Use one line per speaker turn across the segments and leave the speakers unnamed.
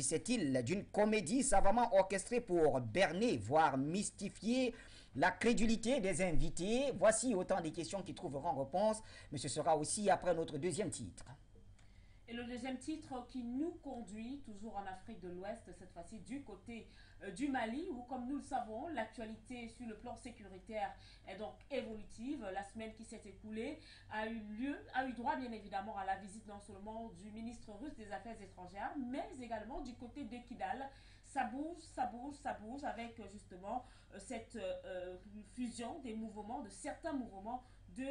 s'agissait-il d'une comédie savamment orchestrée pour berner, voire mystifier la crédulité des invités? Voici autant des questions qui trouveront réponse, mais ce sera aussi après notre deuxième titre.
Et le deuxième titre qui nous conduit toujours en Afrique de l'Ouest, cette fois-ci du côté du Mali, où comme nous le savons, l'actualité sur le plan sécuritaire est donc évolutive. La semaine qui s'est écoulée a eu droit bien évidemment à la visite non seulement du ministre russe des Affaires étrangères, mais également du côté de Kidal. Ça bouge, ça bouge, ça bouge avec justement cette fusion des mouvements, de certains mouvements de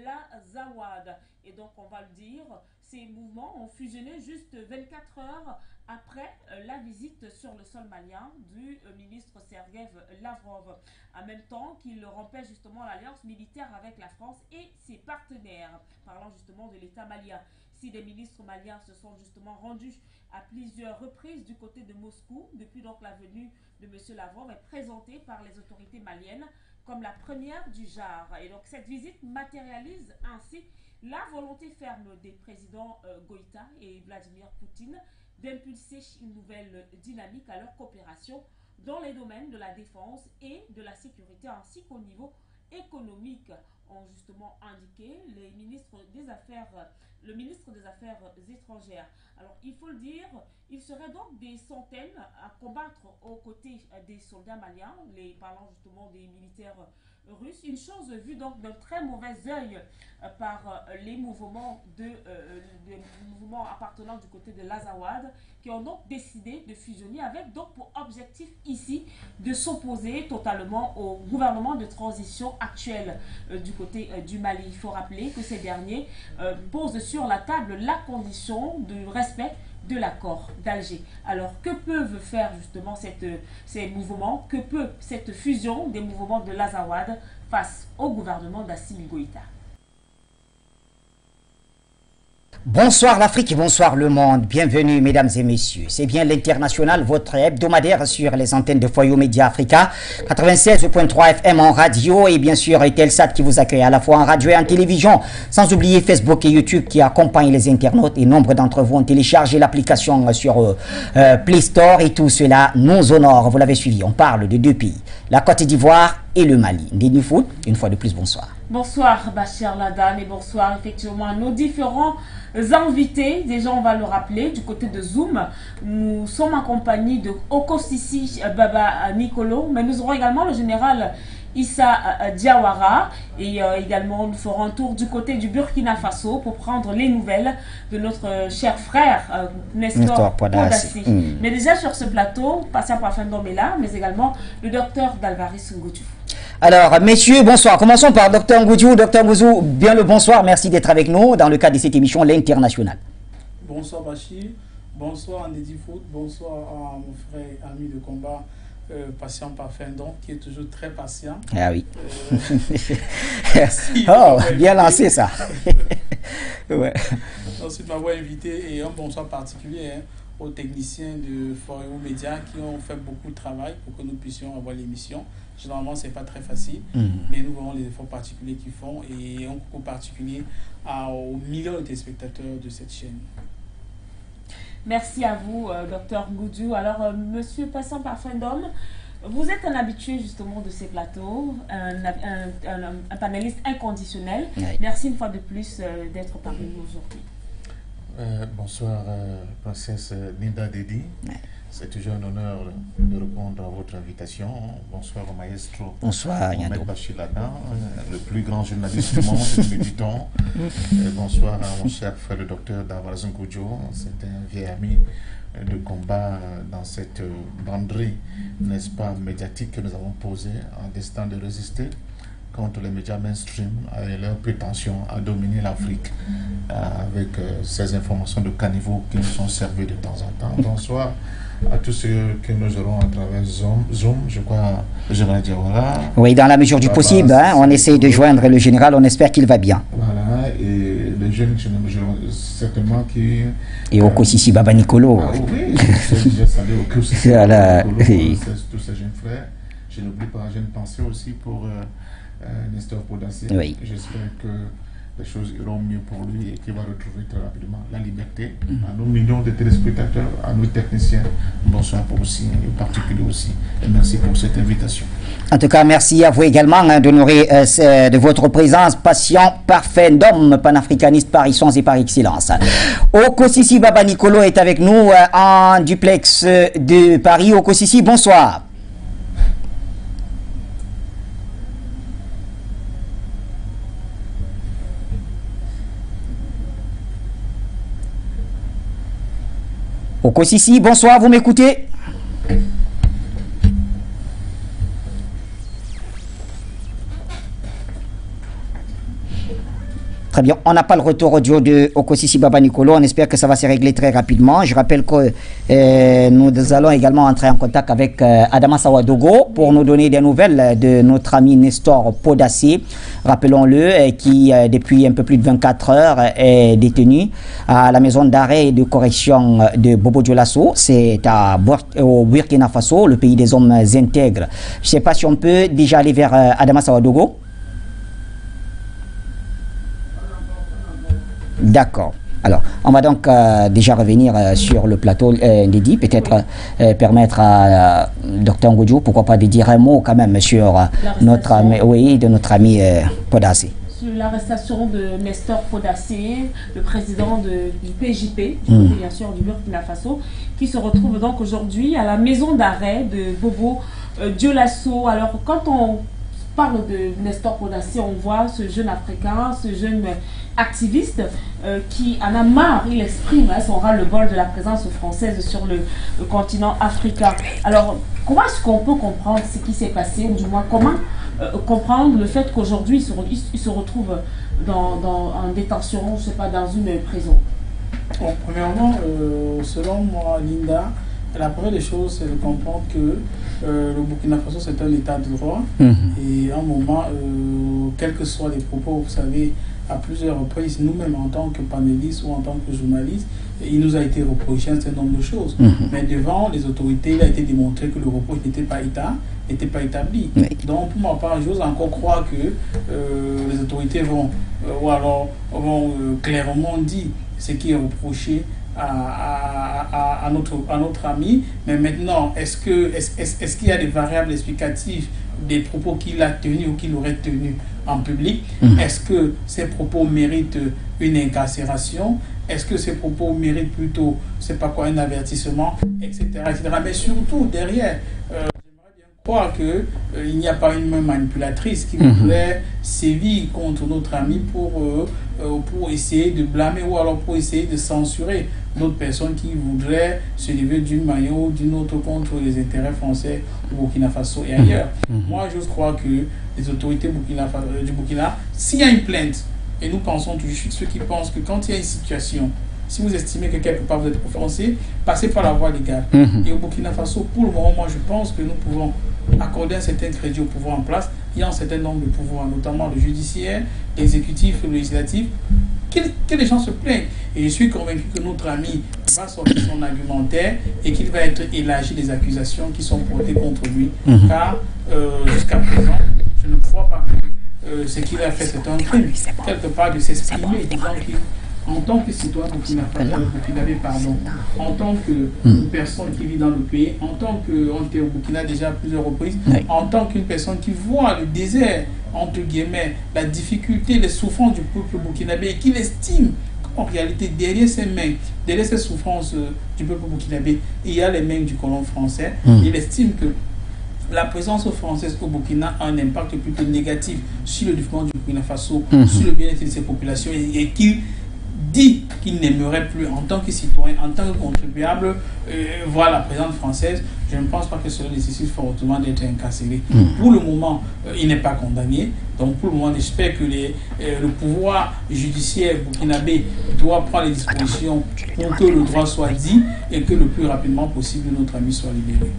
l'Azawad. Et donc on va le dire, ces mouvements ont fusionné juste 24 heures après la visite sur le sol malien du ministre Sergueï Lavrov, en même temps qu'il rompait justement l'alliance militaire avec la France et ses partenaires, parlant justement de l'État malien. Si des ministres maliens se sont justement rendus à plusieurs reprises du côté de Moscou, depuis donc la venue de M. Lavrov est présentée par les autorités maliennes comme la première du genre. Et donc cette visite matérialise ainsi la volonté ferme des présidents Goïta et Vladimir Poutine d'impulser une nouvelle dynamique à leur coopération dans les domaines de la défense et de la sécurité ainsi qu'au niveau économique, ont justement indiqué le ministre des Affaires étrangères. Alors il faut le dire, il serait donc des centaines à combattre aux côtés des soldats maliens, parlant justement des militaires russes. Une chose vue donc d'un très mauvais œil par les mouvements appartenant du côté de l'Azawad, qui ont donc décidé de fusionner avec donc pour objectif ici de s'opposer totalement au gouvernement de transition actuel du côté du Mali. Il faut rappeler que ces derniers posent sur la table la condition de respect de l'accord d'Alger. Alors que peuvent faire justement ces mouvements, que peut cette fusion des mouvements de l'Azawad face au gouvernement d'Assimi Goïta?
Bonsoir l'Afrique et bonsoir le monde, bienvenue mesdames et messieurs. C'est bien l'International, votre hebdomadaire sur les antennes de Foyer Média Africa, 96.3 FM en radio et bien sûr Telsat qui vous accueille à la fois en radio et en télévision, sans oublier Facebook et YouTube qui accompagnent les internautes et nombre d'entre vous ont téléchargé l'application sur Play Store et tout cela nous honore, vous l'avez suivi, on parle de deux pays, la Côte d'Ivoire et le Mali. Ndeni Foot, une fois de plus, bonsoir.
Bonsoir Bachir Ladan et bonsoir effectivement à nos différents invités. Déjà on va le rappeler, du côté de Zoom, nous sommes en compagnie de Okosisi Baba Nicolo, mais nous aurons également le général Issa Diawara et également nous ferons un tour du côté du Burkina Faso pour prendre les nouvelles de notre cher frère Nestor Podassi. Mais déjà sur ce plateau, Patient Parfendom est là, mais également le docteur Dalvaris Ngoutou.
Alors, messieurs, bonsoir. Commençons par Dr Ngoudou. Dr Ngoudou, bien le bonsoir. Merci d'être avec nous dans le cadre de cette émission, l'International.
Bonsoir Bachir, bonsoir Ndedi Foot, bonsoir à mon frère ami de combat, Patient Parfendom, qui est toujours très patient.
Ah oui. Merci. Oh, bien lancé ça. Ouais.
Ensuite, m'avoir invité et un bonsoir particulier aux techniciens de Foyer Média qui ont fait beaucoup de travail pour que nous puissions avoir l'émission. Généralement, ce n'est pas très facile, mais nous voyons les efforts particuliers qu'ils font et un coucou particulier aux millions de téléspectateurs de cette chaîne.
Merci à vous, Dr Ngoudou. Alors, Monsieur Patient Parfendom, vous êtes un habitué justement de ces plateaux, un panéliste inconditionnel. Oui. Merci une fois de plus d'être parmi nous aujourd'hui.
Bonsoir, princesse Linda Dedi. Ouais. C'est toujours un honneur de répondre à votre invitation. Bonsoir au maestro.
Bonsoir,
Mohamed Bachir Ladan, le plus grand journaliste du monde, méditant. Bonsoir à mon cher frère le docteur Dalvaris Ngoutou. C'est un vieil ami de combat dans cette banderie, n'est-ce pas, médiatique que nous avons posée en décidant de résister contre les médias mainstream et leur prétention à dominer l'Afrique avec ces informations de caniveau qui nous sont servies de temps en temps. Bonsoir à tous ceux que nous aurons à travers Zoom, je crois, le général Diawara.
Oui, dans la mesure du possible, hein, on essaie de joindre le général, on espère qu'il va bien.
Voilà, et le jeune, certainement qui...
Et Okosisi Baba Nicolo.
Ah, oui, c'est déjà salé au Okosisi Baba Nicolo, tous ces jeunes frères. Je n'oublie pas, j'ai une pensée aussi pour Nestor Podassi. Oui. J'espère que les choses iront mieux pour lui et qu'il va retrouver très rapidement la liberté. À nos millions de téléspectateurs, à nos techniciens, bonsoir pour aussi, en particulier aussi. Et merci pour cette invitation.
En tout cas, merci à vous également d'honorer de votre présence, patient, parfait, d'homme panafricaniste par essence et par excellence. Okosisi Baba Nicolo est avec nous en duplex de Paris. Okosisi, bonsoir. Okosisi, bonsoir, vous m'écoutez? Très bien, on n'a pas le retour audio de Okosisi Baba Nicolo, on espère que ça va se régler très rapidement. Je rappelle que nous allons également entrer en contact avec Adama Sawadogo pour nous donner des nouvelles de notre ami Nestor Podassi, rappelons-le, qui depuis un peu plus de 24 heures est détenu à la maison d'arrêt et de correction de Bobo Dioulasso, c'est au Burkina Faso, le pays des hommes intègres. Je ne sais pas si on peut déjà aller vers Adama Sawadogo. D'accord. Alors, on va donc déjà revenir sur le plateau Ndidi, peut-être permettre à Dr Ngoudjou, pourquoi pas de dire un mot quand même sur notre ami Podassi.
Sur l'arrestation de Nestor Podassi, le président du PJP, bien sûr du Burkina Faso, qui se retrouve donc aujourd'hui à la maison d'arrêt de Bobo Dioulasso. Alors, quand on parle de Nestor Podassi, on voit ce jeune Africain, ce jeune activiste qui en a marre, il exprime son ras-le-bol de la présence française sur le continent africain. Alors, comment est-ce qu'on peut comprendre ce qui s'est passé, ou du moins comment comprendre le fait qu'aujourd'hui il se retrouve en détention, je ne sais pas, dans une prison?
Bon, premièrement, selon moi, Linda, la première des choses, c'est de comprendre que le Burkina Faso, c'est un état de droit. Et à un moment, quels que soient les propos, vous savez, à plusieurs reprises, nous-mêmes en tant que panélistes ou en tant que journalistes, il nous a été reproché un certain nombre de choses. Mais devant les autorités, il a été démontré que le reproche n'était pas établi. Donc, pour ma part, j'ose encore croire que les autorités vont clairement dire ce qui est reproché à notre ami. Mais maintenant, est-ce qu'il y a des variables explicatives des propos qu'il a tenus ou qu'il aurait tenus en public? Est-ce que ces propos méritent une incarcération? Est-ce que ces propos méritent plutôt, c'est pas quoi, un avertissement, etc., etc. Mais surtout, derrière, j'aimerais bien croire qu'il n'y a pas une main manipulatrice qui voudrait sévir contre notre ami pour essayer de blâmer ou alors pour essayer de censurer d'autres personnes qui voudraient se lever d'une manière ou d'une autre contre les intérêts français au Burkina Faso et ailleurs. Moi, j'ose croire que les autorités du Burkina, s'il y a une plainte, et nous pensons toujours, je suis de ceux qui pensent que quand il y a une situation, si vous estimez que quelque part vous êtes offensé, passez par la voie légale. Et au Burkina Faso, pour le moment, moi je pense que nous pouvons accorder un certain crédit au pouvoir en place. Il y a un certain nombre de pouvoirs, notamment le judiciaire, l'exécutif, le législatif, que les gens se plaignent. Et je suis convaincu que notre ami va sortir son argumentaire et qu'il va être élargi des accusations qui sont portées contre lui. Car jusqu'à présent, je ne crois pas que ce qu'il a fait, c'est un crime. Quelque part de s'exprimer, en tant que citoyen burkinabé, en tant que personne qui vit dans le pays, en tant qu'on était au Burkina déjà à plusieurs reprises, en tant qu'une personne qui voit le désert, entre guillemets, la difficulté, les souffrances du peuple burkinabé et qui estime qu'en réalité, derrière ces mains, derrière ces souffrances du peuple burkinabé, il y a les mains du colon français. Il estime que la présence française au Burkina a un impact plutôt négatif sur le développement du Burkina Faso, sur le bien-être de ses populations et qu'il dit qu'il n'aimerait plus en tant que citoyen, en tant que contribuable, voir la présence française. Je ne pense pas que cela nécessite fortement d'être incarcéré. Pour le moment, il n'est pas condamné. Donc pour le moment, j'espère que le pouvoir judiciaire burkinabé doit prendre les dispositions pour que le droit soit dit et que le plus rapidement possible notre ami soit libéré.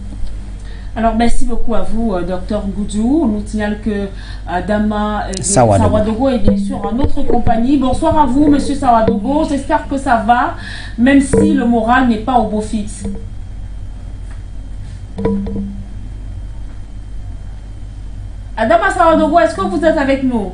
Alors, merci beaucoup à vous, Dr Ngoudjou. On nous signale que Adama Sawadogo est bien sûr en notre compagnie. Bonsoir à vous, Monsieur Sawadogo. J'espère que ça va, même si le moral n'est pas au beau fixe. Adama Sawadogo, est-ce que vous êtes avec nous?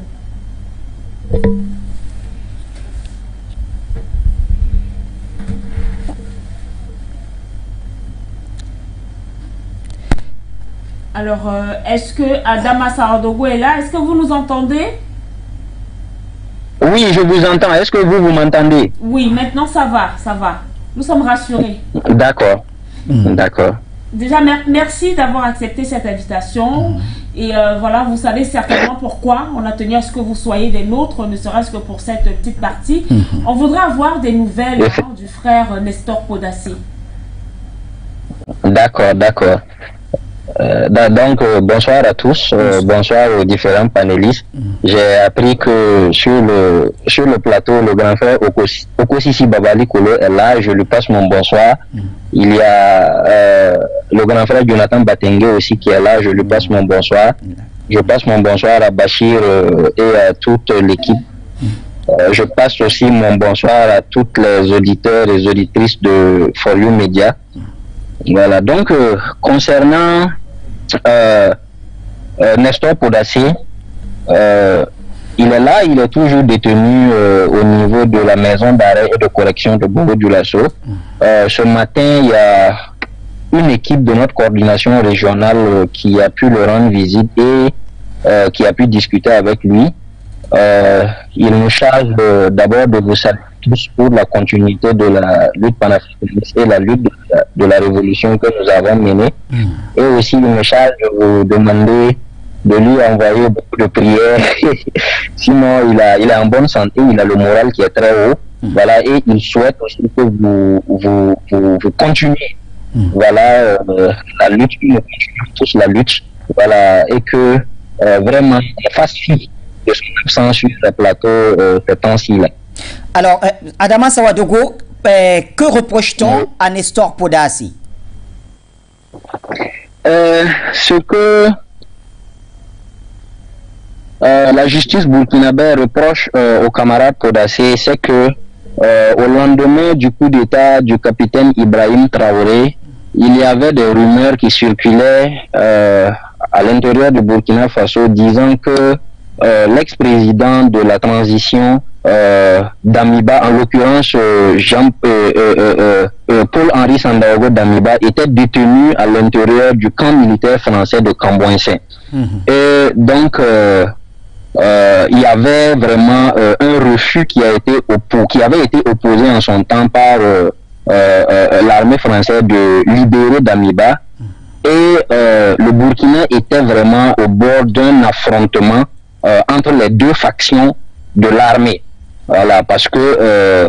Alors, est-ce que Adama Saradogo est là? Est-ce que vous nous entendez?
Oui, je vous entends. Est-ce que vous m'entendez?
Oui, maintenant ça va, ça va. Nous sommes rassurés.
D'accord. D'accord.
Déjà, merci d'avoir accepté cette invitation. Et voilà, vous savez certainement pourquoi on a tenu à ce que vous soyez des nôtres, ne serait-ce que pour cette petite partie. On voudrait avoir des nouvelles du frère Nestor Podassi.
D'accord, d'accord. Donc, bonsoir à tous, bonsoir aux différents panélistes. J'ai appris que sur le plateau, le grand frère Okosisi Babali Kolo est là, je lui passe mon bonsoir. Il y a le grand frère Jonathan Batengue aussi qui est là, je lui passe mon bonsoir. Je passe mon bonsoir à Bachir et à toute l'équipe. Je passe aussi mon bonsoir à toutes les auditeurs et auditrices de For You Media. Voilà, donc concernant Nestor Podassi, il est là, il est toujours détenu au niveau de la maison d'arrêt et de correction de Bobo-Dioulasso. Ce matin, il y a une équipe de notre coordination régionale qui a pu le rendre visite et qui a pu discuter avec lui. Il nous charge d'abord de vous saluer tous pour la continuité de la lutte panafricaniste et la lutte de la révolution que nous avons menée. Et aussi, il me charge de vous demander de lui envoyer beaucoup de prières. Sinon, il est en bonne santé, il a le moral qui est très haut. Voilà, et il souhaite aussi que vous continuez. Voilà, la lutte, nous continuons tous la lutte. Voilà, et que vraiment, il fasse fi de son absence sur le plateau ces temps-ci.
Alors, Adama Saradogo, que reproche-t-on à Nestor Podassi?
Ce que la justice burkinabé reproche au camarade Podassi, c'est que au lendemain du coup d'État du capitaine Ibrahim Traoré, il y avait des rumeurs qui circulaient à l'intérieur du Burkina Faso disant que l'ex-président de la transition Damiba, en l'occurrence Paul-Henri Sandaogo Damiba, était détenu à l'intérieur du camp militaire français de Cambouensin. Et donc il y avait vraiment un refus qui avait été opposé en son temps par l'armée française de libérer Damiba. Et le Burkina était vraiment au bord d'un affrontement entre les deux factions de l'armée. Voilà, parce que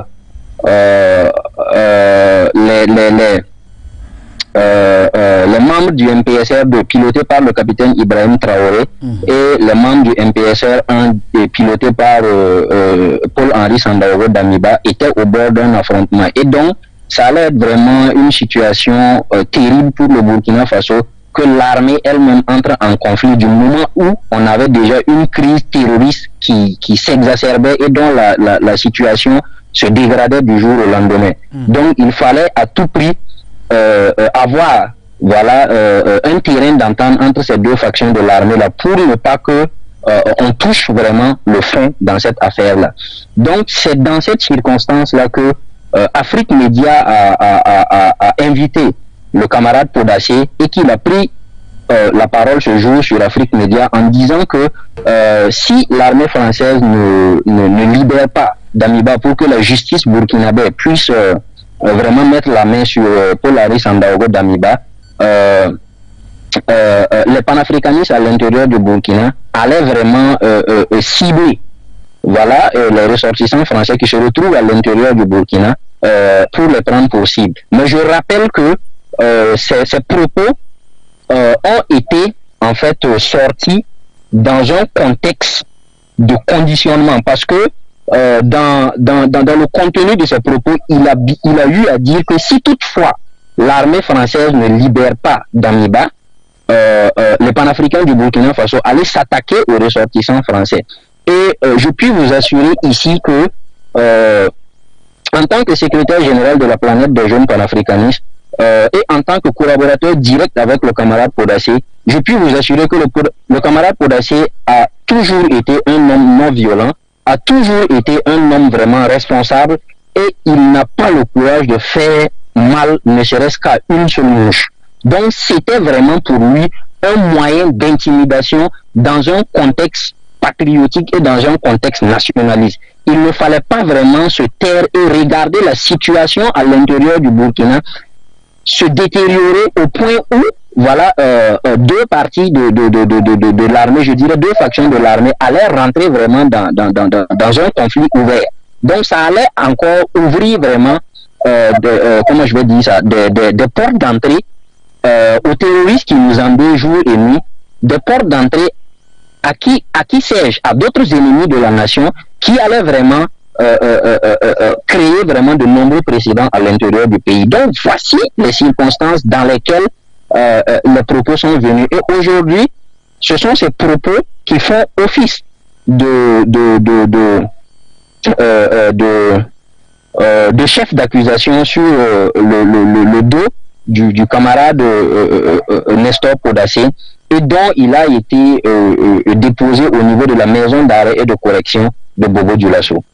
les membres du MPSR pilotés par le capitaine Ibrahim Traoré et les membres du MPSR 1 pilotés par Paul-Henri Sandaogo Damiba étaient au bord d'un affrontement. Et donc, ça allait être vraiment une situation terrible pour le Burkina Faso, que l'armée elle-même entre en conflit du moment où on avait déjà une crise terroriste qui s'exacerbait et dont la situation se dégradait du jour au lendemain. Donc il fallait à tout prix avoir un terrain d'entente entre ces deux factions de l'armée là pour ne pas que on touche vraiment le fond dans cette affaire-là. Donc c'est dans cette circonstance-là que Afrique Média a invité le camarade Podassi et qu'il a pris la parole ce jour sur Afrique Média en disant que si l'armée française ne libère pas Damiba pour que la justice burkinabé puisse vraiment mettre la main sur Paul-Henri Sandaogo Damiba, les panafricanistes à l'intérieur du Burkina allaient vraiment cibler les ressortissants français qui se retrouvent à l'intérieur du Burkina pour les prendre pour cible. Mais je rappelle que ces propos ont été en fait sortis dans un contexte de conditionnement, parce que dans le contenu de ces propos, il a eu à dire que si toutefois l'armée française ne libère pas Damiba, les panafricains du Burkina Faso allaient s'attaquer aux ressortissants français. Et je puis vous assurer ici que en tant que secrétaire général de la planète des jeunes panafricanistes et en tant que collaborateur direct avec le camarade Podassi, je puis vous assurer que le camarade Podassi a toujours été un homme non violent, a toujours été un homme vraiment responsable, et il n'a pas le courage de faire mal, ne serait-ce qu'à une seule mouche. Donc c'était vraiment pour lui un moyen d'intimidation dans un contexte patriotique et dans un contexte nationaliste. Il ne fallait pas vraiment se taire et regarder la situation à l'intérieur du Burkina se détériorer au point où voilà, deux parties de l'armée, je dirais deux factions de l'armée, allaient rentrer vraiment dans un conflit ouvert. Donc ça allait encore ouvrir vraiment, comment je vais dire ça, des portes d'entrée aux terroristes qui nous ennuient jour et nuit, des portes d'entrée à qui sais-je, à d'autres ennemis de la nation qui allaient vraiment créer vraiment de nombreux précédents à l'intérieur du pays. Donc voici les circonstances dans lesquelles les propos sont venus. Et aujourd'hui, ce sont ces propos qui font office de chef d'accusation sur le dos du camarade Nestor Podasé, et dont il a été déposé au niveau de la maison d'arrêt et de correction de Bobo-Dioulasso.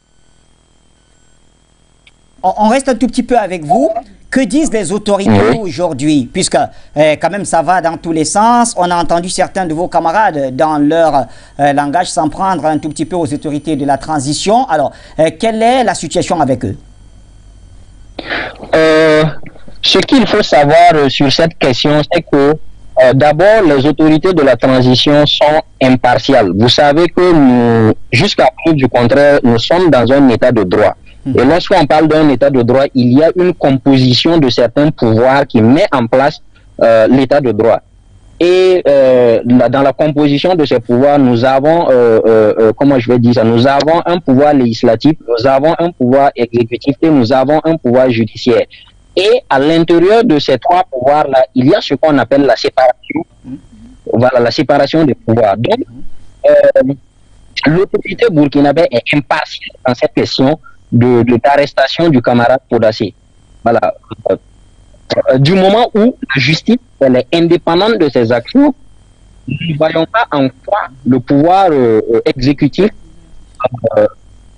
On reste un tout petit peu avec vous. Que disent les autorités aujourd'hui? Puisque quand même ça va dans tous les sens. On a entendu certains de vos camarades dans leur langage s'en prendre un tout petit peu aux autorités de la transition. Alors, quelle est la situation avec eux?
Ce qu'il faut savoir sur cette question, c'est que d'abord, les autorités de la transition sont impartiales. Vous savez que nous, jusqu'à preuve du contraire, nous sommes dans un état de droit. Et lorsqu'on parle d'un état de droit, il y a une composition de certains pouvoirs qui met en place l'état de droit. Et dans la composition de ces pouvoirs, nous avons, comment je vais dire ça, nous avons un pouvoir législatif, nous avons un pouvoir exécutif et nous avons un pouvoir judiciaire. Et à l'intérieur de ces trois pouvoirs-là, il y a ce qu'on appelle la séparation. Voilà, la séparation des pouvoirs. Donc, l'autorité burkinabé est impartiale dans cette question d'arrestation du camarade Podasé. Voilà. Du moment où la justice elle est indépendante de ses actions, nous ne voyons pas en quoi le pouvoir exécutif,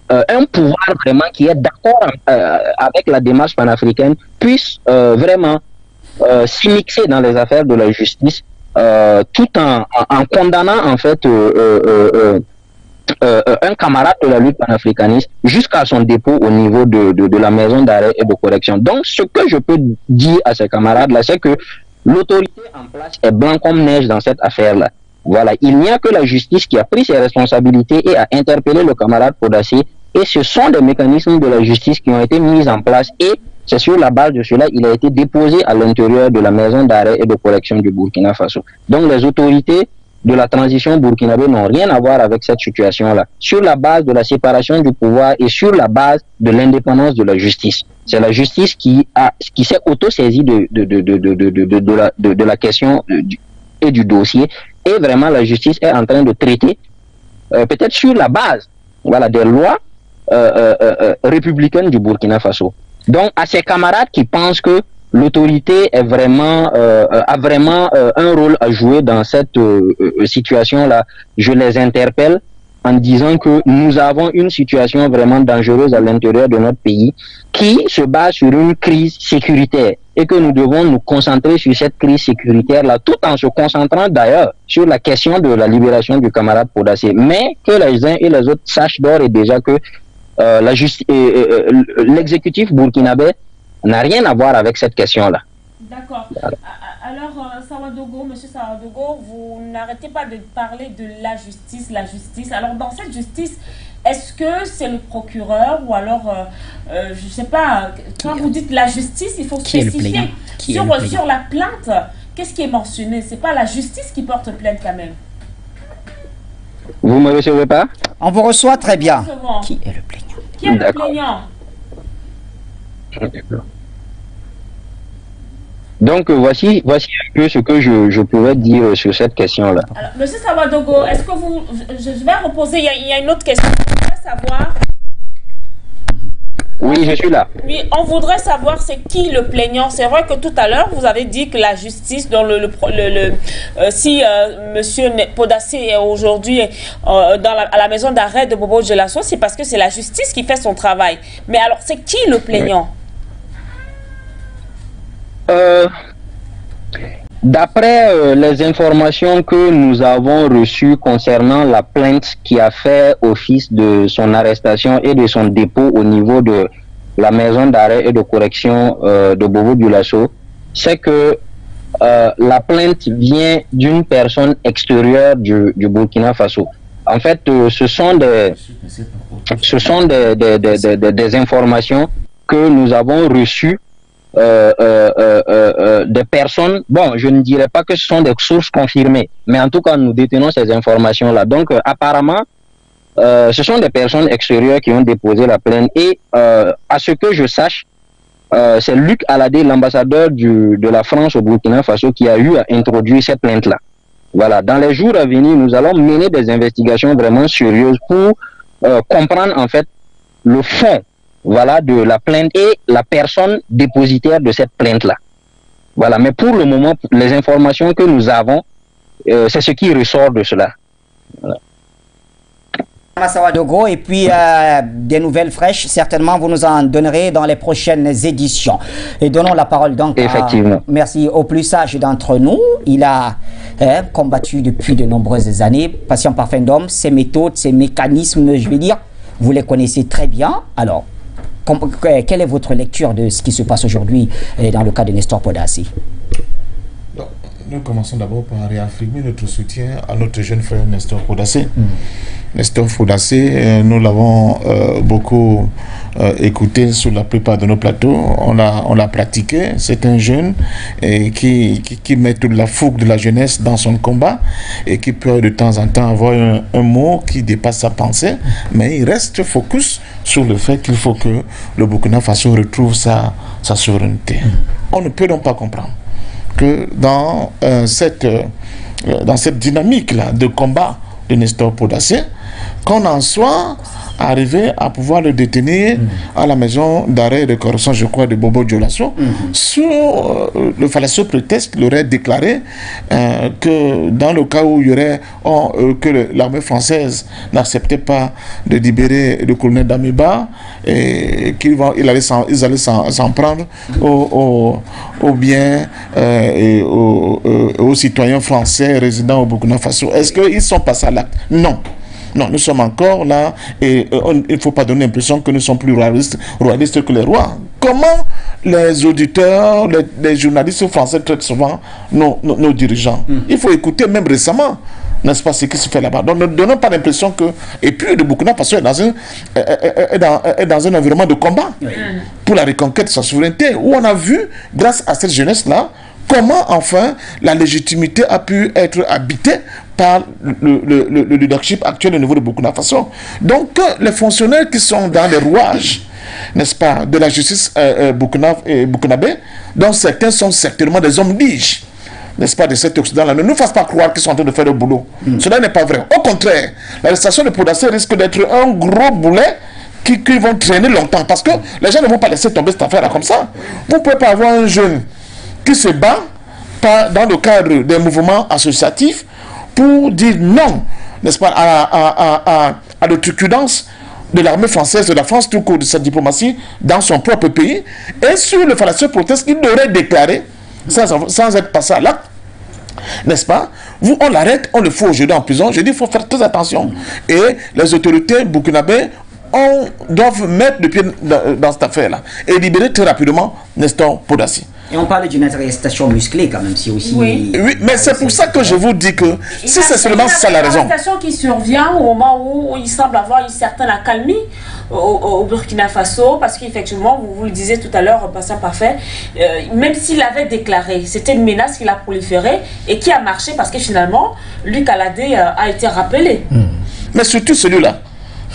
un pouvoir vraiment qui est d'accord avec la démarche panafricaine, puisse vraiment s'immiscer dans les affaires de la justice, tout en condamnant en fait un camarade de la lutte panafricaniste jusqu'à son dépôt au niveau de la maison d'arrêt et de correction. Donc, ce que je peux dire à ces camarades-là, c'est que l'autorité en place est blanc comme neige dans cette affaire-là. Voilà, il n'y a que la justice qui a pris ses responsabilités et a interpellé le camarade Podasé, et ce sont des mécanismes de la justice qui ont été mis en place, et c'est sur la base de cela qu'il a été déposé à l'intérieur de la maison d'arrêt et de correction du Burkina Faso. Donc, les autorités de la transition burkinabé n'ont rien à voir avec cette situation-là, sur la base de la séparation du pouvoir et sur la base de l'indépendance de la justice. C'est la justice qui s'est auto-saisie de la question et du dossier, et vraiment la justice est en train de traiter, peut-être sur la base, voilà, des lois républicaines du Burkina Faso. Donc, à ces camarades qui pensent que l'autorité est vraiment a vraiment un rôle à jouer dans cette situation-là, je les interpelle en disant que nous avons une situation vraiment dangereuse à l'intérieur de notre pays qui se base sur une crise sécuritaire, et que nous devons nous concentrer sur cette crise sécuritaire-là, tout en se concentrant d'ailleurs sur la question de la libération du camarade Podasé, mais que les uns et les autres sachent d'ores et déjà que l'exécutif burkinabé n'a rien à voir avec cette question-là.
D'accord. Alors, Sawadogo, monsieur Sawadogo, vous n'arrêtez pas de parler de la justice. Alors, dans cette justice, est-ce que c'est le procureur ou alors, je ne sais pas, quand vous dites la justice, il faut spécifier. Sur la plainte, qu'est-ce qui est mentionné? Ce n'est pas la justice qui porte plainte quand même.
Vous ne me recevez pas?
On vous reçoit très bien. Qui est le plaignant?
Qui est le plaignant?
Donc voici un peu ce que je pourrais dire sur cette question-là.
Alors, monsieur Sawadogo, est-ce que vous... Je vais reposer, il y a une autre question. On voudrait savoir...
Oui, je suis là.
Oui, on voudrait savoir c'est qui le plaignant. C'est vrai que tout à l'heure, vous avez dit que la justice, dans si monsieur Podasé est aujourd'hui à la maison d'arrêt de Bobo-Dioulasso, c'est parce que c'est la justice qui fait son travail. Mais alors, c'est qui le plaignant?
D'après les informations que nous avons reçues concernant la plainte qui a fait office de son arrestation et de son dépôt au niveau de la maison d'arrêt et de correction de Bobo-Dioulasso, c'est que la plainte vient d'une personne extérieure du Burkina Faso. En fait, ce sont des informations que nous avons reçues des personnes, bon, je ne dirais pas que ce sont des sources confirmées, mais en tout cas, nous détenons ces informations-là. Donc, apparemment, ce sont des personnes extérieures qui ont déposé la plainte et, à ce que je sache, c'est Luc Aladé, l'ambassadeur de la France au Burkina Faso, qui a eu à introduire cette plainte-là. Voilà, dans les jours à venir, nous allons mener des investigations vraiment sérieuses pour comprendre, en fait, le fond, voilà, de la plainte et la personne dépositaire de cette plainte-là. Voilà, mais pour le moment, les informations que nous avons, c'est ce qui ressort de cela. Voilà.
Massawa Dogo, et puis des nouvelles fraîches, certainement vous nous en donnerez dans les prochaines éditions. Et donnons la parole donc merci au plus sage d'entre nous. Il a combattu depuis de nombreuses années, patient parfait d'homme, ses méthodes, ses mécanismes, je vais dire, vous les connaissez très bien. Alors, quelle est votre lecture de ce qui se passe aujourd'hui dans le cas de Nestor Podassi?
Nous commençons d'abord par réaffirmer notre soutien à notre jeune frère Nestor Podassi. Nestor Podassi, nous l'avons beaucoup écouté sur la plupart de nos plateaux. On l'a pratiqué. C'est un jeune qui met toute la fougue de la jeunesse dans son combat et qui peut de temps en temps avoir un mot qui dépasse sa pensée, mais il reste focus sur le fait qu'il faut que le Burkina Faso retrouve sa souveraineté. On ne peut donc pas comprendre que dans cette dynamique-là de combat de Nestor Podassi, qu'on en soit arrivé à pouvoir le détenir à la maison d'arrêt et de correction, je crois, de Bobo-Dioulasso, sur le fallacieux prétexte qu'il aurait déclaré que dans le cas où il y aurait que l'armée française n'acceptait pas de libérer le colonel Damiba, et ils allaient s'en prendre aux biens et aux citoyens français résidant au Burkina Faso. Est-ce qu'ils sont passés à l'acte? Non. Non, nous sommes encore là et il ne faut pas donner l'impression que nous sommes plus royalistes que les rois. Comment les auditeurs, les journalistes français traitent souvent nos dirigeants? Il faut écouter même récemment, n'est-ce pas, ce qui se fait là-bas. Donc ne donnons pas l'impression que... Et puis le Burkina Faso est dans un environnement de combat pour la reconquête de sa souveraineté, où on a vu, grâce à cette jeunesse-là, comment enfin la légitimité a pu être habitée par le leadership actuel au niveau de Burkina Faso. Donc les fonctionnaires qui sont dans les rouages, n'est-ce pas, de la justice burkinabé, dont certains sont certainement des hommes liges, n'est-ce pas, de cet Occident-là, ne nous fassent pas croire qu'ils sont en train de faire le boulot. Cela n'est pas vrai. Au contraire, l'arrestation de Podassi risque d'être un gros boulet qui vont traîner longtemps, parce que les gens ne vont pas laisser tomber cette affaire-là comme ça. Vous ne pouvez pas avoir un jeune qui se bat dans le cadre des mouvements associatifs pour dire non, n'est-ce pas, à l'outrecuidance de l'armée française, de la France, tout court de sa diplomatie dans son propre pays, et sur le fallacieux proteste qu'il aurait déclaré sans être passé à l'acte, n'est-ce pas? On l'arrête, on le fout aujourd'hui en prison. Je dis, il faut faire très attention. Et les autorités burkinabées doivent mettre le pied dans cette affaire-là et libérer très rapidement Nestor Podassi.
Et on parle d'une arrestation musclée quand même, c'est aussi...
Oui,
mais c'est pour ça que je vous dis que si c'est seulement ça la raison...
C'est une arrestation qui survient au moment où il semble avoir une certaine accalmie au Burkina Faso, parce qu'effectivement, vous le disiez tout à l'heure, Patient Parfait, même s'il avait déclaré, c'était une menace qu'il a proliférée et qui a marché parce que finalement, Luc Aladé a été rappelé.
Mais surtout celui-là.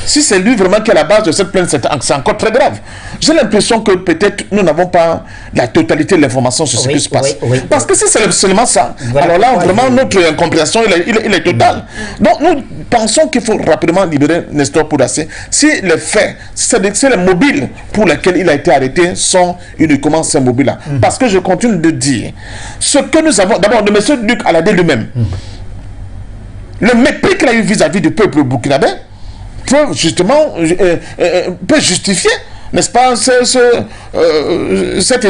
Si c'est lui vraiment qui est à la base de cette plainte, c'est encore très grave. J'ai l'impression que peut-être nous n'avons pas la totalité de l'information sur ce qui se passe. Parce que si c'est seulement ça, alors là, vraiment, notre incompréhension, il est totale. Donc, nous pensons qu'il faut rapidement libérer Nestor Podassi. Si les faits, c'est les mobiles pour lesquels il a été arrêté sont uniquement ces mobiles-là. Parce que je continue de dire, ce que nous avons, d'abord, de M. Luc Aladé lui-même, le mépris qu'il a eu vis-à-vis du peuple burkinabé, peut justement peut justifier n'est-ce pas, cette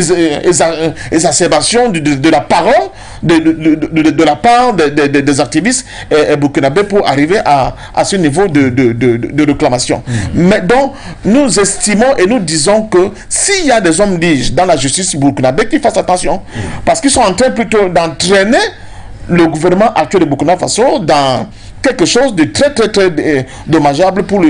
exacerbation de la parole de la part des activistes burkinabés pour arriver à ce niveau de réclamation. Mais donc, nous estimons et nous disons que s'il y a des hommes dits dans la justice burkinabé, qu'ils fassent attention, parce qu'ils sont en train plutôt d'entraîner le gouvernement actuel de Burkina Faso dans quelque chose de très dommageable pour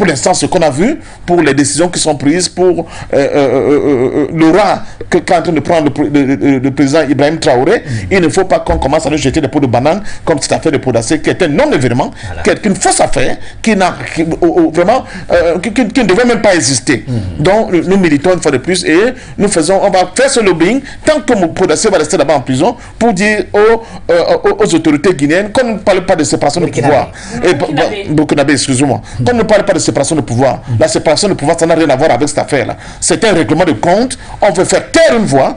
l'instant, ce qu'on a vu, pour les décisions qui sont prises, pour l'aura qu'est en train de prendre le président Ibrahim Traoré. Il ne faut pas qu'on commence à nous jeter des pots de banane comme cette affaire de Podacé, qui est un non-événement, qui est une fausse affaire, qui ne devait même pas exister. Donc nous militons une fois de plus et on va faire ce lobbying tant que Podacé va rester là-bas en prison pour dire aux autorités guinéennes qu'on ne parle pas de séparation de pouvoir. Burkinabé, excusez-moi. Qu'on ne parle pas de séparation de pouvoir. La séparation de pouvoir, ça n'a rien à voir avec cette affaire-là. C'est un règlement de compte. On veut faire taire une voix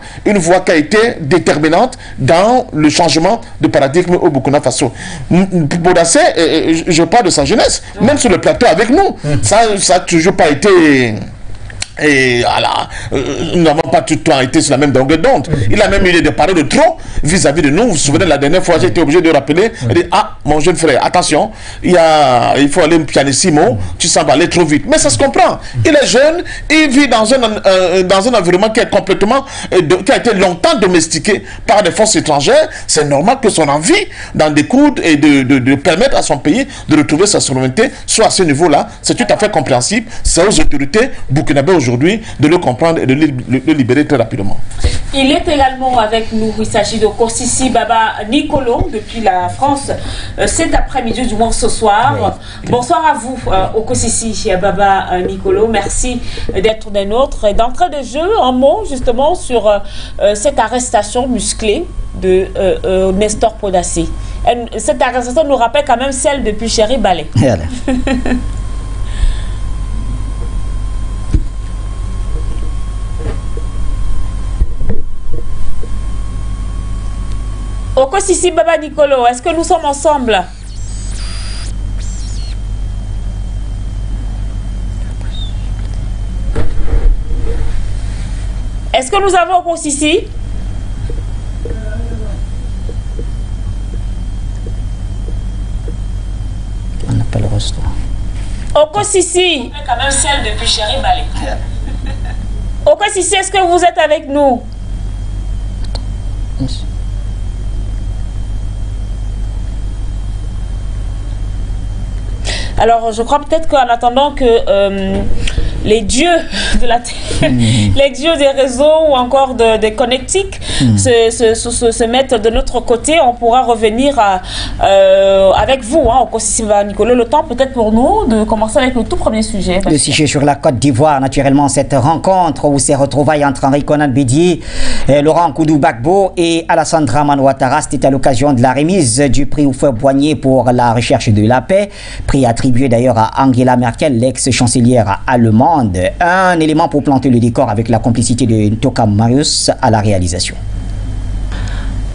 qui a été déterminante dans le changement de paradigme au Burkina Faso. Podacé, je parle de sa jeunesse, même sur le plateau avec nous. Ça n'a toujours pas été... Et voilà, nous n'avons pas tout le temps été sur la même longueur d'onde. Il a même eu des paroles de trop vis-à-vis de nous. Vous vous souvenez, la dernière fois, j'ai été obligé de rappeler, mon jeune frère, attention, il faut aller pianissimo, tu s'en vas aller trop vite. Mais ça se comprend. Il est jeune, il vit dans un environnement qui est complètement, qui a été longtemps domestiqué par des forces étrangères. C'est normal que son envie d'en découdre et de permettre à son pays de retrouver sa souveraineté soit à ce niveau-là. C'est tout à fait compréhensible. C'est aux autorités burkinabées aujourd'hui de le comprendre et de le libérer très rapidement.
Il est également avec nous, il s'agit de Kosisi Baba Nicolo depuis la France cet après-midi, du moins ce soir. Oui. Bonsoir à vous, Kosisi Baba Nicolo, merci d'être des nôtres. Et d'entrée de jeu, un mot justement sur cette arrestation musclée de Nestor Podacé. Cette arrestation nous rappelle quand même celle de Puchéry Balé. Kosisi Baba Nicolo, est-ce que nous sommes ensemble? Est-ce que nous avons Kosisi?
On appelle le restaurant.
Kosisi, quand même celle de Puchéry Balé. Kosisi, est-ce que vous êtes avec nous? Alors, je crois peut-être qu'en attendant que les dieux de la terre, les dieux des réseaux ou encore des connectiques se mettent de notre côté, on pourra revenir avec vous, Kosisi Baba Nicolo. Le temps peut-être pour nous de commencer avec le tout premier sujet.
Le sujet sur la Côte d'Ivoire, naturellement, cette rencontre où ces retrouvailles entre Henri Konan Bédié, Laurent Koudou-Gbagbo et Alassane Dramane Ouattara, c'était à l'occasion de la remise du prix Houphouët-Boigny pour la recherche de la paix, prix attribué d'ailleurs à Angela Merkel, l'ex-chancelière allemande. Un élément pour planter le décor avec la complicité de Ntoka Marius à la réalisation.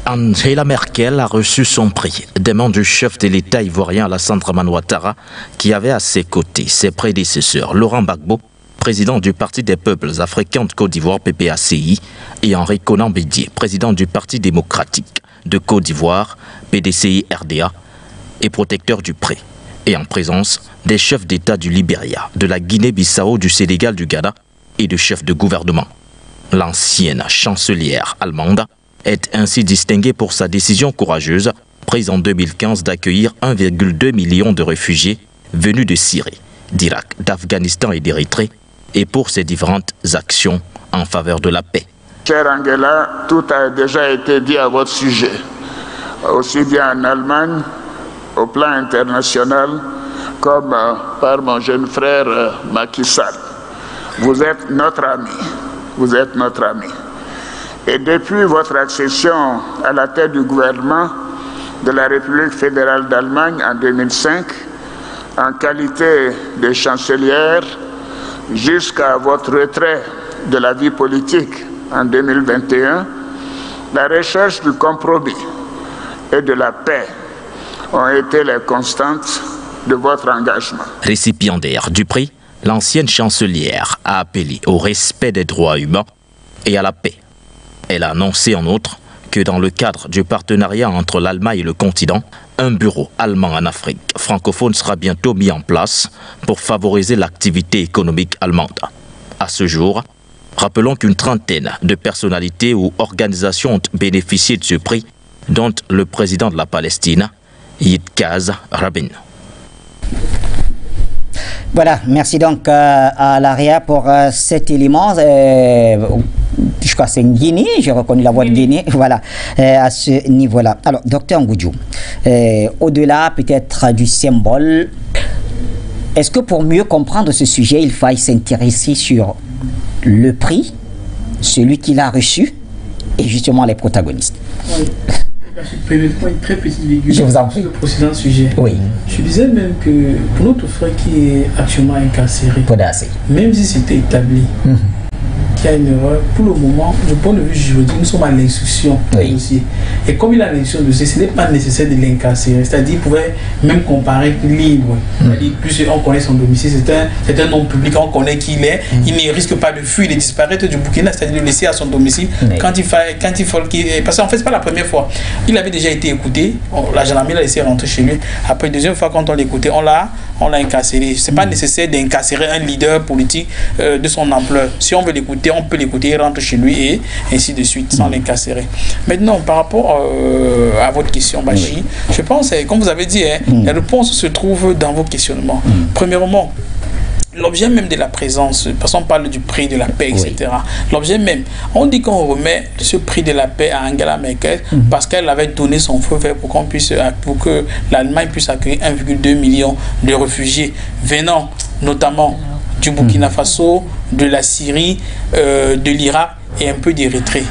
Angela Merkel a reçu son prix des mains du chef de l'État ivoirien Alassane Dramane Ouattara, qui avait à ses côtés ses prédécesseurs Laurent Gbagbo, président du Parti des peuples africains de Côte d'Ivoire PPACI, et Henri Konan Bédié, président du Parti démocratique de Côte d'Ivoire PDCI-RDA et protecteur du prix, et en présence des chefs d'État du Libéria, de la Guinée-Bissau, du Sénégal, du Ghana et de chefs de gouvernement. L'ancienne chancelière allemande est ainsi distinguée pour sa décision courageuse, prise en 2015, d'accueillir 1,2 million de réfugiés venus de Syrie, d'Irak, d'Afghanistan et d'Érythrée, et pour ses différentes actions en faveur de la paix.
Chère Angela, tout a déjà été dit à votre sujet, aussi bien en Allemagne, au plan international, comme par mon jeune frère Macky Sall. Vous êtes notre ami. Vous êtes notre ami. Et depuis votre accession à la tête du gouvernement de la République fédérale d'Allemagne en 2005, en qualité de chancelière, jusqu'à votre retrait de la vie politique en 2021, la recherche du compromis et de la paix ont été les constantes de votre engagement.
Récipiendaire du prix, l'ancienne chancelière a appelé au respect des droits humains et à la paix. Elle a annoncé en outre que dans le cadre du partenariat entre l'Allemagne et le continent, un bureau allemand en Afrique francophone sera bientôt mis en place pour favoriser l'activité économique allemande. À ce jour, rappelons qu'une trentaine de personnalités ou organisations ont bénéficié de ce prix, dont le président de la Palestine, Yitzhak Rabin.
Voilà, merci donc à l'AREA pour cet élément. Je crois que c'est Guinée, j'ai reconnu la voix de Guinée, voilà, à ce niveau-là. Alors, docteur Ngoudjou, au-delà peut-être du symbole, est-ce que pour mieux comprendre ce sujet, il faille s'intéresser sur le prix, celui qui l'a reçu, et justement les protagonistes?
Oui. Permettez-moi une très petite virgule.
Je vous en prie.
Sur le précédent sujet.
Oui.
Je disais même que pour notre frère qui est actuellement incarcéré, même si c'était établi, qu'il y a une erreur, pour le moment, du point de vue juridique, nous sommes à l'instruction du dossier. Et comme il a l'instruction du dossier, ce n'est pas nécessaire de l'incarcérer. C'est-à-dire qu'il pouvait même comparer libre. C'est-à-dire plus on connaît son domicile, c'est un nom public, on connaît qui il est, il ne risque pas de fuir, de disparaître du Burkina, c'est-à-dire de le laisser à son domicile. Quand il faut, parce qu'en fait, c'est pas la première fois. Il avait déjà été écouté, la gendarmerie l'a laissé rentrer chez lui. Après, deuxième fois, quand on l'écoutait, on l'a incarcéré. C'est pas nécessaire d'incarcérer un leader politique de son ampleur. Si on veut l'écouter, on peut l'écouter, il rentre chez lui et ainsi de suite, sans l'incarcérer. Maintenant, par rapport à votre question, Bachi, je pense, comme vous avez dit, la réponse se trouve dans vos questionnements. Premièrement, l'objet même de la présence, parce qu'on parle du prix de la paix, etc. L'objet même, on dit qu'on remet ce prix de la paix à Angela Merkel parce qu'elle avait donné son feu vert pour que l'Allemagne puisse accueillir 1,2 million de réfugiés venant notamment du Burkina Faso, de la Syrie, de l'Irak et un peu d'Érythrée.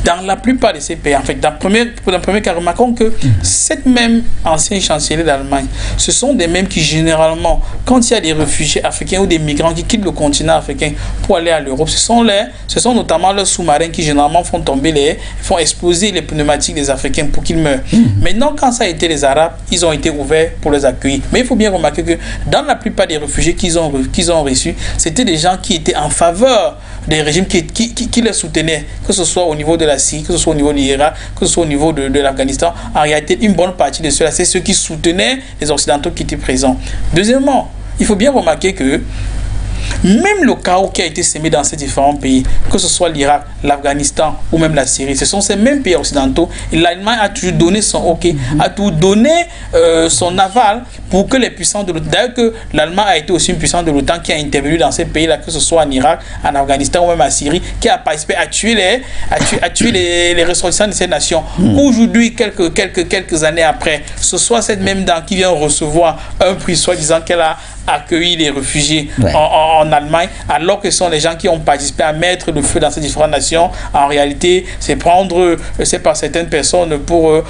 Dans la plupart de ces pays, en fait, dans le premier cas, remarquons que cette même ancienne chancelière d'Allemagne, ce sont des mêmes qui généralement, quand il y a des réfugiés africains ou des migrants qui quittent le continent africain pour aller à l'Europe, ce sont notamment leurs sous-marins qui généralement font exploser les pneumatiques des Africains pour qu'ils meurent. Maintenant, quand ça a été les Arabes, ils ont été ouverts pour les accueillir. Mais il faut bien remarquer que dans la plupart des réfugiés qu'ils ont reçus, c'était des gens qui étaient en faveur des régimes qui les soutenaient, que ce soit au niveau de la Syrie, que ce soit au niveau de l'Irak, que ce soit au niveau de l'Afghanistan. En réalité, une bonne partie de ceux-là, c'est ceux qui soutenaient les Occidentaux qui étaient présents. Deuxièmement, il faut bien remarquer que même le chaos qui a été sémé dans ces différents pays, que ce soit l'Irak, l'Afghanistan ou même la Syrie, ce sont ces mêmes pays occidentaux. Et l'Allemagne a toujours donné son OK, a toujours donné son aval pour que les puissants de l'OTAN, d'ailleurs que l'Allemagne a été aussi une puissance de l'OTAN qui a intervenu dans ces pays-là, que ce soit en Irak, en Afghanistan ou même en Syrie, qui a participé à tuer les ressortissants de ces nations. Aujourd'hui, quelques années après, ce soit cette même dame qui vient recevoir un prix soi-disant qu'elle a accueilli les réfugiés en Allemagne, alors que ce sont les gens qui ont participé à mettre le feu dans ces différentes nations. En réalité, c'est prendre, c'est par certaines personnes pour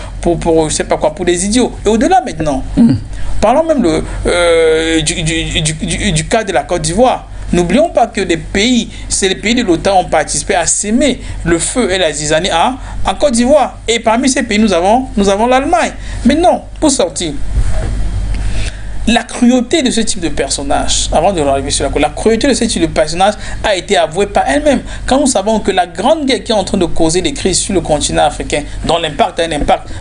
je sais pas quoi, pour des idiots. Et au-delà maintenant, parlons même du cas de la Côte d'Ivoire. N'oublions pas que les pays de l'OTAN ont participé à s'aimer le feu et la zizanie en Côte d'Ivoire. Et parmi ces pays, nous avons l'Allemagne. Mais non, pour sortir, la cruauté de ce type de personnage, avant de arriver sur la cruauté de ce type de personnage a été avouée par elle-même. Quand nous savons que la grande guerre qui est en train de causer des crises sur le continent africain, dont l'impact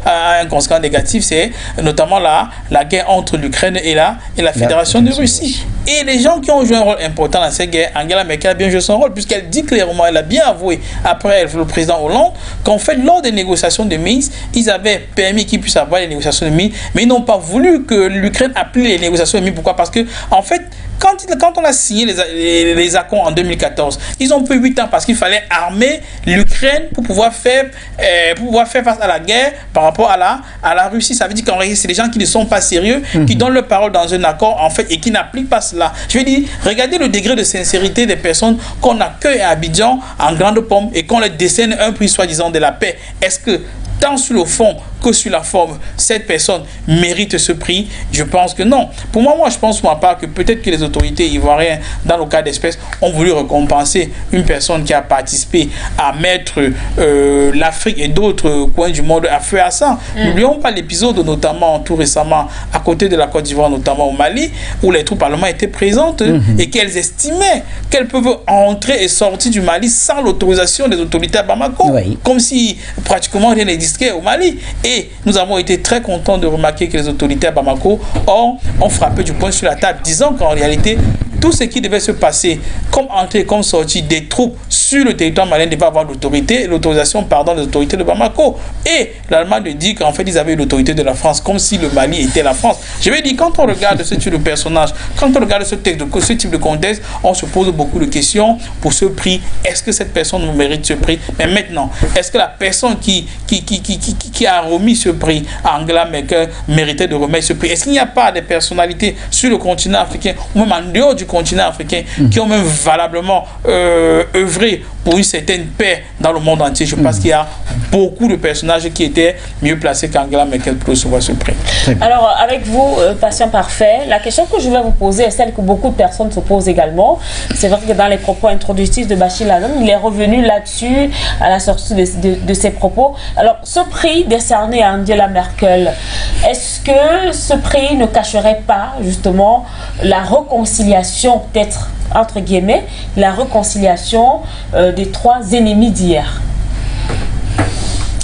a un conséquent négatif, c'est notamment la guerre entre l'Ukraine et la Fédération de Russie. Et les gens qui ont joué un rôle important dans cette guerre, Angela Merkel a bien joué son rôle, puisqu'elle dit clairement, elle a bien avoué, après le président Hollande, qu'en fait, lors des négociations de Minsk, ils avaient permis qu'ils puissent avoir les négociations de Minsk, mais ils n'ont pas voulu que l'Ukraine applique les négociations de Minsk. Pourquoi? Parce que, en fait, quand on a signé les accords en 2014, ils ont pris 8 ans parce qu'il fallait armer l'Ukraine pour pouvoir faire face à la guerre par rapport à la Russie. Ça veut dire qu'en réalité, c'est des gens qui ne sont pas sérieux, qui donnent leur parole dans un accord, en fait, et qui n'appliquent pas cela. Je veux dire, regardez le degré de sincérité des personnes qu'on accueille à Abidjan en grande pompe et qu'on leur décerne un prix soi-disant de la paix. Est-ce que tant sur le fond que sur la forme, cette personne mérite ce prix? Je pense que non. Pour moi, je pense pour ma part que peut-être que les autorités ivoiriennes, dans le cas d'espèce, ont voulu récompenser une personne qui a participé à mettre l'Afrique et d'autres coins du monde à feu à sang. N'oublions pas l'épisode, notamment tout récemment, à côté de la Côte d'Ivoire, notamment au Mali, où les troupes allemandes étaient présentes et qu'elles estimaient qu'elles peuvent entrer et sortir du Mali sans l'autorisation des autorités à Bamako. Comme si pratiquement rien n'existait au Mali. Et nous avons été très contents de remarquer que les autorités à Bamako ont frappé du poing sur la table, disant qu'en réalité, tout ce qui devait se passer, comme entrée, comme sortie des troupes sur le territoire malien, devait avoir l'autorisation des autorités de Bamako. Et l'Allemagne dit qu'en fait, ils avaient l'autorité de la France, comme si le Mali était la France. Je vais dire, quand on regarde ce type de personnage, quand on regarde ce type de contexte, on se pose beaucoup de questions pour ce prix. Est-ce que cette personne mérite ce prix? Mais maintenant, est-ce que la personne qui a remis ce prix à Angela Merkel méritait de remettre ce prix? Est-ce qu'il n'y a pas des personnalités sur le continent africain, ou même en dehors du continent africain, qui ont même valablement œuvré pour une certaine paix dans le monde entier? Je pense qu'il y a beaucoup de personnages qui étaient mieux placés qu'Angela Merkel pour recevoir ce prix.
Alors, avec vous, patient parfait, la question que je vais vous poser est celle que beaucoup de personnes se posent également. C'est vrai que dans les propos introductifs de Bachir Lalonde, il est revenu là-dessus à la sortie de ses propos. Alors, ce prix décerné à Angela Merkel, est-ce que ce prix ne cacherait pas justement la réconciliation, peut-être entre guillemets, la réconciliation des trois ennemis d'hier?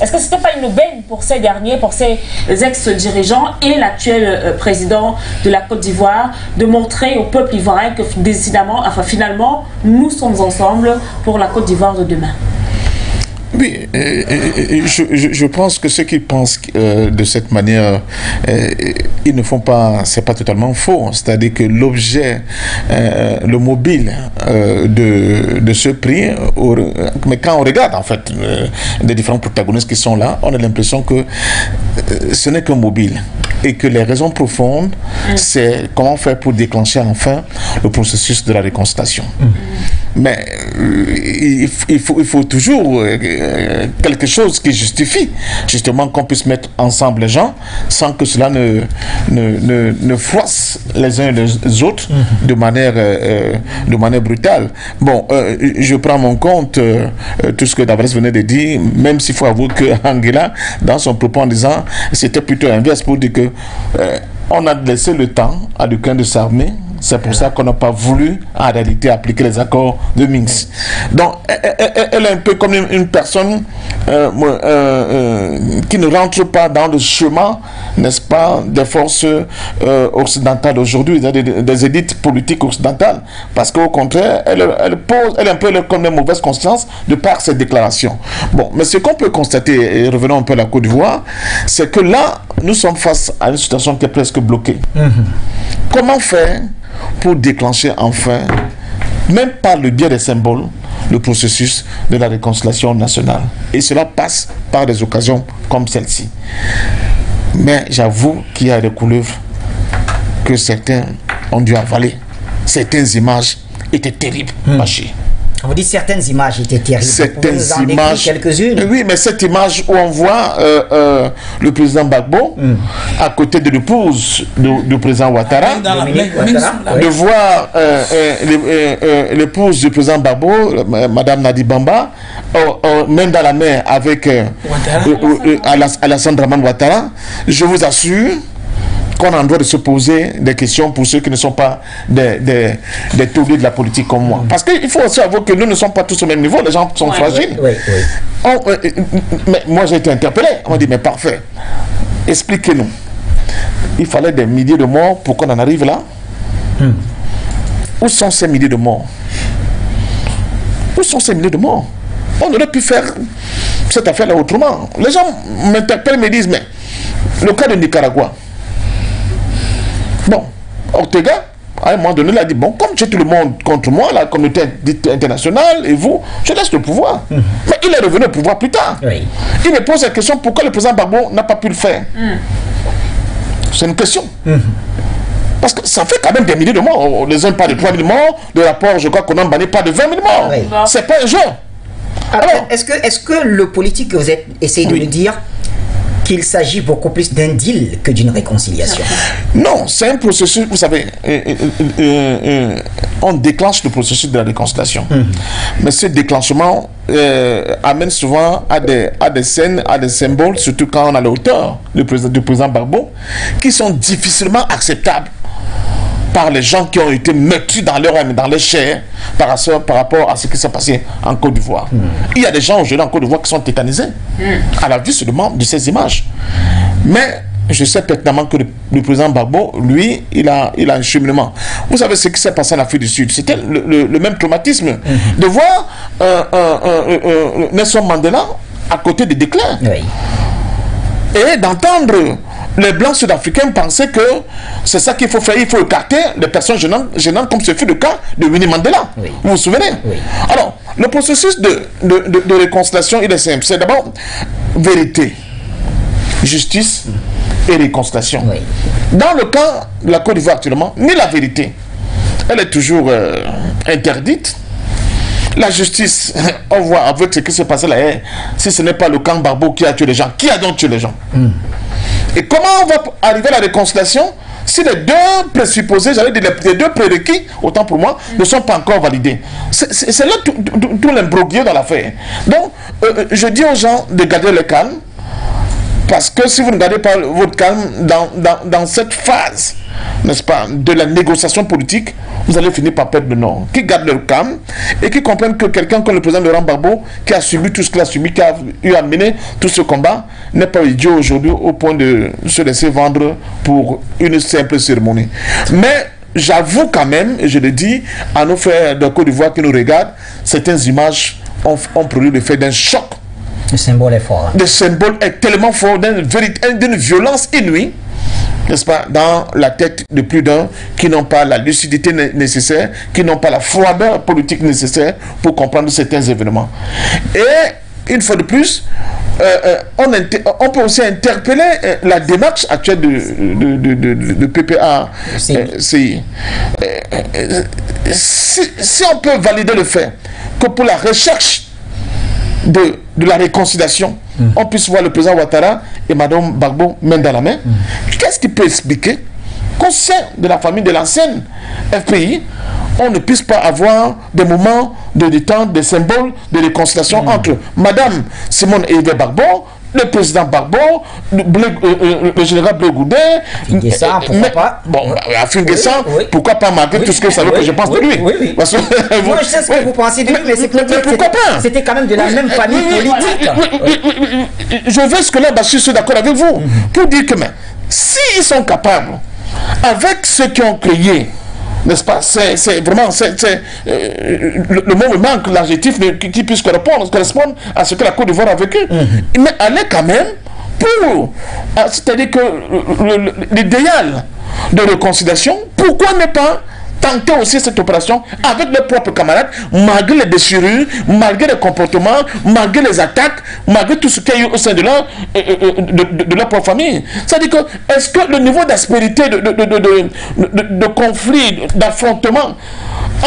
Est-ce que ce n'était pas une aubaine pour ces derniers, pour ces ex-dirigeants et l'actuel président de la Côte d'Ivoire, de montrer au peuple ivoirien que finalement, nous sommes ensemble pour la Côte d'Ivoire de demain?
Oui, je pense que ceux qui pensent de cette manière, ils ne font pas, c'est pas totalement faux. C'est-à-dire que l'objet, le mobile de ce prix, mais quand on regarde en fait les différents protagonistes qui sont là, on a l'impression que ce n'est qu'un mobile et que les raisons profondes, c'est comment faire pour déclencher enfin le processus de la réconciliation. Mais il faut toujours quelque chose qui justifie justement qu'on puisse mettre ensemble les gens sans que cela ne froisse les uns les autres de manière brutale. Bon, je prends mon compte tout ce que Davarès venait de dire, même s'il faut avouer que Angela, dans son propos en disant, c'était plutôt inverse pour dire que on a laissé le temps à l'Ukraine de s'armer. C'est pour ça qu'on n'a pas voulu, en réalité, appliquer les accords de Minsk. Donc, elle est un peu comme une personne qui ne rentre pas dans le chemin, n'est-ce pas, des forces occidentales aujourd'hui, des élites politiques occidentales. Parce qu'au contraire, elle est un peu comme une mauvaise conscience de par cette déclaration. Bon, mais ce qu'on peut constater, et revenons un peu à la Côte d'Ivoire, c'est que là, nous sommes face à une situation qui est presque bloquée. Comment faire pour déclencher enfin, même par le biais des symboles, le processus de la réconciliation nationale? Et cela passe par des occasions comme celle-ci. Mais j'avoue qu'il y a des couleuvres que certains ont dû avaler. Certaines images étaient terribles, Bachir.
On vous dit certaines images étaient terribles.
Certaines images.
Quelques-unes.
Oui, mais cette image où on voit le président Gbagbo à côté de l'épouse du président Ouattara, de voir l'épouse du président Gbagbo, Madame Nadi Bamba, même dans la mer avec Alassane Dramane Ouattara, je vous assure qu'on a le droit de se poser des questions pour ceux qui ne sont pas des tauliers de la politique comme moi. Parce qu'il faut aussi avouer que nous ne sommes pas tous au même niveau, les gens sont fragiles. Mais moi j'ai été interpellé, on m'a dit mais parfait, expliquez-nous. Il fallait des milliers de morts pour qu'on en arrive là. Où sont ces milliers de morts? Où sont ces milliers de morts? On aurait pu faire cette affaire-là autrement. Les gens m'interpellent et me disent mais le cas de Nicaragua. Bon, Ortega, à un moment donné, il a dit, bon, comme j'ai tout le monde contre moi, la communauté internationale et vous, je laisse le pouvoir. Mais il est revenu au pouvoir plus tard. Il me pose la question, pourquoi le président Gbagbo n'a pas pu le faire? C'est une question. Parce que ça fait quand même des milliers de morts. Les uns parlent de 3 000 morts, le rapport, je crois qu'on a banni pas de 20 000 morts. C'est pas un jeu.
Alors, est-ce que le politique que vous êtes essayé de nous dire, qu'il s'agit beaucoup plus d'un deal que d'une réconciliation.
Non, c'est un processus, vous savez, on déclenche le processus de la réconciliation. Mais ce déclenchement amène souvent à des scènes, à des symboles, surtout quand on a l'auteur du président Gbagbo, qui sont difficilement acceptables par les gens qui ont été meurtris dans leur âme, dans leur chair, par rapport à ce qui s'est passé en Côte d'Ivoire. Il y a des gens aujourd'hui en Côte d'Ivoire qui sont tétanisés à la vue seulement de ces images. Mais je sais pertinemment que le président Gbagbo, lui, il a un cheminement. Vous savez ce qui s'est passé en Afrique du Sud. C'était le même traumatisme de voir Nelson Mandela à côté du déclin.
Oui.
Et d'entendre les Blancs sud-africains pensaient que c'est ça qu'il faut faire. Il faut écarter les personnes gênantes comme ce fut le cas de Winnie Mandela.
Oui.
Vous vous souvenez?
Oui.
Alors, le processus de réconciliation, il est simple. C'est d'abord vérité, justice et réconciliation.
Oui.
Dans le cas de la Côte d'Ivoire actuellement, ni la vérité, elle est toujours interdite. La justice, on voit avec ce qui s'est passé là, si ce n'est pas le camp Gbagbo qui a tué les gens, qui a donc tué les gens? Et comment on va arriver à la réconciliation si les deux présupposés, j'allais dire les deux prérequis, autant pour moi, ne sont pas encore validés? C'est là tout l'imbroglio dans l'affaire. Donc, je dis aux gens de garder le calme, parce que si vous ne gardez pas votre calme dans cette phase, n'est-ce pas, de la négociation politique, vous allez finir par perdre le nord. Qui garde leur calme et qui comprennent que quelqu'un comme le président Laurent Gbagbo, qui a subi tout ce qu'il a subi, qui a eu à mener tout ce combat, n'est pas idiot aujourd'hui au point de se laisser vendre pour une simple cérémonie. Mais j'avoue quand même, et je le dis à nos frères de Côte d'Ivoire qui nous regardent, certaines images ont produit l'effet d'un choc.
Le symbole est fort.
Le symbole est tellement fort, d'une violence inouïe, n'est-ce pas, dans la tête de plus d'un qui n'ont pas la lucidité nécessaire, qui n'ont pas la froideur politique nécessaire pour comprendre certains événements. Et une fois de plus, on peut aussi interpeller la démarche actuelle de PPA-CI. Si on peut valider le fait que pour la recherche de la réconciliation, on puisse voir le président Ouattara et Mme Gbagbo main dans la main. Qu'est-ce qui peut expliquer qu'au sein de la famille de l'ancienne FPI, on ne puisse pas avoir des moments de détente, des symboles de réconciliation entre Mme Simone Hervé Gbagbo, le président Gbagbo, le général Blé Goudin,
Finguessan, pourquoi pas?
Bon, Finguessan, pourquoi pas, malgré tout ce que vous savez que je pense de lui. Parce que,
moi, je sais ce que vous pensez de lui, mais c'est
pourquoi pas?
C'était quand même de la même famille politique.
Je veux ce que là, je suis d'accord avec vous, pour dire que s'ils sont capables, avec ceux qui ont créé, n'est-ce pas, c'est vraiment le mot me manque, l'adjectif qui puisse correspondre à ce que la Côte d'Ivoire a vécu. Mais allez quand même pour, c'est-à-dire que l'idéal de réconciliation, pourquoi ne pas tenter aussi cette opération avec leurs propres camarades, malgré les déchirures, malgré les comportements, malgré les attaques, malgré tout ce qu'il y a eu au sein de leur propre famille. C'est-à-dire que, est-ce que le niveau d'aspérité, de conflit, d'affrontement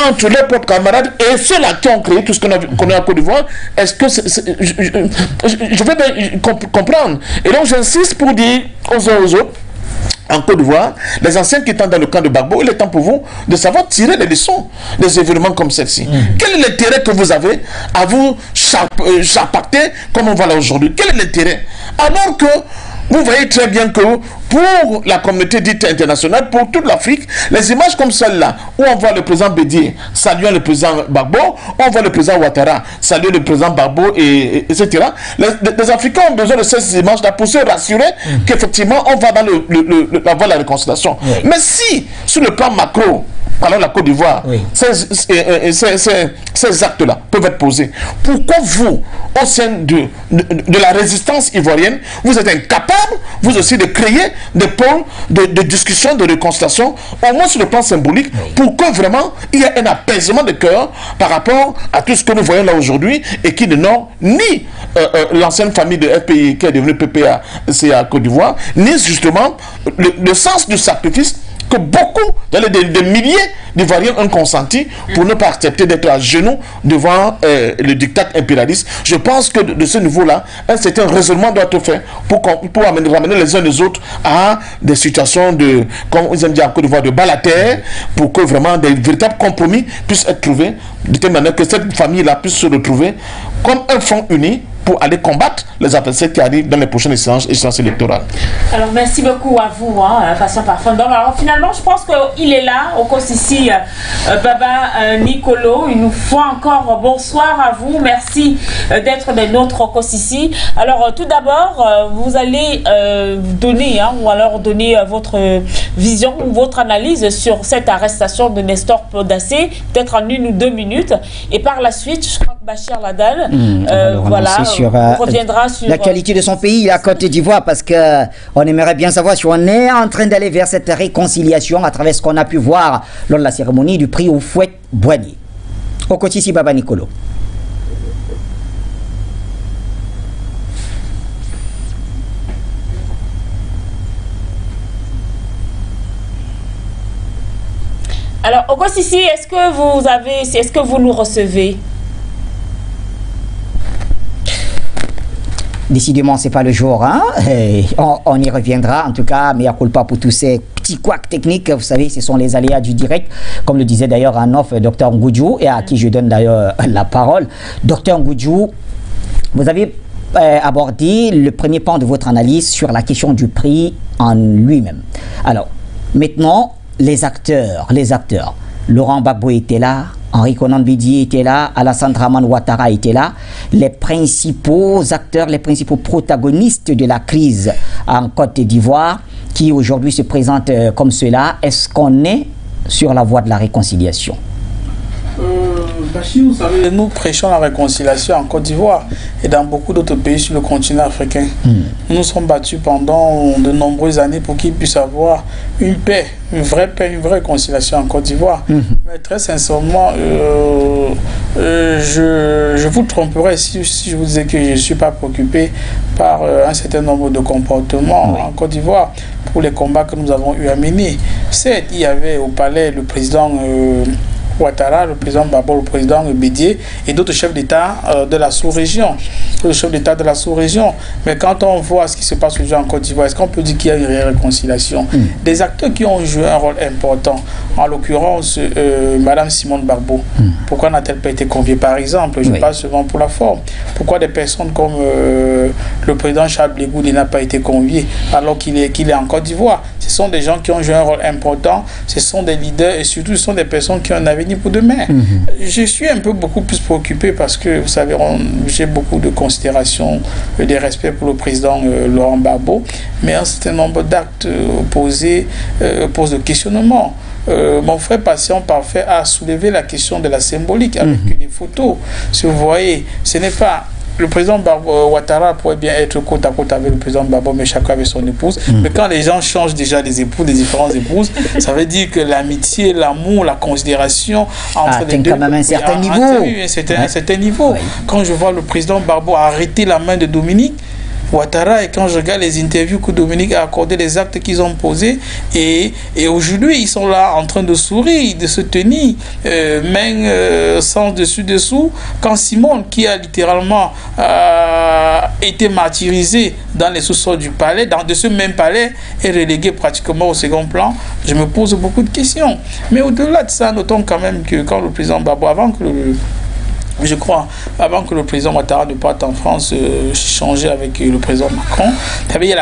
entre leurs propres camarades et ceux-là qui ont créé tout ce qu'on a en Côte d'Ivoire, est-ce que je vais bien comprendre. Et donc j'insiste pour dire aux uns aux autres, en Côte d'Ivoire, les anciens qui étaient dans le camp de Gbagbo, il est temps pour vous de savoir tirer les leçons des événements comme celle-ci. Quel est l'intérêt que vous avez à vous chapater comme on va là aujourd'hui? Quel est l'intérêt? Alors que vous voyez très bien que pour la communauté dite internationale, pour toute l'Afrique, les images comme celle-là, où on voit le président Bédié saluant le président Gbagbo, on voit le président Ouattara saluer le président Gbagbo, etc. Les Africains ont besoin de ces images-là pour se rassurer qu'effectivement, on va dans la voie de la réconciliation. Oui. Mais si, sur le plan macro, alors la Côte d'Ivoire, ces actes-là peuvent être posés, pourquoi vous, au sein de la résistance ivoirienne, vous êtes incapable, vous aussi, de créer des pôles de discussion, de réconciliation, au moins sur le plan symbolique, pour que vraiment il y ait un apaisement de cœur par rapport à tout ce que nous voyons là aujourd'hui et qui ne n'ont ni l'ancienne famille de FPI qui est devenue PPA, c'est à Côte d'Ivoire, ni justement le sens du sacrifice que beaucoup, des milliers d'Ivoiriens ont consenti pour ne pas accepter d'être à genoux devant le diktat impérialiste. Je pense que de ce niveau-là, un certain raisonnement doit être fait pour ramener les uns les autres à des situations de, comme ils aiment dire en Côte d'Ivoire, de bas à terre, pour que vraiment des véritables compromis puissent être trouvés, de telle manière que cette famille-là puisse se retrouver comme un front uni pour aller combattre les adversaires qui arrivent dans les prochaines échéances électorales.
Alors, merci beaucoup à vous, façon parfaite. Donc, alors, finalement, je pense qu'il est là, au Kosisi, Baba Nicolo. Une fois encore, bonsoir à vous. Merci d'être des nôtres au Kosisi. Alors, tout d'abord, vous allez donner, ou alors donner votre vision ou votre analyse sur cette arrestation de Nestor Podacé, peut-être en 1 ou 2 minutes. Et par la suite, je crois que Bachir Ladal, voilà, reviendra sur
l'actualité de son pays, la Côte d'Ivoire, parce que on aimerait bien savoir si on est en train d'aller vers cette réconciliation à travers ce qu'on a pu voir lors de la cérémonie du prix Houphouët-Boigny. Au Kosisi, Baba Nicolo.
Alors, au Kosisi, est-ce que vous nous recevez?
Décidément, c'est pas le jour, hein? On y reviendra, en tout cas, mais à culpa pour tous ces petits couacs techniques, vous savez, ce sont les aléas du direct, comme le disait d'ailleurs en off Dr Ngoudjou, et à qui je donne d'ailleurs la parole. Dr Ngoudjou, vous avez abordé le premier pan de votre analyse sur la question du prix en lui-même. Alors, maintenant, les acteurs, Laurent Gbagbo était là, Henri Konan Bédié était là, Alassane Dramane Ouattara était là, les principaux acteurs, les principaux protagonistes de la crise en Côte d'Ivoire, qui aujourd'hui se présentent comme cela. Est-ce qu'on est sur la voie de la réconciliation?
Bachir, vous savez, nous prêchons la réconciliation en Côte d'Ivoire et dans beaucoup d'autres pays sur le continent africain. Nous nous sommes battus pendant de nombreuses années pour qu'il puisse avoir une paix, une vraie réconciliation en Côte d'Ivoire. Mais très sincèrement, je vous tromperais si je vous disais que je ne suis pas préoccupé par un certain nombre de comportements en Côte d'Ivoire pour les combats que nous avons eu à mener. Certes, il y avait au palais le président Ouattara, le président Gbagbo, le président Bédié et d'autres chefs d'État de la sous-région. Mais quand on voit ce qui se passe aujourd'hui en Côte d'Ivoire, est-ce qu'on peut dire qu'il y a une réelle réconciliation? Des acteurs qui ont joué un rôle important, en l'occurrence Madame Simone Gbagbo. Pourquoi n'a-t-elle pas été conviée, par exemple? Je parle souvent pour la forme. Pourquoi des personnes comme le président Charles Blé Gouldé n'a pas été convié alors qu'il est en Côte d'Ivoire? Ce sont des gens qui ont joué un rôle important, ce sont des leaders et surtout ce sont des personnes qui ont un avenir pour demain. Je suis beaucoup plus préoccupé parce que, vous savez, j'ai beaucoup de considération et de respect pour le président Laurent Gbagbo, mais un certain nombre d'actes posés posent de questionnement. Mon frère Patient Parfait a soulevé la question de la symbolique avec les photos. Si vous voyez, ce n'est pas... Le président Ouattara pourrait bien être côte à côte avec le président Gbagbo, mais chacun avec son épouse. Mais quand les gens changent déjà des époux, des différentes épouses, ça veut dire que l'amitié, l'amour, la considération entre les deux...
quand même un certain niveau.
Un certain niveau. Quand je vois le président Gbagbo arrêter la main de Dominique Ouattara, et quand je regarde les interviews que Dominique a accordé, les actes qu'ils ont posés, et aujourd'hui ils sont là en train de sourire, de se tenir, main sans dessus-dessous, quand Simone, qui a littéralement été martyrisé dans les sous-sols du palais, de ce même palais, est relégué pratiquement au second plan, je me pose beaucoup de questions. Mais au-delà de ça, notons quand même que quand le président Gbagbo, avant que le président Ouattara ne parte en France changer avec le président Macron, il y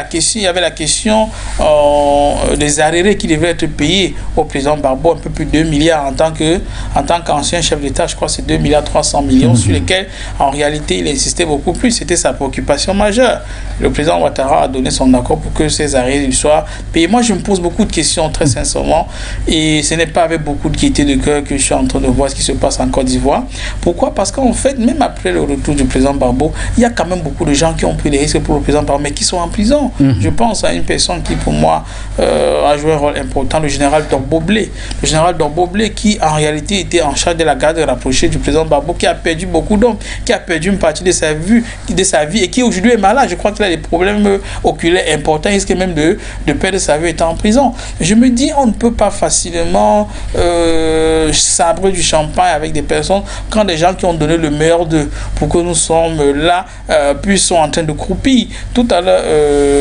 avait la question des arrêts qui devaient être payés au président Gbagbo, un peu plus de 2 milliards en tant qu'ancien chef d'État, je crois que c'est 2 milliards 300 millions, sur lesquels en réalité il insistait beaucoup plus, c'était sa préoccupation majeure. Le président Ouattara a donné son accord pour que ces arrêts soient payés. Moi je me pose beaucoup de questions très sincèrement, et ce n'est pas avec beaucoup de gaieté de cœur que je suis en train de voir ce qui se passe en Côte d'Ivoire. Pourquoi? parce qu'en fait, même après le retour du président Gbagbo, il y a quand même beaucoup de gens qui ont pris des risques pour le président Gbagbo, mais qui sont en prison. Je pense à une personne qui, pour moi, a joué un rôle important, le général Dorboblé. Le général Dorboblé qui, en réalité, était en charge de la garde rapprochée du président Gbagbo, qui a perdu beaucoup d'hommes, qui a perdu une partie de sa vie et qui aujourd'hui est malade. Je crois qu'il a des problèmes oculaires importants, il risque même de perdre sa vie étant en prison. Je me dis, on ne peut pas facilement sabrer du champagne avec des personnes quand des gens qui ont donné le meilleur d'eux pour que nous sommes là, puis sont en train de croupir. Tout à l'heure,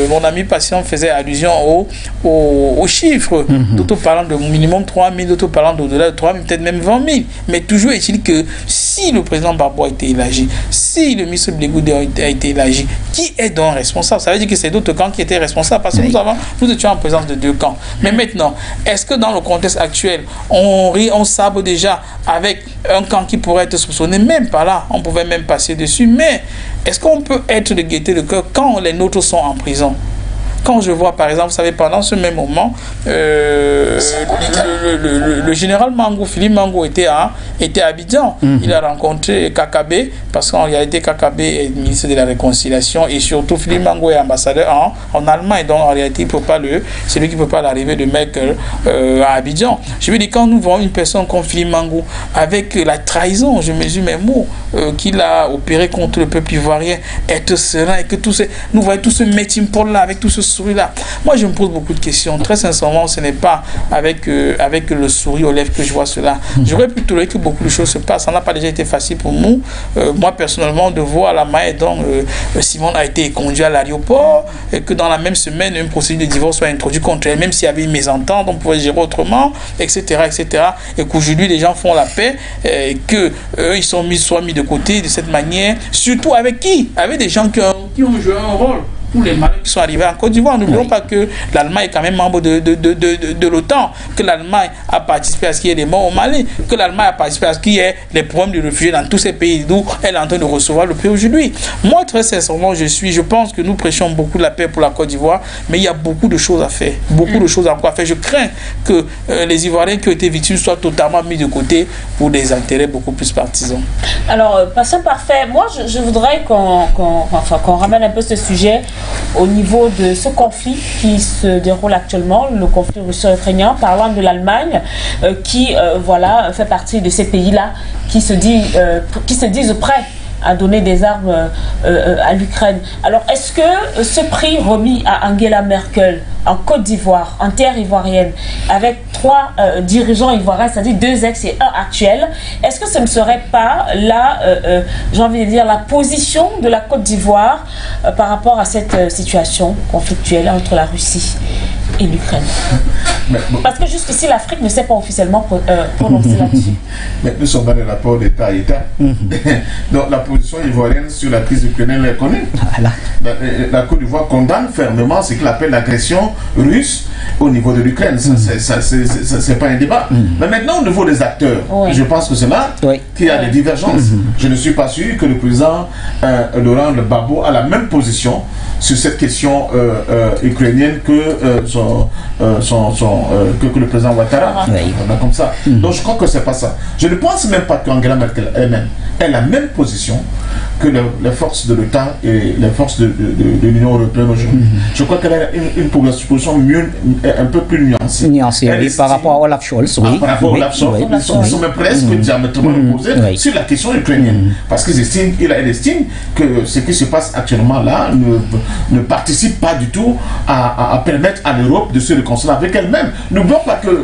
mon ami patient faisait allusion aux chiffres, d'autres parlant de minimum 3 000, d'autres parlant d'au-delà de 3 000, peut-être même 20 000. Mais toujours est-il que si le président Gbagbo a été élargi, si le ministre Blegoudé a été élargi, qui est donc responsable? Ça veut dire que c'est d'autres camps qui étaient responsables, parce que nous étions en présence de deux camps. Mais maintenant, est-ce que dans le contexte actuel, on sabre déjà avec un camp qui pourrait être soupçonné? Même pas là, on pouvait même passer dessus. Mais est-ce qu'on peut être de gaieté de cœur quand les nôtres sont en prison? Quand je vois, par exemple, vous savez, pendant ce même moment, le général Mango, Philippe Mango, était à Abidjan. Il a rencontré Kakabe, parce qu'en réalité, Kakabe est ministre de la Réconciliation, et surtout, Philippe Mango est ambassadeur en Allemagne. Donc, en réalité, c'est lui qui ne peut pas l'arrivée de mec à Abidjan. Je veux dire, quand nous voyons une personne comme Philippe Mango, avec la trahison, je mesure mes mots, qu'il a opéré contre le peuple ivoirien, être serein, et que nous voyons tout ce métier là avec tout ce sourire-là. Moi, je me pose beaucoup de questions. Très sincèrement, ce n'est pas avec le sourire aux lèvres que je vois cela. J'aurais pu tolérer que beaucoup de choses se passent. Ça n'a pas déjà été facile pour nous, moi personnellement, de voir la manière dont Simone a été conduit à l'aéroport, et que dans la même semaine, une procédure de divorce soit introduite contre elle, même s'il y avait une mésentente, on pouvait gérer autrement, etc., etc. Et qu'aujourd'hui, les gens font la paix, et qu'ils soient mis de côté de cette manière. Surtout avec qui? Avec des gens qui ont joué un rôle. Tous les malheurs qui sont arrivés en Côte d'Ivoire. N'oublions pas que l'Allemagne est quand même membre de l'OTAN, que l'Allemagne a participé à ce qu'il y ait des morts au Mali, que l'Allemagne a participé à ce qu'il y ait des problèmes de réfugiés dans tous ces pays d'où elle est en train de recevoir le pays aujourd'hui. Moi, très sincèrement, je pense que nous prêchons beaucoup la paix pour la Côte d'Ivoire, mais il y a beaucoup de choses à faire, beaucoup de choses encore à faire. Je crains que les Ivoiriens qui ont été victimes soient totalement mis de côté pour des intérêts beaucoup plus partisans. Alors,
passons parfait. Moi, je voudrais qu'on ramène un peu ce sujet au niveau de ce conflit qui se déroule actuellement, le conflit russo-ukrainien, parlant de l'Allemagne, qui fait partie de ces pays-là qui se disent prêts à donner des armes à l'Ukraine. Alors, est-ce que ce prix remis à Angela Merkel en Côte d'Ivoire, en terre ivoirienne, avec 3 dirigeants ivoiriens, c'est-à-dire 2 ex et 1 actuel, est-ce que ce ne serait pas là, j'ai envie de dire, la position de la Côte d'Ivoire par rapport à cette situation conflictuelle entre la Russie et l'Ukraine? Parce que jusqu'ici, l'Afrique ne s'est pas officiellement prononcée là-dessus.
Mais nous sommes dans les rapports d'État à État. Donc la position ivoirienne sur la crise ukrainienne est connue. La Côte d'Ivoire condamne fermement ce qu'il appelle l'agression russe au niveau de l'Ukraine. C'est pas un débat. Mais maintenant, au niveau des acteurs, je pense que c'est là qu'il y a des divergences. Je ne suis pas sûr que le président Laurent Gbagbo a la même position sur cette question ukrainienne que le président Ouattara. Comme ça. Donc je crois que c'est pas ça. Je ne pense même pas qu'Angela Merkel elle-même ait la même position que les forces de l'OTAN et les forces de l'Union européenne aujourd'hui. Je crois qu'elle a une position un peu plus nuancée.
Par rapport à Olaf Scholz.
Par rapport à Olaf Scholz, ils sont même presque diamétralement opposés sur la question ukrainienne. Parce qu'ils estiment que ce qui se passe actuellement là ne participe pas du tout à permettre à l'Europe de se réconcilier avec elle-même. N'oublions pas que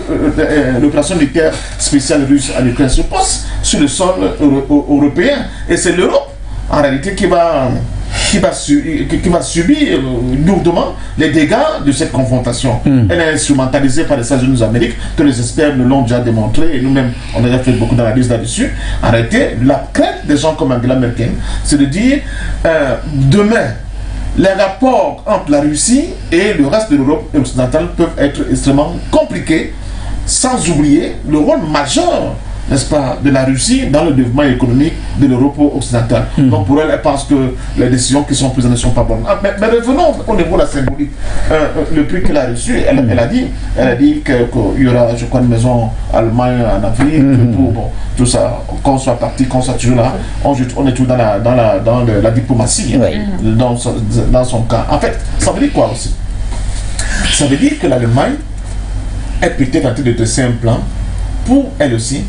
l'opération militaire spéciale russe à l'Ukraine se passe sur le sol européen. Et c'est l'Europe, en réalité, qui va subir lourdement les dégâts de cette confrontation. Elle est instrumentalisée par les États-Unis d'Amérique, que les experts nous l'ont déjà démontré, et nous-mêmes, on a déjà fait beaucoup d'analyses là-dessus. En réalité, la crainte des gens comme Angela Merkel, c'est de dire, demain, les rapports entre la Russie et le reste de l'Europe occidentale peuvent être extrêmement compliqués, sans oublier le rôle majeur n'est-ce pas, de la Russie dans le développement économique de l'Europe occidentale. Donc pour elle pense que les décisions qui sont prises ne sont pas bonnes. Mais revenons au niveau de la symbolique. Le prix qu'elle a reçu, elle a dit qu'il y aura, je crois, une maison Allemagne en Afrique, tout ça, qu'on soit parti, qu'on soit toujours là, on est toujours dans la diplomatie, dans son cas. En fait, ça veut dire quoi aussi? Ça veut dire que l'Allemagne est peut-être en train de dresser un plan pour elle aussi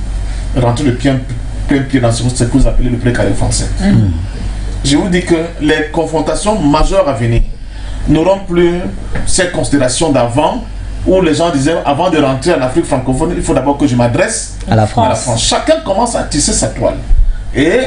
rentrer le plein pied dans ce que vous appelez le précaré français. Je vous dis que les confrontations majeures à venir n'auront plus ces considérations d'avant où les gens disaient avant de rentrer en Afrique francophone, il faut d'abord que je m'adresse
à la France.
Chacun commence à tisser sa toile. Et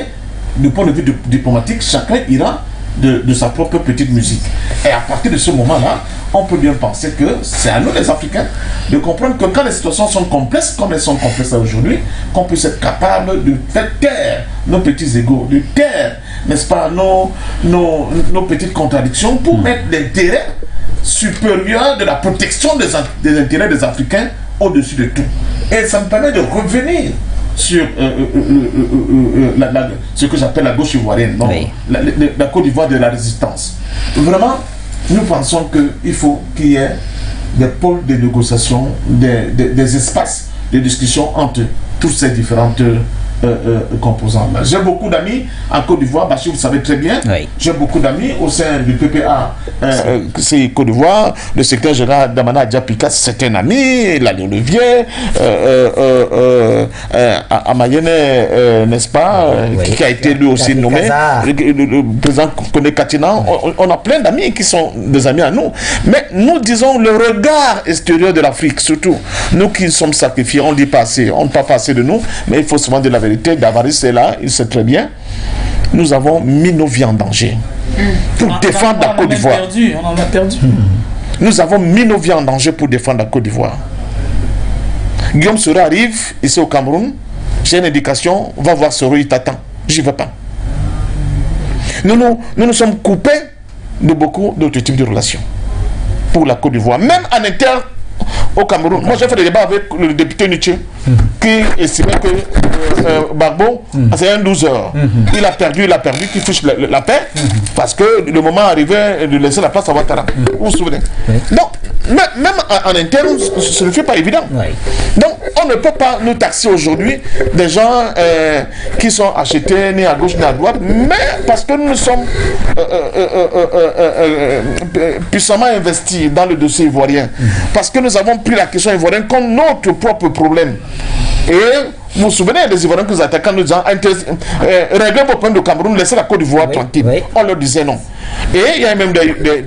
du point de vue diplomatique, chacun ira de sa propre petite musique. Et à partir de ce moment-là, on peut bien penser que c'est à nous les Africains de comprendre que quand les situations sont complexes, comme elles sont complexes aujourd'hui, qu'on puisse être capable de faire taire nos petits égos, de taire, n'est-ce pas, nos petites contradictions pour mettre l'intérêt supérieur de la protection des intérêts des Africains au-dessus de tout. Et ça me permet de revenir sur ce que j'appelle la gauche ivoirienne, la Côte d'Ivoire de la résistance. Vraiment, nous pensons qu'il faut qu'il y ait des pôles de négociation, des espaces de discussion entre toutes ces différentes composants. J'ai beaucoup d'amis en Côte d'Ivoire, Bachir, vous savez très bien. J'ai beaucoup d'amis au sein du PPA, c'est Côte d'Ivoire, le secrétaire général Damana Diapika, c'est un ami, Lali Olivier, à Mayenne, n'est-ce pas, qui a été lui aussi nommé, le président Kone Katina. On a plein d'amis qui sont des amis à nous. Mais nous disons le regard extérieur de l'Afrique, surtout nous qui sommes sacrifiés, on ne dit pas assez, on ne parle pas assez de nous, mais il faut se demander la vérité. Davaris est là, il sait très bien. Nous avons mis nos vies en danger pour défendre la Côte d'Ivoire.
On en a perdu.
Nous avons mis nos vies en danger pour défendre la Côte d'Ivoire. Guillaume Soro arrive ici au Cameroun. J'ai une indication, va voir Soro, il t'attend. J'y vais pas. Nous sommes coupés de beaucoup d'autres types de relations pour la Côte d'Ivoire, même en interne au Cameroun. Moi, j'ai fait des débats avec le député Nietzsche qui estimait que Gbagbo, c'est un 12 heures. Il a perdu, qu'il fiche la paix parce que le moment arrivait de laisser la place à Ouattara. Vous vous souvenez? Donc, même en interne, ce ne fait pas évident. Donc, on ne peut pas nous taxer aujourd'hui des gens qui sont achetés ni à gauche ni à droite, mais parce que nous sommes puissamment investis dans le dossier ivoirien. Parce que nous avons pris la question ivoirienne comme notre propre problème. Et vous vous souvenez des Ivoiriens que nous attaquons, nous disant réglez vos problèmes de Cameroun, laissez la Côte d'Ivoire tranquille. On leur disait non. Et il y a même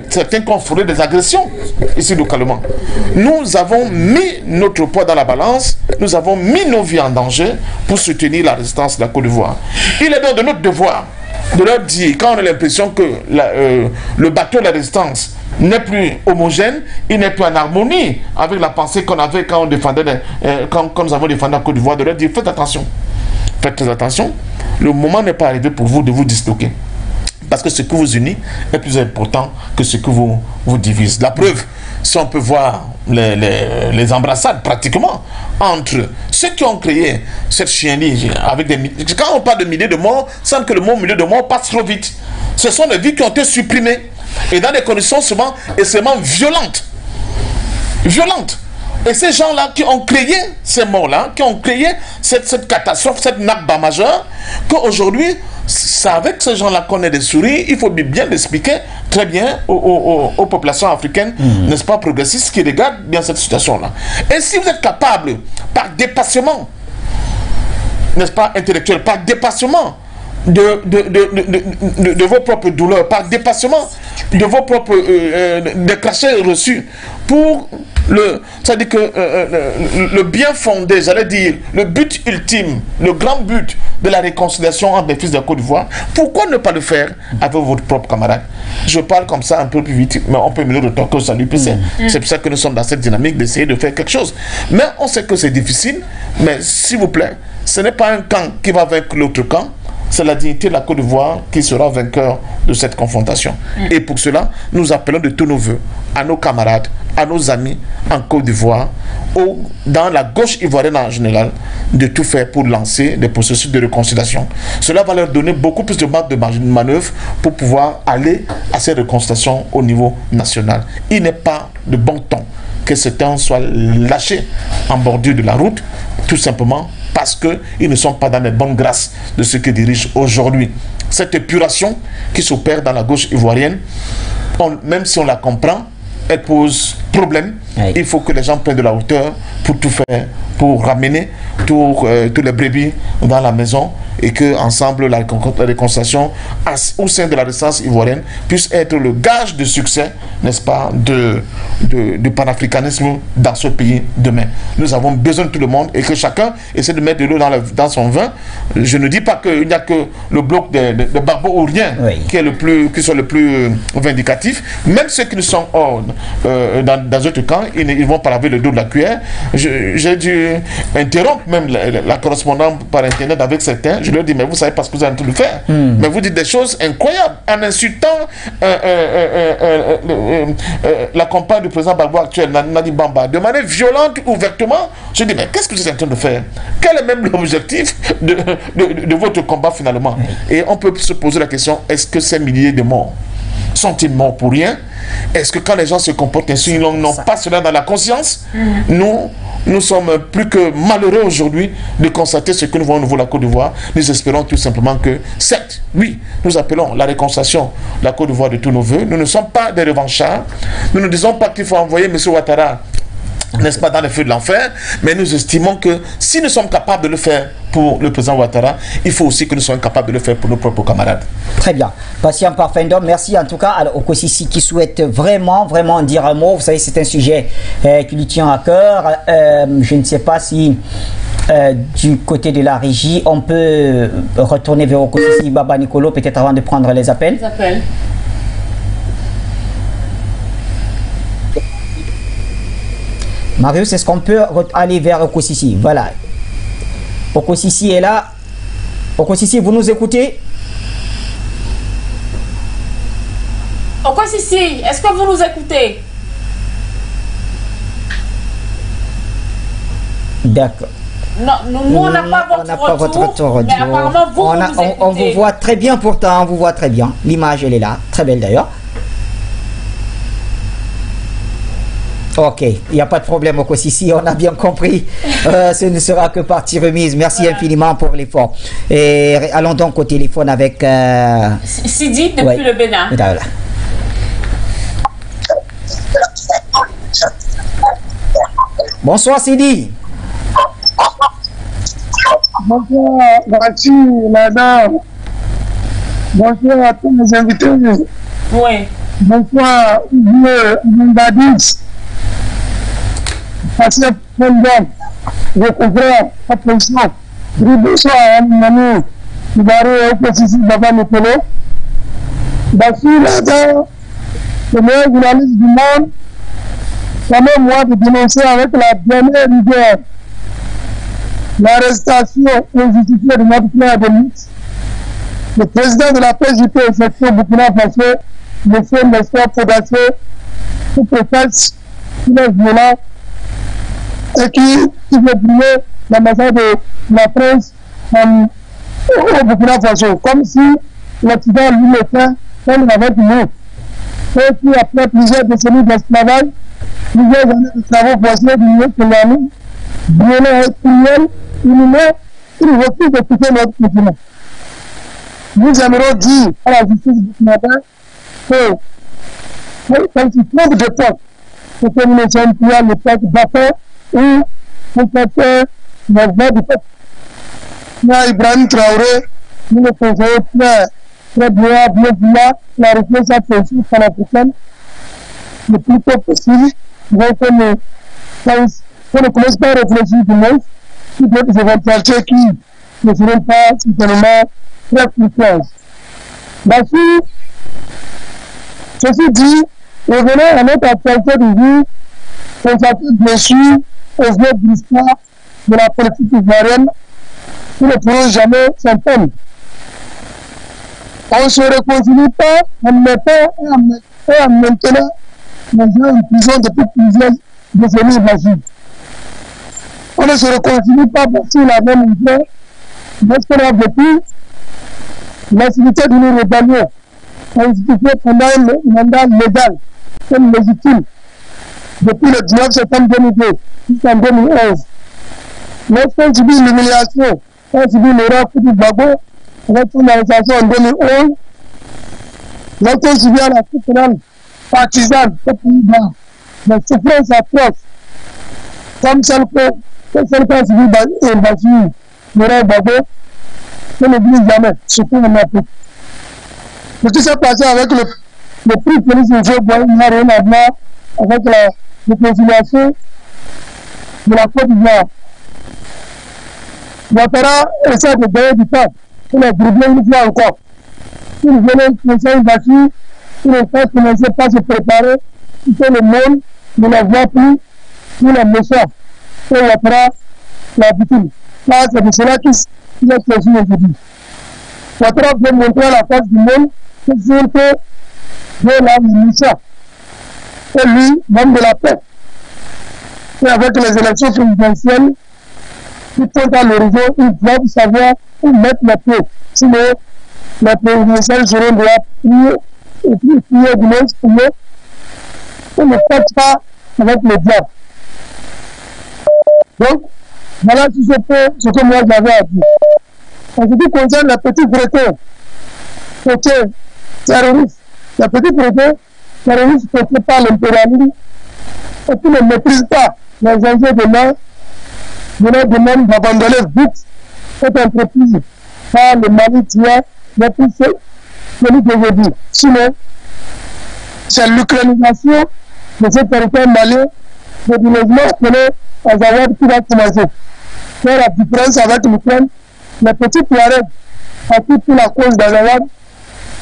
certains qui ont fourré des agressions ici localement. Nous avons mis notre poids dans la balance, nous avons mis nos vies en danger pour soutenir la résistance de la Côte d'Ivoire. Il est donc de notre devoir de leur dire, quand on a l'impression que le bateau de la résistance n'est plus homogène, il n'est plus en harmonie avec la pensée qu'on avait quand on défendait quand nous avons défendu la Côte d'Ivoire, de leur dire faites attention. Faites très attention. Le moment n'est pas arrivé pour vous de vous disloquer. Parce que ce qui vous unit est plus important que ce qui vous divise. La preuve, si on peut voir les embrassades pratiquement entre ceux qui ont créé cette chienlit avec des milliers. Quand on parle de milliers de morts, semble que le mot milliers de morts passe trop vite. Ce sont des vies qui ont été supprimées et dans des conditions souvent extrêmement violentes. Et ces gens-là qui ont créé ces morts-là, qui ont créé cette catastrophe, cette nakba majeure, qu'aujourd'hui, c'est avec ces gens-là qu'on est des souris. Il faut bien l'expliquer très bien aux populations africaines, n'est-ce pas, progressistes, qui regardent bien cette situation-là. Et si vous êtes capable, par dépassement, n'est-ce pas, intellectuel, par dépassement de vos propres douleurs, par dépassement de vos propres des crachats reçus pour c'est-à-dire que le bien fondé, j'allais dire, le but ultime, le grand but de la réconciliation entre les fils de la Côte d'Ivoire, pourquoi ne pas le faire avec votre propre camarade? Je parle comme ça un peu plus vite, mais on peut mieux le temps que ça lui puisse. C'est pour ça que nous sommes dans cette dynamique d'essayer de faire quelque chose. Mais on sait que c'est difficile, mais s'il vous plaît, ce n'est pas un camp qui va vaincre l'autre camp. C'est la dignité de la Côte d'Ivoire qui sera vainqueur de cette confrontation. Et pour cela, nous appelons de tous nos voeux à nos camarades à nos amis en Côte d'Ivoire, ou dans la gauche ivoirienne en général, de tout faire pour lancer des processus de réconciliation. Cela va leur donner beaucoup plus de marge de manœuvre pour pouvoir aller à ces réconciliations au niveau national. Il n'est pas de bon ton que certains soient lâchés en bordure de la route, tout simplement parce qu'ils ne sont pas dans les bonnes grâces de ceux qui dirigent aujourd'hui. Cette épuration qui s'opère dans la gauche ivoirienne, même si on la comprend, elle pose problème. Oui. Il faut que les gens prennent de la hauteur pour tout faire, pour ramener tous les brebis dans la maison, et que ensemble la réconciliation au sein de la résistance ivoirienne puisse être le gage de succès, n'est-ce pas, du panafricanisme dans ce pays demain. Nous avons besoin de tout le monde et que chacun essaie de mettre de l'eau dans son vin. Je ne dis pas qu'il n'y a que le bloc de Gbagbo ou rien oui. qui soit le plus vindicatif. Même ceux qui ne sont dans d'autres camps, ils vont pas laver le dos de la cuillère. J'ai dû interrompre même la correspondance par internet avec certains. Je leur dis, mais vous savez pas ce que vous êtes en train de faire. Mais vous dites des choses incroyables en insultant la compagne du président Gbagbo actuel, Nadi Bamba, de manière violente, ouvertement. Je dis, mais qu'est-ce que vous êtes en train de faire? Quel est même l'objectif de votre combat finalement? Et on peut se poser la question, est-ce que ces milliers de morts sont-ils morts pour rien? Est-ce que quand les gens se comportent ainsi, ils n'ont pas cela dans la conscience? Nous sommes plus que malheureux aujourd'hui de constater ce que nous voyons au niveau de la Côte d'Ivoire. Nous espérons tout simplement que, certes, oui, nous appelons la réconciliation de la Côte d'Ivoire de tous nos voeux. Nous ne sommes pas des revanchards. Nous ne disons pas qu'il faut envoyer M. Ouattara, n'est-ce pas, dans les feux de l'enfer, mais nous estimons que si nous sommes capables de le faire pour le président Ouattara, il faut aussi que nous soyons capables de le faire pour nos propres camarades. Très bien.
Patient Parfendom, merci en tout cas à Okosisi qui souhaite vraiment dire un mot. Vous savez, c'est un sujet qui lui tient à cœur. Je ne sais pas si du côté de la régie, on peut retourner vers Okosisi Baba Nicolo, peut-être avant de prendre les appels.
Les appels.
Marius, est-ce qu'on peut aller vers Okosisi? Voilà. Okosisi est là. Okosisi, vous nous écoutez?
Okosisi, est-ce que vous nous écoutez?
D'accord.
Non, nous on n'a pas votre retour, mais apparemment vous nous écoutez.
On vous voit très bien pourtant, on vous voit très bien. L'image, elle est là, très belle d'ailleurs. Ok, il n'y a pas de problème, Okosisi, on a bien compris. Ce ne sera que partie remise. Merci infiniment pour l'effort. Et allons donc au téléphone avec...
Sidi, depuis le Bénin.
Voilà. Bonsoir, Sidi.
Bonsoir, Bati, madame. Bonsoir à tous les invités.
Oui.
Bonsoir, Mbadis. Pasteur Fondam, je comprends la position. Bonsoir à mon ami Ibaré Okosisi Baba Nicolo. Bassou Lada, le meilleur journaliste du monde, permet-moi de dénoncer avec la dernière rigueur l'arrestation injustifiée de notre frère de lutte. Le président de la PJP section Burkina Faso, M. Nestor Fodassé, qui professe qu'il est violent et qui veut brûler l'ambassade de la France au Burkina Faso, comme si l'Occident lui le fait comme avec nous. Et puis après plusieurs décennies d'esclavage, plusieurs années de travaux forcés du milieu colonial, violents et cruels, inhumains, il refuse de quitter notre continent. Nous aimerions dire à la justice burkinabé que quand il trouve de temps, c'est que nous ne sommes plus à l'époque d'affaires où on fait la voie du peuple. Nous, Ibrahim Traoré, nous le conseillons très bien vouloir la réponse à politique panafricaine le plus tôt possible. Donc, on ne commence pas à réfléchir du monde sur d'autres éventualités qui ne seront pas certainement très fructueuses. Là-dessus, ceci dit, revenons à notre actualité du jour, consacrée bien sûr aux œuvres de l'histoire de la politique ivoirienne qui ne pourront jamais s'entendre. On ne se réconcilie pas en mettant et en maintenant les gens en prison depuis plusieurs décennies magiques. On ne se réconcilie pas sur la même idée, lorsqu'on a vécu l'activité d'une rébellion constituée pendant un mandat légal, comme légitime, depuis le 19 septembre 2002 jusqu'en 2011. Lorsqu'on subit l'humiliation, on subit l'erreur du Gbagbo avec son arrestation en 2011, lorsqu'on subit à la Cour pénale partisane au Pays-Bas, la souffrance atroce, comme celle qu'a subi Bassirou, l'erreur Gbagbo, on n'oublie jamais, surtout en Afrique. Ce qui s'est passé avec le prix Félix Houphouët-Boigny n'a rien à voir avec la réconciliation de la Côte d'Ivoire. Ouattara essaie de gagner du temps pour les groupements une fois encore. Si vous venez conseiller Bassirou, si les gens ne commencent pas à se préparer, si le monde ne la voit plus, ni les méchants, et Ouattara la victime. Là, c'est de cela qu'il est question aujourd'hui. Ouattara veut montrer à la face du monde que c'est que de la méchant. Et lui, l'homme de la paix. Et avec les élections présidentielles, qui pointent à l'horizon, ils doivent savoir où mettre les pieds. Sinon, les présidentielles seront de la prière, et puis prier du monde, prier. On ne pète pas avec le diable. Donc, voilà ce que moi j'avais à dire. En ce qui concerne les petits bretons, côté terroristes, les petits bretons, terroristes portés par l'impérialisme, et qui ne maîtrisent pas les enjeux de l'heure, je leur demande d'abandonner vite cette entreprise par le Mali qui est le plus celui d'aujourd'hui. Sinon, c'est l'ukrainisation de ce territoire malien, de développement appelé Azawad qui va commencer. Faire la différence avec l'Ukraine, les petits Touaregs à qui pour la cause d'Azawad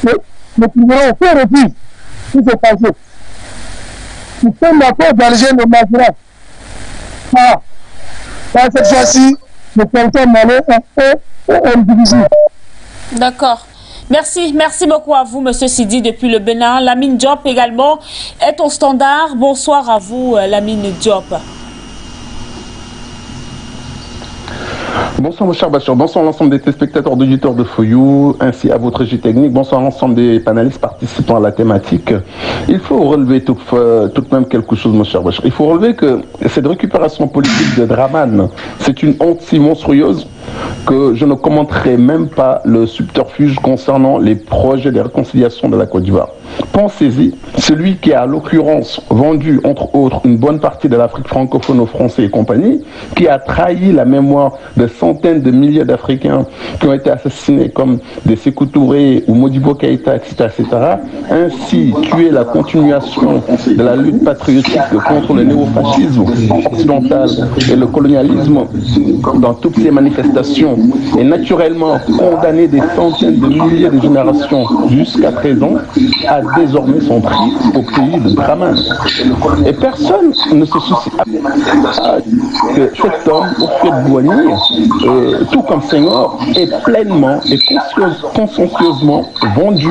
ne trouveront aucun refus qui se passe. Nous sommes d'accord d'Alger de Mazra. Cette fois-ci, le territoire malien est indivisible.
D'accord. Merci beaucoup à vous, Monsieur Sidi, depuis le Bénin. Lamine Diop également est au standard. Bonsoir à vous, Lamine Diop.
Bonsoir mon cher Bachir, bonsoir à l'ensemble des téléspectateurs d'auditeurs de Foyou, ainsi à votre régie technique, bonsoir à l'ensemble des panélistes participants à la thématique. Il faut relever tout de même quelque chose mon cher Bachir. Il faut relever que cette récupération politique de Draman, c'est une honte si monstrueuse que je ne commenterai même pas le subterfuge concernant les projets de réconciliation de la Côte d'Ivoire. Pensez-y, celui qui a à l'occurrence vendu, entre autres, une bonne partie de l'Afrique francophone aux Français et compagnie, qui a trahi la mémoire de centaines de milliers d'Africains qui ont été assassinés comme des Sékou Touré ou Modibo Keïta, etc., ainsi tuer la continuation de la lutte patriotique contre le néofascisme occidental et le colonialisme dans toutes ces manifestations, et naturellement condamner des centaines de milliers de générations jusqu'à présent, a désormais son prix au pays de Draman. Et personne ne se soucie que cet homme, Houphouët-Boigny, tout comme Senghor, est pleinement et consciencieusement vendu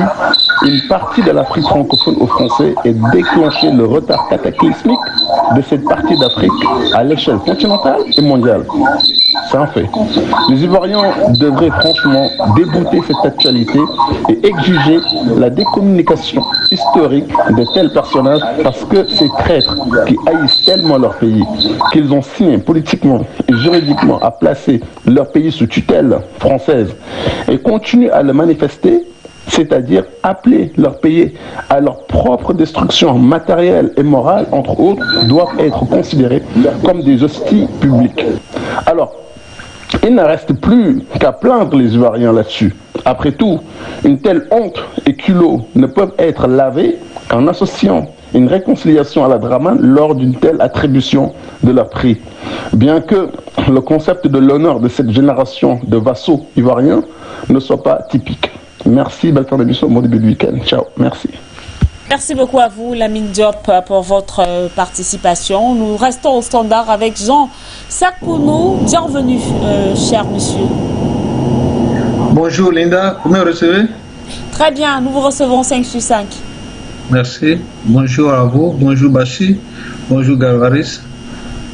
une partie de l'Afrique francophone aux Français et déclenché le retard cataclysmique de cette partie d'Afrique à l'échelle continentale et mondiale. C'est un fait. Les Ivoiriens devraient franchement débouter cette actualité et exiger la décommunication historique de tels personnages, parce que ces traîtres qui haïssent tellement leur pays qu'ils ont signé politiquement et juridiquement à placer leur pays sous tutelle française et continuent à le manifester, c'est-à-dire appeler leur pays à leur propre destruction matérielle et morale, entre autres, doivent être considérés comme des hosties publiques. Alors, il ne reste plus qu'à plaindre les Ivoiriens là-dessus. Après tout, une telle honte et culot ne peuvent être lavés qu'en associant une réconciliation à la Draman lors d'une telle attribution de leur prix. Bien que le concept de l'honneur de cette génération de vassaux ivoiriens ne soit pas typique. Merci, belle fin d'émission, bon début de week-end. Ciao, merci.
Merci beaucoup à vous, Lamine Diop, pour votre participation. Nous restons au standard avec Jean Sakounou. Bienvenue, cher monsieur.
Bonjour Linda, vous me recevez?
Très bien, nous vous recevons 5 sur 5.
Merci. Bonjour à vous. Bonjour Bachi. Bonjour Galvaris.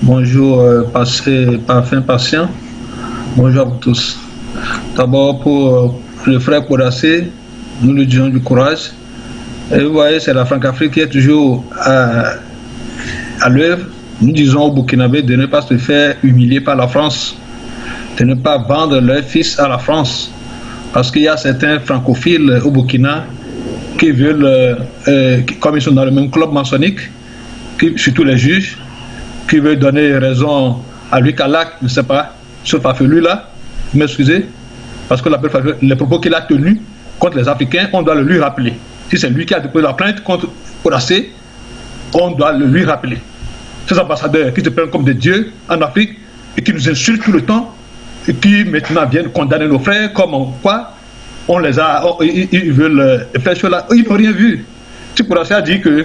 Bonjour Parfum Patient. Bonjour à vous tous. D'abord pour le frère Kodassé, nous lui disons du courage. Et vous voyez, c'est la Franc-Afrique qui est toujours à l'œuvre. Nous disons aux Burkinabés de ne pas se faire humilier par la France, de ne pas vendre leur fils à la France. Parce qu'il y a certains francophiles au Burkina qui veulent, comme ils sont dans le même club maçonnique, surtout les juges, qui veulent donner raison à Louis Calac, je ne sais pas, ce farfelu là, vous m'excusez, parce que les propos qu'il a tenus contre les Africains, on doit le lui rappeler. Si c'est lui qui a déposé la plainte contre Kodassé, on doit le lui rappeler. Ces ambassadeurs qui se prennent comme des dieux en Afrique et qui nous insultent tout le temps et qui maintenant viennent condamner nos frères comme quoi on les a, ils veulent faire cela. Ils n'ont rien vu. Si Kodassé a dit que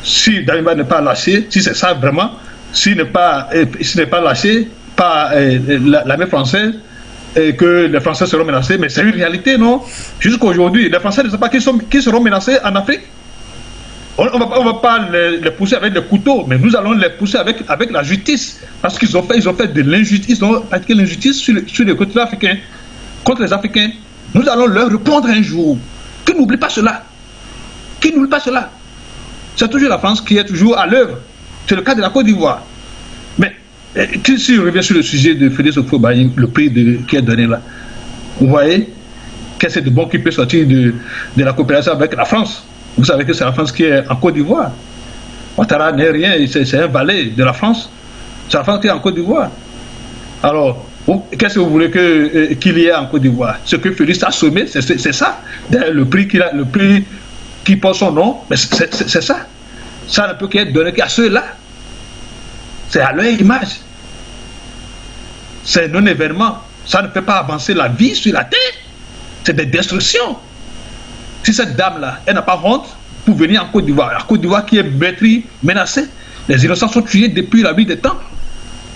si Damiba n'est pas lâché, si c'est ça vraiment, s'il n'est pas lâché par l'armée française, et que les Français seront menacés, mais c'est une réalité, non? Jusqu'aujourd'hui, les Français ne savent pas qui seront menacés en Afrique. On ne va pas les pousser avec des couteaux, mais nous allons les pousser avec la justice. Parce qu'ils ont fait de l'injustice, ils ont pratiqué l'injustice sur le côté africain, contre les Africains. Nous allons leur répondre un jour. Qu'ils n'oublient pas cela. Qu'ils n'oublient pas cela. C'est toujours la France qui est toujours à l'œuvre. C'est le cas de la Côte d'Ivoire. Mais si on revient sur le sujet de Félix Houphouët-Boigny, le prix qui est donné là, vous voyez qu'est-ce que c'est de bon qui peut sortir de la coopération avec la France. Vous savez que c'est la France qui est en Côte d'Ivoire. Ouattara n'est rien, c'est un valet de la France. C'est la France qui est en Côte d'Ivoire. Alors, qu'est-ce que vous voulez qu'il y ait en Côte d'Ivoire? Ce que Félix a sommé, c'est ça. Le prix qui porte son nom, mais c'est ça. Ça ne peut qu'être donné qu'à ceux-là. C'est à leur image. C'est un non-événement. Ça ne peut pas avancer la vie sur la terre. C'est des destructions. Si cette dame-là, elle n'a pas honte pour venir en Côte d'Ivoire, la Côte d'Ivoire qui est menacée, les innocents sont tués depuis la nuit des temps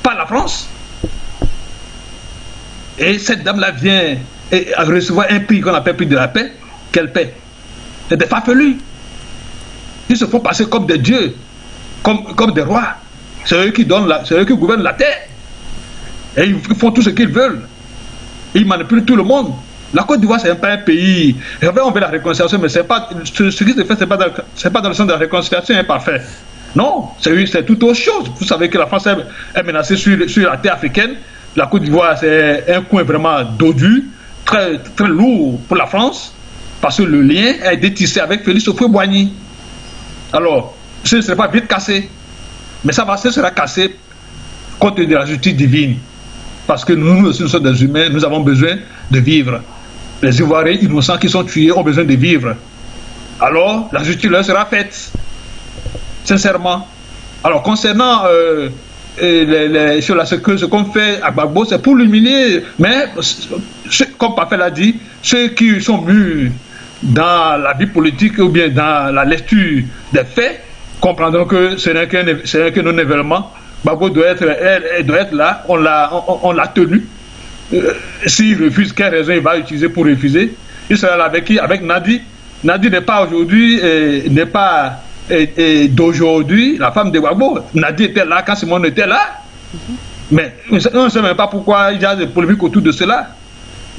par la France. Et cette dame-là vient recevoir un prix qu'on appelle prix de la paix, qu'elle paie. C'est des farfelus. Ils se font passer comme des dieux, comme des rois. C'est eux qui donnent, c'est eux qui gouvernent la terre. Et ils font tout ce qu'ils veulent. Ils manipulent tout le monde. La Côte d'Ivoire, c'est pas un pays. On veut la réconciliation, mais c'est pas, ce qui se fait, c'est pas dans le sens de la réconciliation imparfaite. Non, c'est tout autre chose. Vous savez que la France est menacée sur la terre africaine. La Côte d'Ivoire, c'est un coin vraiment dodu, très, très lourd pour la France, parce que le lien est détissé avec Félix Houphouët-Boigny. Alors, ce ne serait pas vite cassé. Mais ce sera cassé compte de la justice divine. Parce que nous aussi, nous sommes des humains, nous avons besoin de vivre. Les Ivoiriens innocents qui sont tués ont besoin de vivre. Alors, la justice leur sera faite. Sincèrement. Alors, concernant ce qu'on fait à Gbagbo, c'est pour l'humilier. Mais, comme Parfait l'a dit, ceux qui sont mûrs dans la vie politique ou bien dans la lecture des faits, comprendront que ce n'est qu'un non-événement. Gbagbo doit être là, on l'a tenu. S'il refuse, quelle raison il va utiliser pour refuser? Il sera là avec qui? Avec Nadi. Nadi n'est pas aujourd'hui, n'est pas d'aujourd'hui la femme de Gbagbo. Nadi était là quand Simone était là. Mais on ne sait même pas pourquoi il y a des polémiques autour de cela.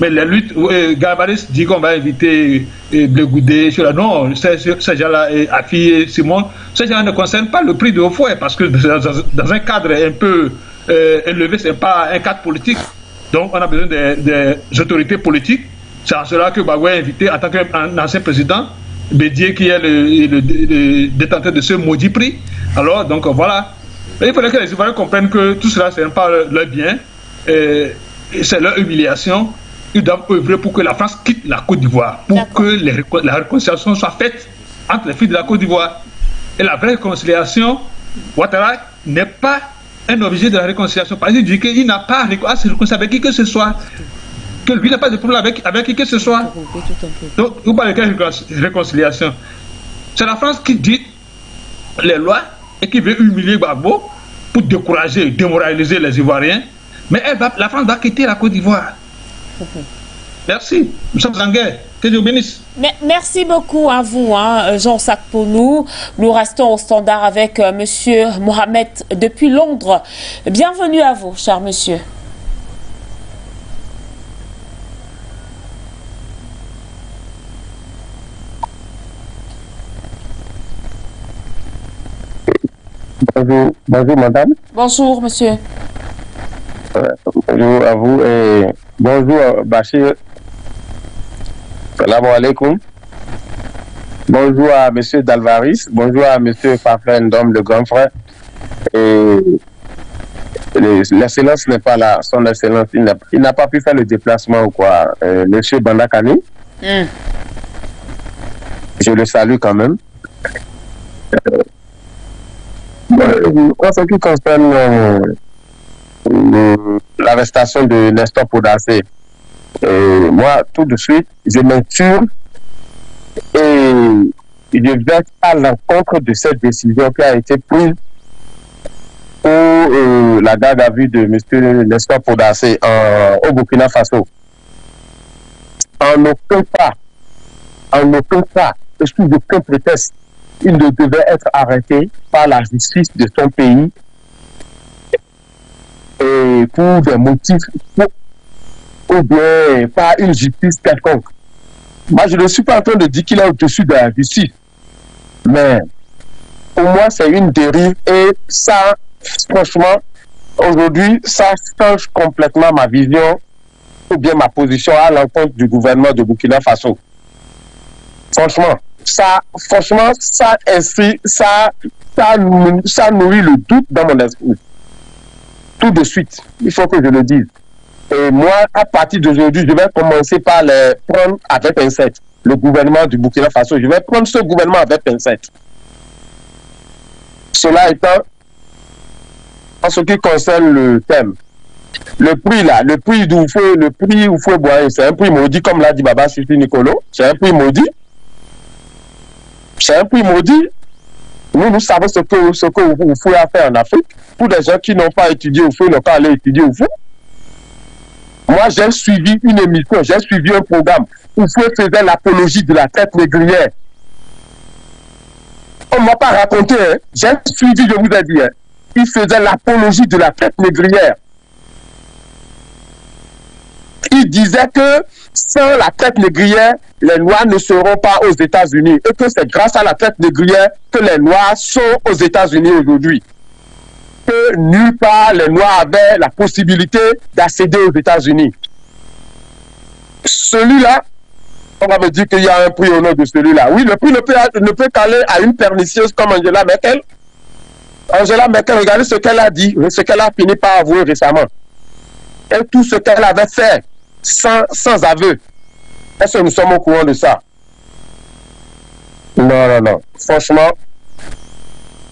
Mais les luttes, Galvaris dit qu'on va inviter Blegoudé, non, ces gens-là, Afi et Simon, ces gens-là ne concernent pas le prix de Houphouët, parce que dans un cadre un peu élevé, ce n'est pas un cadre politique. Donc on a besoin des autorités politiques. C'est en cela que Gbagbo est invité en tant qu'ancien président, Bédié qui est le détenteur de ce maudit prix. Alors, donc voilà. Et il faudrait que les Ivoiriens comprennent que tout cela, ce n'est pas leur bien, c'est leur humiliation. Ils doivent œuvrer pour que la France quitte la Côte d'Ivoire, pour que la réconciliation soit faite entre les filles de la Côte d'Ivoire. Et la vraie réconciliation, Ouattara n'est pas un objet de la réconciliation. Parce qu'il dit qu'il n'a pas à se réconcilier avec qui que ce soit. Que lui n'a pas de problème avec qui que ce soit. Donc, vous parlez de réconciliation. C'est la France qui dit les lois et qui veut humilier Gbagbo pour décourager, démoraliser les Ivoiriens. Mais la France va quitter la Côte d'Ivoire. Merci. Nous sommes en guerre. Que Dieu bénisse.
Merci beaucoup à vous, hein, Jean Sakponou. Nous restons au standard avec monsieur Mohamed depuis Londres. Bienvenue à vous, cher monsieur.
Bonjour madame.
Bonjour monsieur.
Bonjour à vous et bonjour Bachir. Salam alaikum. Bonjour à monsieur Dalvaris. Bonjour à monsieur Fafendom, le grand frère. Et l'excellence n'est pas là. Son excellence, il n'a pas pu faire le déplacement ou quoi. Monsieur Bandakani. Je le salue quand même. En ce qui concerne l'arrestation de Nestor Podase, moi, tout de suite, je m'insurge et je vais à l'encontre de cette décision qui a été prise pour la garde à vue de M. Nestor Podase au Burkina Faso. En aucun cas, et sous aucun prétexte, il ne devait être arrêté par la justice de son pays et pour des motifs ou bien par une justice quelconque. Moi, je ne suis pas en train de dire qu'il est au-dessus de la justice, mais pour moi, c'est une dérive et ça, franchement, aujourd'hui, ça change complètement ma vision ou bien ma position à l'encontre du gouvernement de Burkina Faso. Franchement, ça nourrit le doute dans mon esprit. Tout de suite, il faut que je le dise. Et moi, à partir d'aujourd'hui, je vais commencer par les prendre avec pincette. Le gouvernement du Burkina Faso, je vais prendre ce gouvernement avec pincette. Cela étant, en ce qui concerne le thème, le prix là, le prix Oufoué Boye, c'est un prix maudit, comme l'a dit Baba Sufi Nicolo, c'est un prix maudit. C'est un prix maudit. Nous savons ce que Oufoué a fait en Afrique. Pour des gens qui n'ont pas étudié Oufoué, n'ont pas allé étudier Oufoué. Moi, j'ai suivi une émission, j'ai suivi un programme. Oufoué faisait l'apologie de la traite négrière. On ne m'a pas raconté, hein. J'ai suivi, je vous ai dit. Hein. Il faisait l'apologie de la traite négrière. Il disait que sans la traite négrière, les Noirs ne seront pas aux États-Unis et que c'est grâce à la traite négrière que les Noirs sont aux États-Unis aujourd'hui. Que nulle part les Noirs avaient la possibilité d'accéder aux États-Unis. Celui-là, on va me dire qu'il y a un prix au nom de celui-là. Oui, le prix ne peut qu'aller à une pernicieuse comme Angela Merkel. Angela Merkel, regardez ce qu'elle a dit, ce qu'elle a fini par avouer récemment. Et tout ce qu'elle avait fait sans aveu. Est-ce que nous sommes au courant de ça? Non. Franchement,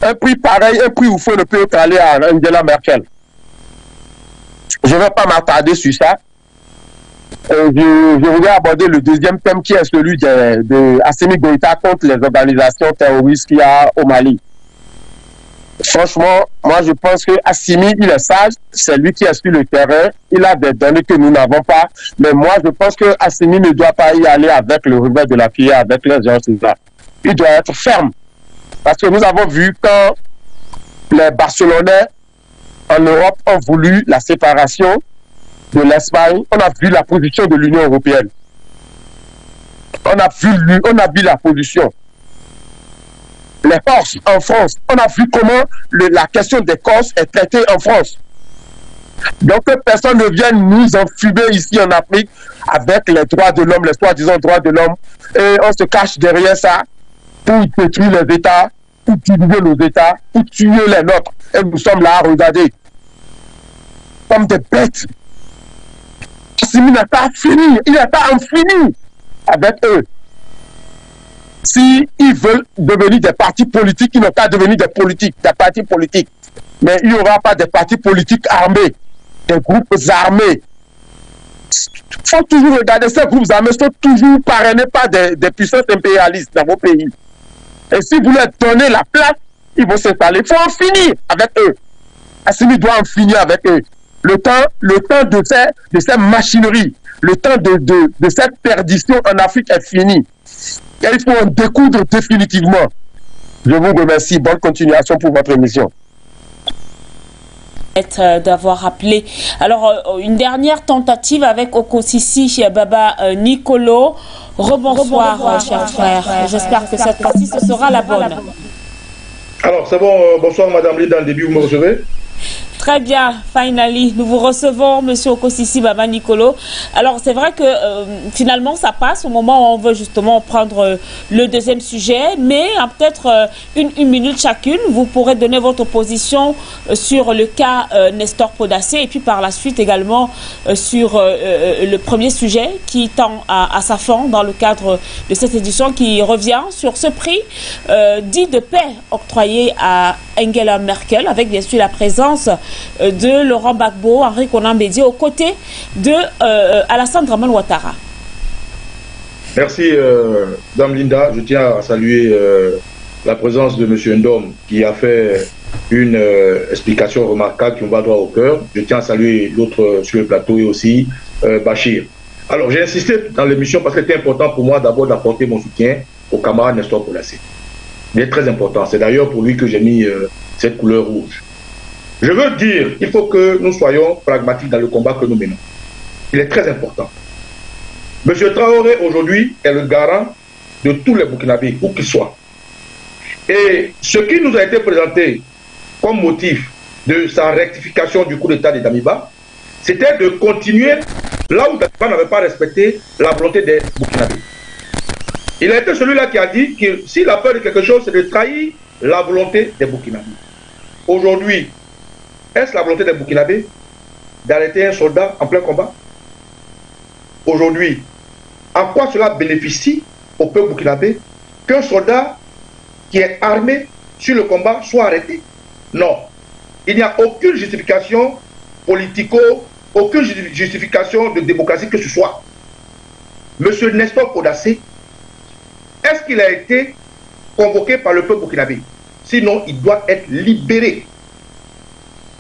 un prix pareil, un prix où il faut ne peut qu'aller à Angela Merkel. Je ne vais pas m'attarder sur ça. Je voudrais aborder le deuxième thème qui est celui de Assimi Goïta contre les organisations terroristes qu'il y a au Mali. Franchement, moi je pense que Assimi, il est sage, c'est lui qui est sur le terrain, il a des données que nous n'avons pas, mais moi je pense que Assimi ne doit pas y aller avec le revers de la cuillère, avec les gens là. Il doit être ferme, parce que nous avons vu quand les Barcelonais en Europe ont voulu la séparation de l'Espagne, on a vu la position de l'Union européenne. On a vu la position. Les Corses en France, on a vu comment la question des Corses est traitée en France. Donc que personne ne vienne nous enfumer ici en Afrique avec les droits de l'homme, les soi-disant droits de l'homme, et on se cache derrière ça pour détruire les États, pour diviser nos États, pour tuer les nôtres. Et nous sommes là à regarder comme des bêtes. Assimi n'a pas fini, il n'a pas en fini avec eux. Si ils veulent devenir des partis politiques, ils n'ont pas devenir des partis politiques. Mais il n'y aura pas des partis politiques armés, des groupes armés. Il faut toujours regarder, ces groupes armés sont toujours parrainés par des puissances impérialistes dans vos pays. Et si vous leur donnez la place, ils vont s'installer. Il faut en finir avec eux. Assimi doit en finir avec eux. Le temps de ces machineries, le temps de cette perdition en Afrique est fini. Et il faut en découdre définitivement. Je vous remercie. Bonne continuation pour votre émission.
D'avoir appelé. Alors, une dernière tentative avec Okosisi Baba Nicolo. Rebonsoir, cher frère. J'espère que cette fois-ci, ce sera la bonne.
Alors, c'est bon. Bonsoir, Madame Lida. Dans le début, vous me recevez?
Très bien, finally, nous vous recevons, Monsieur Okosisi Baba Nicolo. Alors, c'est vrai que finalement, ça passe au moment où on veut justement prendre le deuxième sujet, mais en peut-être une minute chacune, vous pourrez donner votre position sur le cas Nestor Podacé et puis par la suite également sur le premier sujet qui tend à sa fin dans le cadre de cette édition qui revient sur ce prix dit de paix octroyé à Angela Merkel avec bien sûr la présence de Laurent Gbagbo, Henri Konan Bédié aux côtés de Alassane Dramane Ouattara.
Merci, Dame Linda. Je tiens à saluer la présence de M. Ndom qui a fait une explication remarquable qui me va droit au cœur. Je tiens à saluer l'autre sur le plateau et aussi Bachir. Alors, j'ai insisté dans l'émission parce que c'était important pour moi d'abord d'apporter mon soutien au camarade Nestor Podacé. Il est très important. C'est d'ailleurs pour lui que j'ai mis cette couleur rouge. Je veux dire, il faut que nous soyons pragmatiques dans le combat que nous menons. Il est très important. M. Traoré, aujourd'hui, est le garant de tous les Burkinabés, où qu'ils soient. Et ce qui nous a été présenté comme motif de sa rectification du coup d'État de Damiba, c'était de continuer là où Damiba n'avait pas respecté la volonté des Burkinabés. Il a été celui-là qui a dit que s'il a peur de quelque chose, c'est de trahir la volonté des Burkinabés. Aujourd'hui, est-ce la volonté des Burkinabés d'arrêter un soldat en plein combat? Aujourd'hui, à quoi cela bénéficie au peuple burkinabé qu'un soldat qui est armé sur le combat soit arrêté? Non. Il n'y a aucune justification politico, aucune justification de démocratie que ce soit. Monsieur Nestor Podacé, est-ce qu'il a été convoqué par le peuple burkinabé? Sinon, il doit être libéré.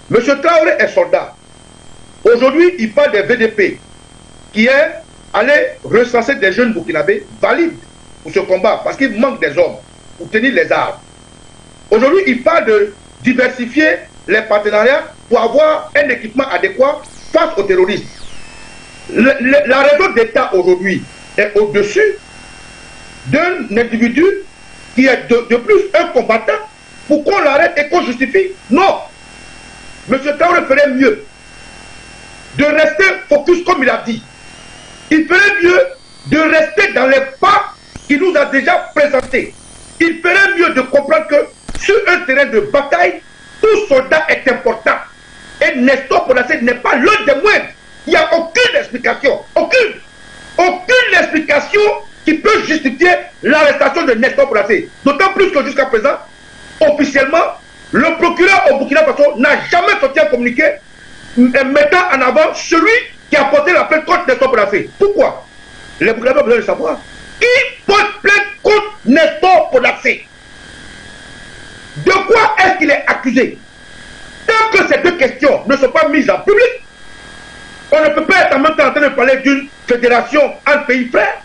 Monsieur Traoré est soldat. Aujourd'hui, il parle des VDP, qui est allé recenser des jeunes burkinabés valides pour ce combat, parce qu'il manque des hommes pour tenir les armes. Aujourd'hui, il parle de diversifier les partenariats pour avoir un équipement adéquat face aux terroristes. La raison d'État aujourd'hui est au-dessus d'un individu qui est de plus un combattant pour qu'on l'arrête et qu'on justifie. Non. M. Traoré ferait mieux de rester focus comme il a dit. Il ferait mieux de rester dans les pas qu'il nous a déjà présentés. Il ferait mieux de comprendre que sur un terrain de bataille, tout soldat est important. Et Nestor Podacé n'est pas l'un des moindres. Il n'y a aucune explication, aucune explication qui peut justifier l'arrestation de Nestor Podacé. D'autant plus que jusqu'à présent, officiellement, le procureur au Burkina Faso n'a jamais sorti un communiqué mettant en avant celui qui a porté la plainte contre Nestor Podacé. Pourquoi? Les Burkinabés ont besoin de savoir. Qui porte plainte contre Nestor Podacé? De quoi est-ce qu'il est accusé? Tant que ces deux questions ne sont pas mises en public, on ne peut pas être en même temps en train de parler d'une fédération entre pays frères.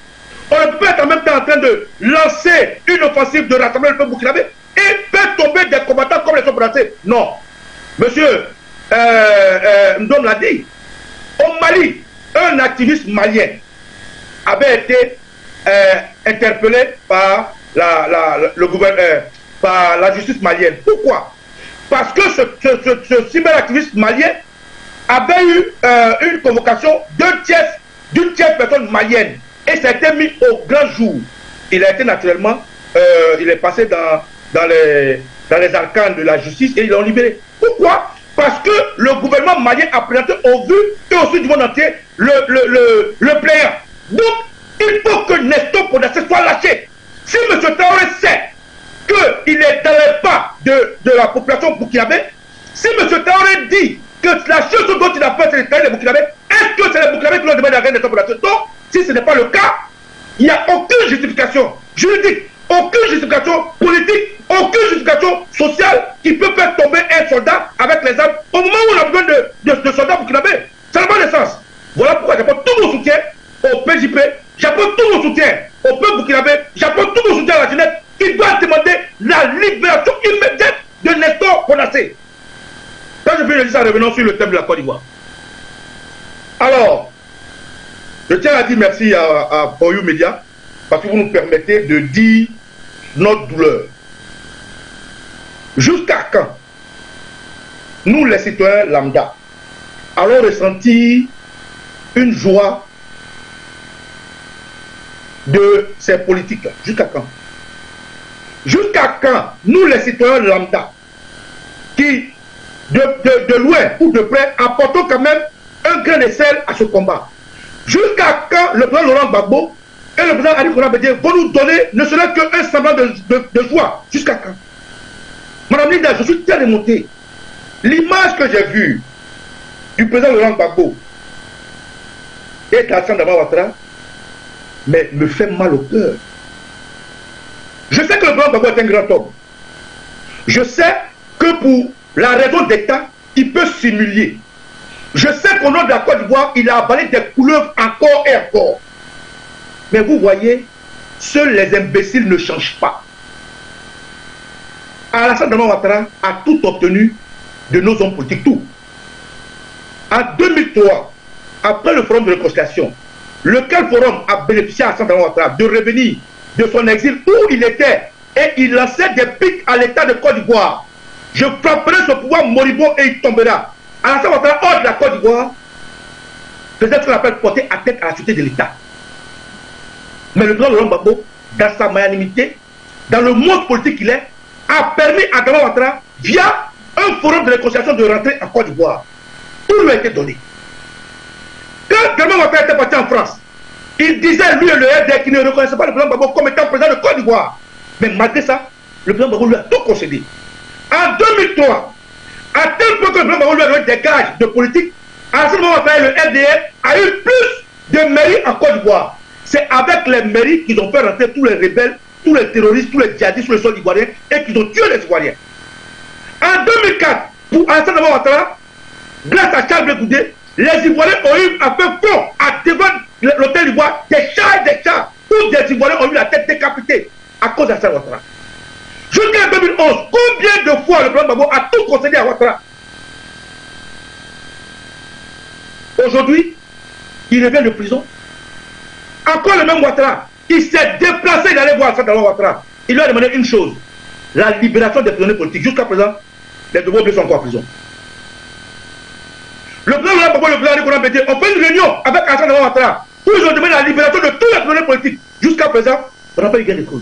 On ne peut pas être en même temps en train de lancer une offensive de rassemblement du peuple burkinabé et faire tomber des combattants comme les Podacé. Non. Monsieur Ndom l'a dit. Au Mali, un activiste malien avait été interpellé par le gouvernement, par la justice malienne. Pourquoi? Parce que ce cyberactiviste malien avait eu une convocation d'une tierce personne malienne. Et ça a été mis au grand jour. Il a été naturellement, il est passé dans les arcanes de la justice et ils l'ont libéré. Pourquoi? Parce que le gouvernement malien a présenté au vu et au sud du monde entier le player. Donc, il faut que Nestor Podacé soit lâché. Si M. Traoré sait qu'il est dans les pas de la population burkinabé, si M. Traoré dit que la chose dont il a peur, c'est de trahir les Burkinabés, est-ce que c'est les Burkinabés qui l'ont demandé d'arrêter Nestor Podacé? Donc, si ce n'est pas le cas, il n'y a aucune justification juridique, aucune justification politique, aucune justification sociale qui peut faire tomber un soldat avec les armes au moment où on a besoin de soldats burkinabés. Ça n'a pas de sens. Voilà pourquoi j'apporte tout mon soutien condamné. Quand je viens de dire ça, revenons sur le thème de la Côte d'Ivoire. Alors, je tiens à dire merci à Foyou Média parce que vous nous permettez de dire notre douleur. Jusqu'à quand nous, les citoyens lambda, allons ressentir une joie de ces politiques-là? Jusqu'à quand? Jusqu'à quand nous, les citoyens lambda, qui de loin ou de près apportons quand même un grain de sel à ce combat, jusqu'à quand le président Laurent Gbagbo et le président Ali Kourou Bédié vont nous donner ne serait qu'un semblant de joie? Jusqu'à quand? Madame Linda, je suis très remonté. L'image que j'ai vue du président Laurent Gbagbo et d'Alassane Dramane Ouattara me fait mal au cœur. Je sais que le président Gbagbo est un grand homme. Je sais que pour la raison d'État, il peut s'humilier. Je sais qu'au nom de la Côte d'Ivoire, il a avalé des couleuvres encore et encore. Mais vous voyez, seuls les imbéciles ne changent pas. Alassane Dramane Ouattara a tout obtenu de nos hommes politiques, tout. En 2003, après le forum de réconciliation, lequel forum a bénéficié à Alassane Dramane Ouattara de revenir de son exil où il était et il lançait des pics à l'État de Côte d'Ivoire. Je frapperai ce pouvoir moribond et il tombera. Alassane Ouattara, hors de la Côte d'Ivoire, faisait ce qu'on appelle porter à tête à la sûreté de l'État. Mais le président Laurent Gbagbo, dans sa magnanimité, dans le monde politique qu'il est, a permis à Dramane Ouattara, via un forum de réconciliation, de rentrer en Côte d'Ivoire. Tout lui a été donné. Quand Dramane Ouattara était parti en France, il disait, lui et le RD, qu'il ne reconnaissait pas le président Gbagbo comme étant président de Côte d'Ivoire. Mais malgré ça, le président Gbagbo lui a tout concédé. En 2003, à tel point que le président Gbagbo lui a donné des gages de politique, à ce moment-là, le RDR a eu plus de mairies en Côte d'Ivoire. C'est avec les mairies qu'ils ont fait rentrer tous les rebelles, tous les terroristes, tous les djihadistes sur le sol ivoirien et qu'ils ont tué les Ivoiriens. En 2004, pour Alassane Dramane Ouattara, grâce à Charles Blé Goudé, les Ivoiriens ont eu à faire front à devant l'hôtel d'Ivoire des chars et des chars où des Ivoiriens ont eu la tête décapitée à cause d'Alassane Ouattara. Jusqu'en 2011, combien de fois le président Gbagbo a tout concédé à Ouattara? Aujourd'hui, il revient de prison. Encore le même Ouattara, il s'est déplacé, il allait voir Alassane Dramane Ouattara. Il lui a demandé une chose, la libération des prisonniers politiques. Jusqu'à présent, les deux sont encore en prison. Le président Laurent Gbagbo et le président Ali Kourou Bédié ont fait une réunion avec Alassane Dramane Ouattara où ils ont demandé la libération de tous les prisonniers politiques. Jusqu'à présent, on n'a pas eu gain de cause.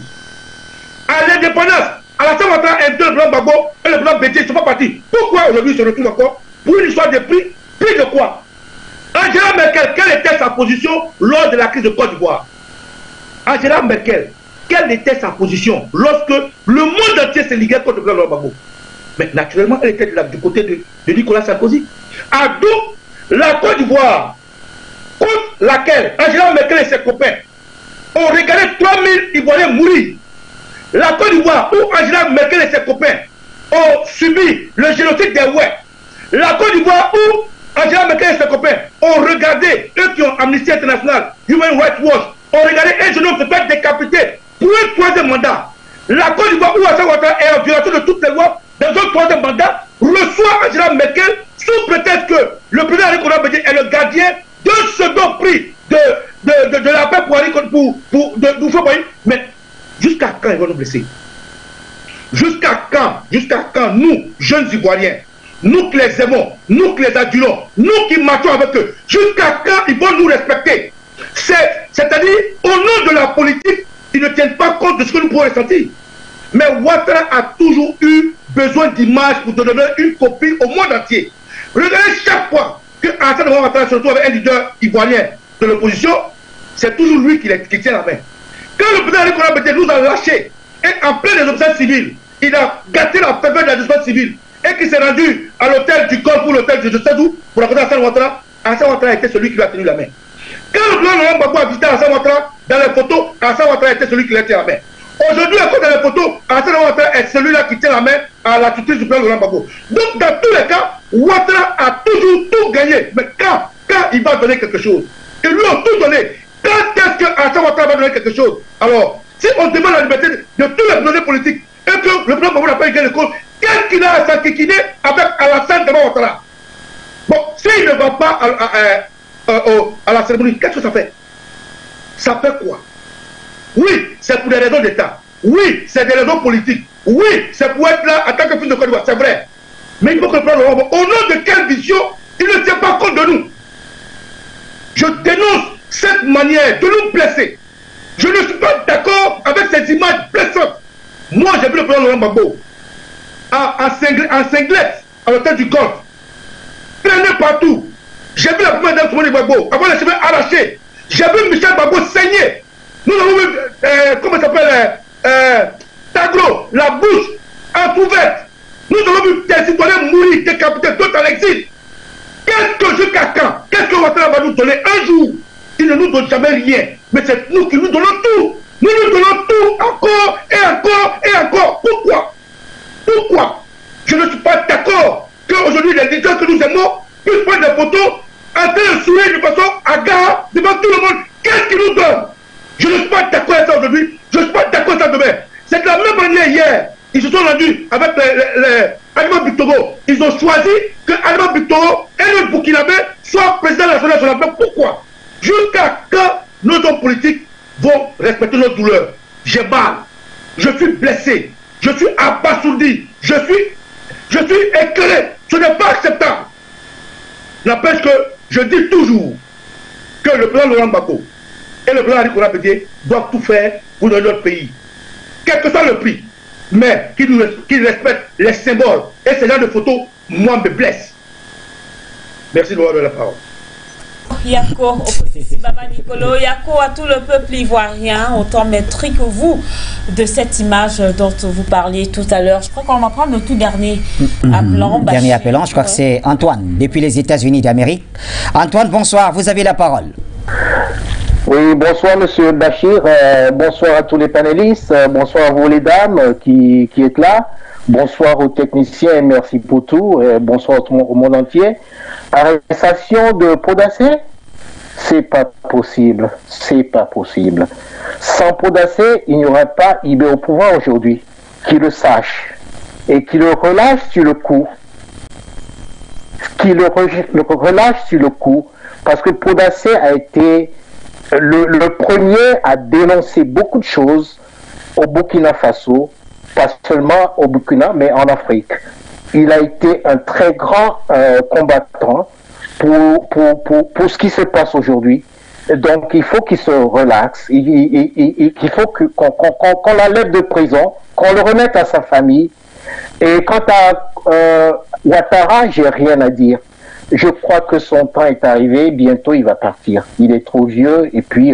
À l'indépendance, Alassane Ouattara a invité le président Gbagbo et le président Bédié, ils ne sont pas partis. Pourquoi aujourd'hui ils se retrouvent encore pour une histoire de prix? Prix de quoi? Angela Merkel, quelle était sa position lors de la crise de Côte d'Ivoire? Angela Merkel, quelle était sa position lorsque le monde entier s'est ligué contre le président Laurent Gbagbo? Mais naturellement, elle était du côté de Nicolas Sarkozy. À d'où la Côte d'Ivoire, contre laquelle Angela Merkel et ses copains ont regardé 3000 Ivoiriens mourir. La Côte d'Ivoire, où Angela Merkel et ses copains ont subi le génocide des Ouè. La Côte d'Ivoire, où Angela Merkel et ses copains ont regardé, eux qui ont Amnesty International, Human Rights Watch, ont regardé un jeune homme se faire décapiter pour un troisième mandat. La Côte d'Ivoire, où Alassane Ouattara est en violation de toutes les lois, dans un troisième mandat, reçoit Angela Merkel sous prétexte que le président Ali Kourou Bédié est le gardien d'un second prix de la paix pour mais jusqu'à quand ils vont nous blesser? Jusqu'à quand nous, jeunes Ivoiriens, nous qui les aimons, nous qui les adulons, nous qui marchons avec eux, jusqu'à quand ils vont nous respecter? C'est-à-dire, au nom de la politique, ils ne tiennent pas compte de ce que nous pouvons ressentir. Mais Ouattara a toujours eu besoin d'images pour donner une copie au monde entier. Regardez chaque fois que Alassane Dramane Ouattara se retrouve avec un leader ivoirien de l'opposition, c'est toujours lui qui tient la main. Quand le président Ali Kourou Bédié nous a lâchés, et en plein des obsèques civiles, il a gâté la faveur de la défense civile, et qui s'est rendu à l'hôtel du Golfe ou l'hôtel de je sais où, pour raconter Alassane Ouattara, Alassane Ouattara était celui qui lui a tenu la main. Quand le président Laurent Gbagbo a visité Alassane Ouattara, dans les photos, Alassane Ouattara était celui qui lui a tenu la main. Aujourd'hui, à cause de les photos, Alassane Ouattara est celui-là qui tient la main à la tutelle du président Laurent Gbagbo. Donc, dans tous les cas, Ouattara a toujours tout gagné. Mais quand il va donner quelque chose, ils lui ont tout donné. Quand est-ce que Alassane Ouattara va donner quelque chose? Alors, si on demande la liberté de tous les prisonniers politiques, et que le président Gbagbo n'a pas gagné le compte, qu'est-ce qu'il a à s'enquiquiner avec Alassane Dramane Ouattara? Bon, s'il ne va pas à la cérémonie, qu'est-ce que ça fait? Ça fait quoi? Oui, c'est pour des raisons d'État. Oui, c'est des raisons politiques. Oui, c'est pour être là en tant que fils de Côte d'Ivoire, c'est vrai. Mais il faut que le président Gbagbo, au nom de quelle vision, il ne tient pas compte de nous. Je dénonce cette manière de nous blesser. Je ne suis pas d'accord avec ces images blessantes. Moi, j'ai vu le président Laurent Gbagbo en singlet, à l'hôtel du Golfe, traîné partout. J'ai vu la première dame Simone Gbagbo avoir les cheveux arrachés. J'ai vu Michel Gbagbo saigner. Nous avons vu, comment ça s'appelle, Taglo, la bouche entrouverte. Nous avons vu des citoyens mourir, décapités, d'autres à l'exil. Qu'est-ce que jusqu'à quand? Qu'est-ce que Ouattara va nous donner un jour? Il ne nous donne jamais rien. Mais c'est nous qui nous donnons tout. Nous nous donnons tout encore et encore et encore. Pourquoi? Pourquoi? Je ne suis pas d'accord qu'aujourd'hui les leaders que nous aimons puissent prendre des photos en train de sourire de façon agarre devant tout le monde. Qu'est-ce qu'ils nous donnent? Je ne suis pas d'accord avec ça aujourd'hui. Je ne suis pas d'accord avec ça demain. C'est de la même manière hier. Ils se sont rendus avec Alima Bictoro. Ils ont choisi que Alima Bictoro et le Burkinabé soient président national sur la paix. Pourquoi? Jusqu'à quand nos hommes politiques vont respecter nos douleurs? J'ai mal. Je suis blessé. Je suis abasourdi. Je suis éclairé. Ce n'est pas acceptable. N'empêche que je dis toujours que le président Laurent Gbagbo et le président Nicolas Bédié doivent tout faire pour notre pays. Quel que soit le prix. Mais qu'ils respectent les symboles. Et ces genres de photos, moi, me blesse. Merci de m'avoir donné la parole.
Yako, Baba Nicolo, Yako à tout le peuple ivoirien, autant maîtrise que vous de cette image dont vous parliez tout à l'heure. Je crois qu'on va prendre le tout dernier appelant.
Dernier appelant, je crois que c'est Antoine, depuis les États-Unis d'Amérique. Antoine, bonsoir, vous avez la parole.
Oui, bonsoir Monsieur Bachir, bonsoir à tous les panélistes, bonsoir à vous les dames qui êtes là, bonsoir aux techniciens, merci pour tout, bonsoir au monde entier. Arrestation de Podacé, c'est pas possible, c'est pas possible. Sans Podacé, il n'y aurait pas IB au pouvoir aujourd'hui, qui le sache et qui le relâche sur le coup. Qui le relâche sur le coup, parce que Podacé a été le premier à dénoncer beaucoup de choses au Burkina Faso, pas seulement au Burkina, mais en Afrique. Il a été un très grand combattant pour ce qui se passe aujourd'hui. Donc il faut qu'il se relaxe, il faut qu'on l'enlève de prison, qu'on le remette à sa famille. Et quant à Ouattara, j'ai rien à dire. Je crois que son temps est arrivé, bientôt il va partir. Il est trop vieux et puis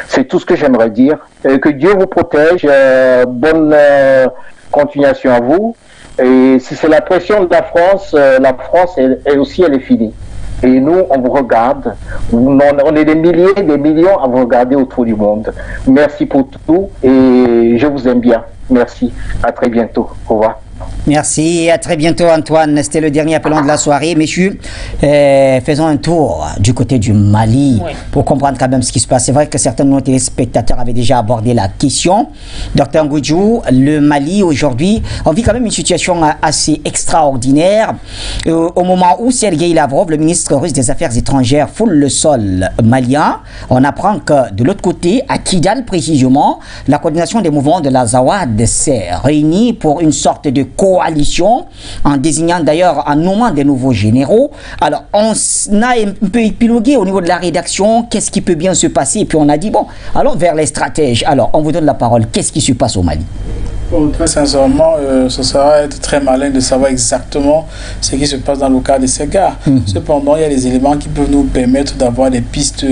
c'est tout ce que j'aimerais dire. Que Dieu vous protège, bonne continuation à vous. Et si c'est la pression de la France elle aussi elle est finie. Et nous, on vous regarde. On est des milliers, des millions à vous regarder autour du monde. Merci pour tout et je vous aime bien. Merci. À très bientôt. Au revoir.
Merci, à très bientôt Antoine. C'était le dernier appelant de la soirée. Messieurs, faisons un tour du côté du Mali pour comprendre quand même ce qui se passe. C'est vrai que certains de nos téléspectateurs avaient déjà abordé la question. Docteur Ngoudjou, le Mali aujourd'hui, on vit quand même une situation assez extraordinaire. Au moment où Sergei Lavrov, le ministre russe des Affaires étrangères, foule le sol malien, on apprend que de l'autre côté, à Kidal précisément, la coordination des mouvements de la Zawad s'est réunie pour une sorte de coalition, en désignant d'ailleurs, en nommant des nouveaux généraux. Alors, on a un peu épilogué au niveau de la rédaction, qu'est-ce qui peut bien se passer, et puis on a dit, bon, allons vers les stratèges. Alors, on vous donne la parole, qu'est-ce qui se passe au Mali?
Bon, très sincèrement, ce sera être très malin de savoir exactement ce qui se passe dans le cas de ces gars. Cependant, il y a des éléments qui peuvent nous permettre d'avoir des pistes